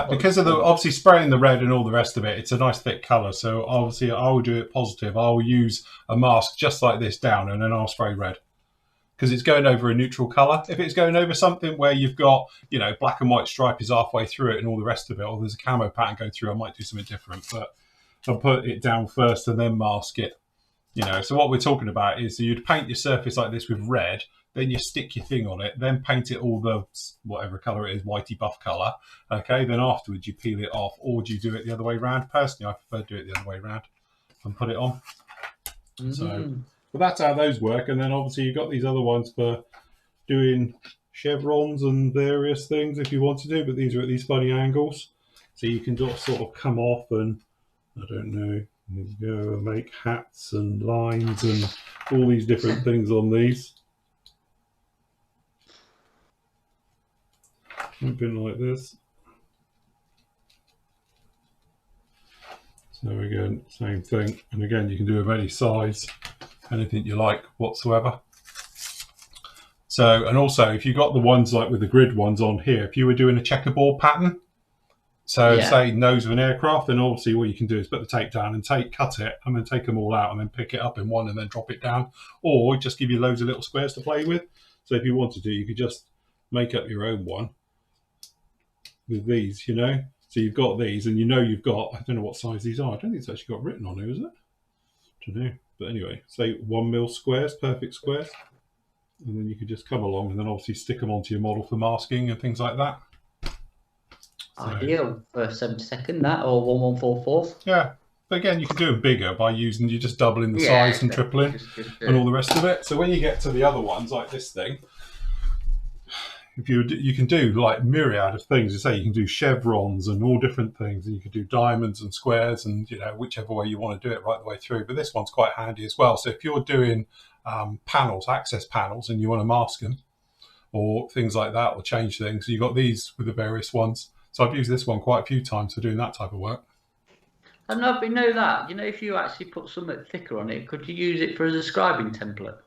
Speaker 2: Because of the obviously spraying the red and all the rest of it, it's a nice thick colour. So obviously, I will do it positive. I will use a mask just like this down, and then I'll spray red because it's going over a neutral colour. If it's going over something where you've got, you know, black and white stripe is halfway through it and all the rest of it, or there's a camo pattern going through, I might do something different. But I'll put it down first and then mask it. You know, so what we're talking about is you'd paint your surface like this with red, then you stick your thing on it, then paint it all the whatever colour it is, whitey buff colour. Okay, then afterwards you peel it off, or do you do it the other way around? Personally, I prefer to do it the other way around and put it on. So, but that's how those work. And then obviously you've got these other ones for doing chevrons and various things if you want to do, but these are at these funny angles, so you can just sort of come off and I don't know, go and make hats and lines and all these different things on these. Something like this. So again, same thing, and again you can do of any size, anything you like whatsoever. So, and also if you got the ones like with the grid ones on here, if you were doing a checkerboard pattern, so say nose of an aircraft, then obviously what you can do is put the tape down and cut it and then take them all out and then pick it up in one and then drop it down, or just give you loads of little squares to play with. So if you wanted to, you could just make up your own one with these, you know. So you've got these, and you know you've got, I don't know what size these are. I don't think it's actually got written on here, is it? I don't know. But anyway, say 1 mil squares, perfect squares. And then you could just come along and then obviously stick them onto your model for masking and things like that. So,
Speaker 3: ideal for 72nd, that, or 1144.
Speaker 2: Yeah. But again, you can do them bigger by using, you're just doubling the size and tripling and all the rest of it. So when you get to the other ones, like this thing, if you can do like myriad of things. You say you can do chevrons and all different things, and you can do diamonds and squares, and you know, whichever way you want to do it right the way through. But this one's quite handy as well. So if you're doing panels, access panels, and you want to mask them or things like that, or change things, you've got these with the various ones. So I've used this one quite a few times for doing that type of work.
Speaker 3: I know, but know that, you know, if you actually put something thicker on it, could you use it for as a scribing template?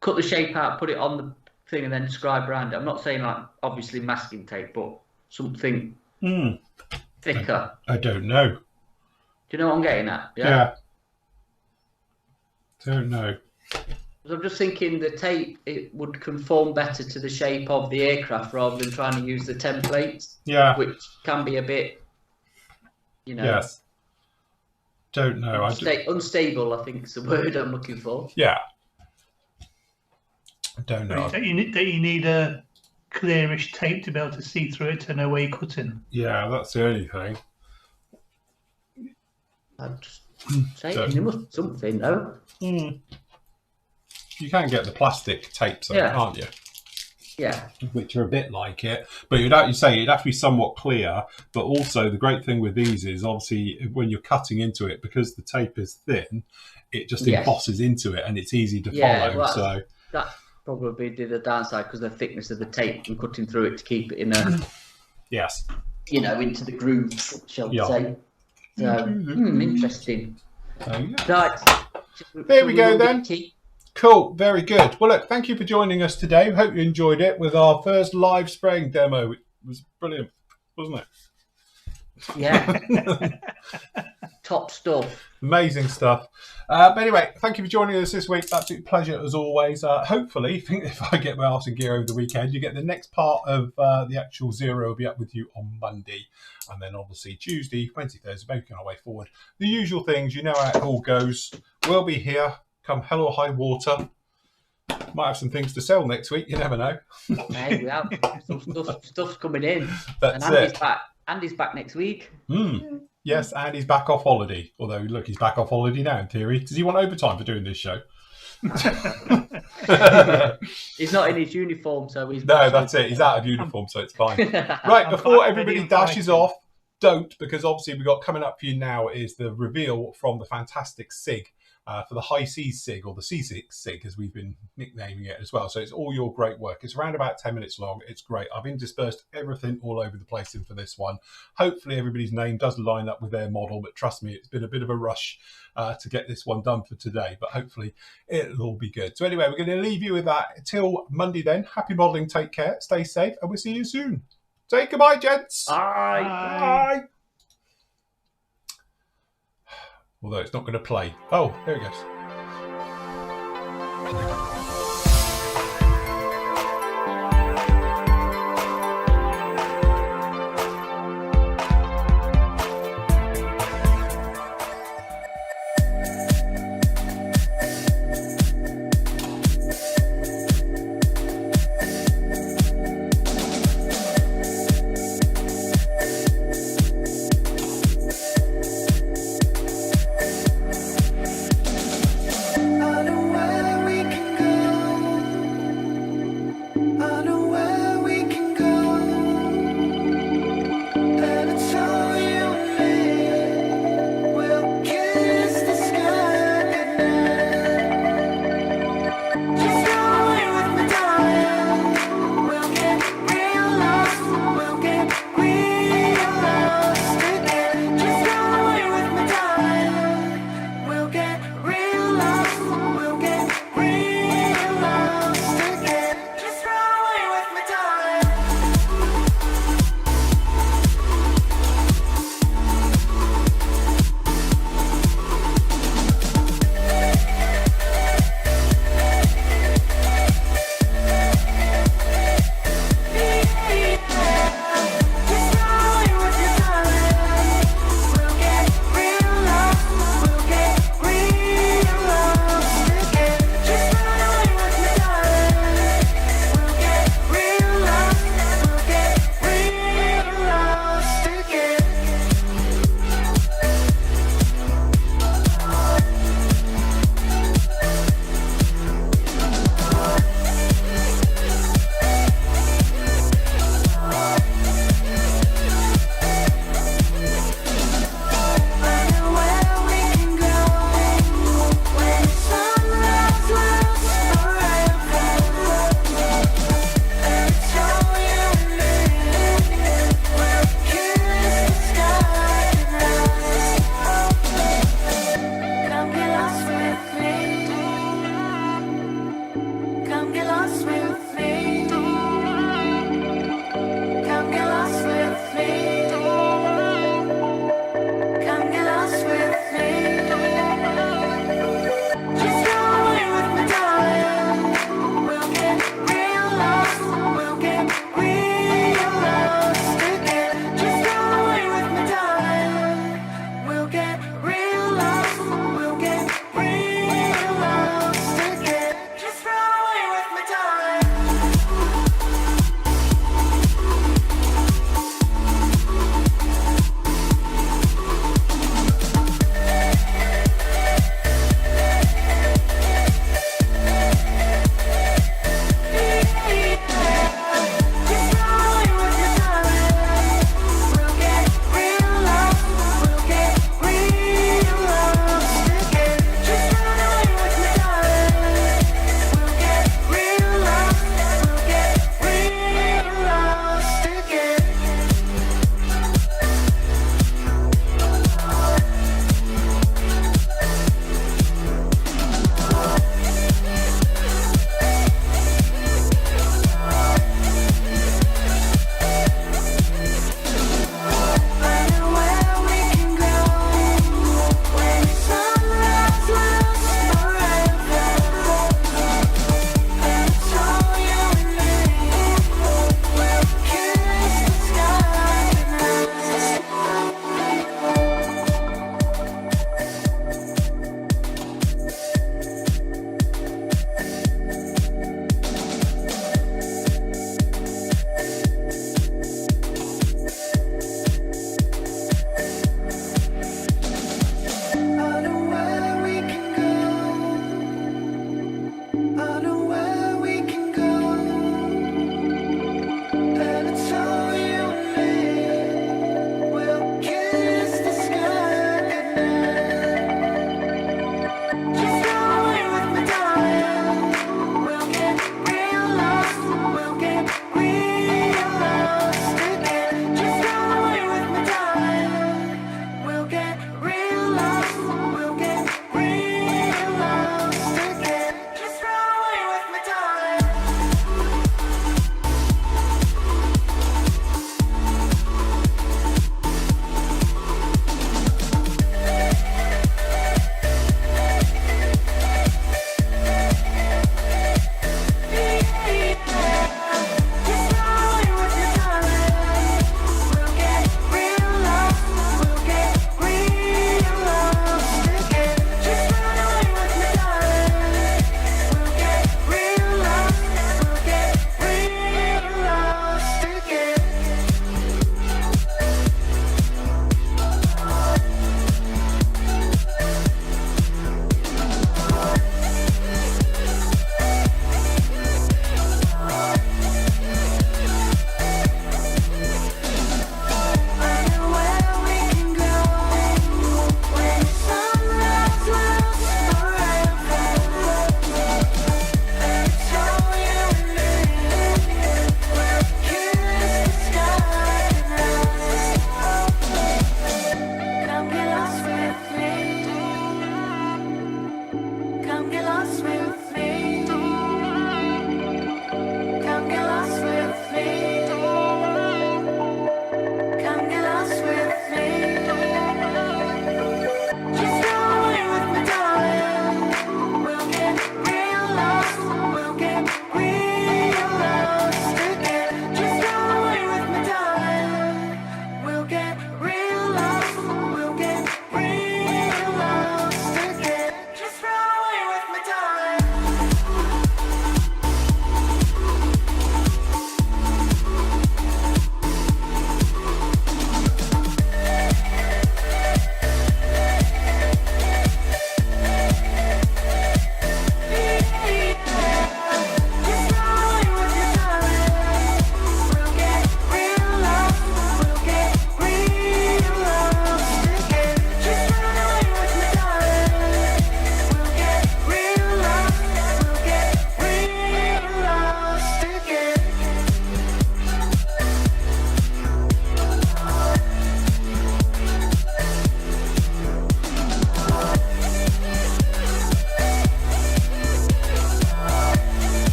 Speaker 3: Cut the shape out, put it on the thing, and then scribe around it. I'm not saying like obviously masking tape, but something thicker.
Speaker 2: I don't know.
Speaker 3: Do you know what I'm getting at?
Speaker 2: Yeah. Don't know.
Speaker 3: I'm just thinking the tape, it would conform better to the shape of the aircraft rather than trying to use the templates.
Speaker 2: Yeah.
Speaker 3: Which can be a bit, you know.
Speaker 2: Yes. Don't know.
Speaker 3: Unstable, I think is the word I'm looking for.
Speaker 2: Yeah. I don't know.
Speaker 1: Don't you need a clearish tape to be able to see through it to know where you're cutting?
Speaker 2: Yeah, that's the only thing.
Speaker 3: I'm just saying, there must be something, though.
Speaker 2: You can get the plastic tapes, can't you?
Speaker 3: Yeah.
Speaker 2: Which are a bit like it, but you'd have to be somewhat clear. But also, the great thing with these is obviously when you're cutting into it, because the tape is thin, it just embosses into it, and it's easy to follow.
Speaker 3: Well,
Speaker 2: so
Speaker 3: that probably be the downside, because the thickness of the tape and cutting through it to keep it in a
Speaker 2: yes,
Speaker 3: you know, into the groove, shall we say. So interesting. Right.
Speaker 2: There we go then. Cool, very good. Well, look, thank you for joining us today. Hope you enjoyed it with our first live spraying demo. It was brilliant, wasn't it?
Speaker 3: Yeah. Top stuff.
Speaker 2: Amazing stuff. But anyway, thank you for joining us this week. Absolute pleasure as always. Hopefully, if I get my arse in gear over the weekend, you get the next part of the actual Zero will be up with you on Monday. And then obviously Tuesday, Wednesday, Thursday, making our way forward. The usual things, you know how it all goes. We'll be here come hell or high water. Might have some things to sell next week. You never know.
Speaker 3: Hey, we have some stuff's coming in.
Speaker 2: That's
Speaker 3: and Andy's
Speaker 2: it.
Speaker 3: back. Andy's back next week.
Speaker 2: Yes, and he's back off holiday. Although, look, he's back off holiday now in theory. Does he want overtime for doing this show?
Speaker 3: He's not in his uniform, so he's...
Speaker 2: No, that's it. He's out of uniform, so it's fine. Right, before everybody dashes off, don't, because obviously we've got coming up for you now is the reveal from the fantastic SIG. For the High Seas SIG, or the C6 SIG as we've been nicknaming it as well. So it's all your great work. It's around about 10 minutes long. It's great. I've interspersed everything all over the place in for this one. Hopefully everybody's name does line up with their model, but trust me, it's been a bit of a rush to get this one done for today, but hopefully it'll all be good. So anyway, we're going to leave you with that till Monday then. Happy modelling, take care, stay safe, and we'll see you soon. Say goodbye, gents.
Speaker 3: Bye.
Speaker 2: Bye. Although it's not going to play. Oh, there it goes.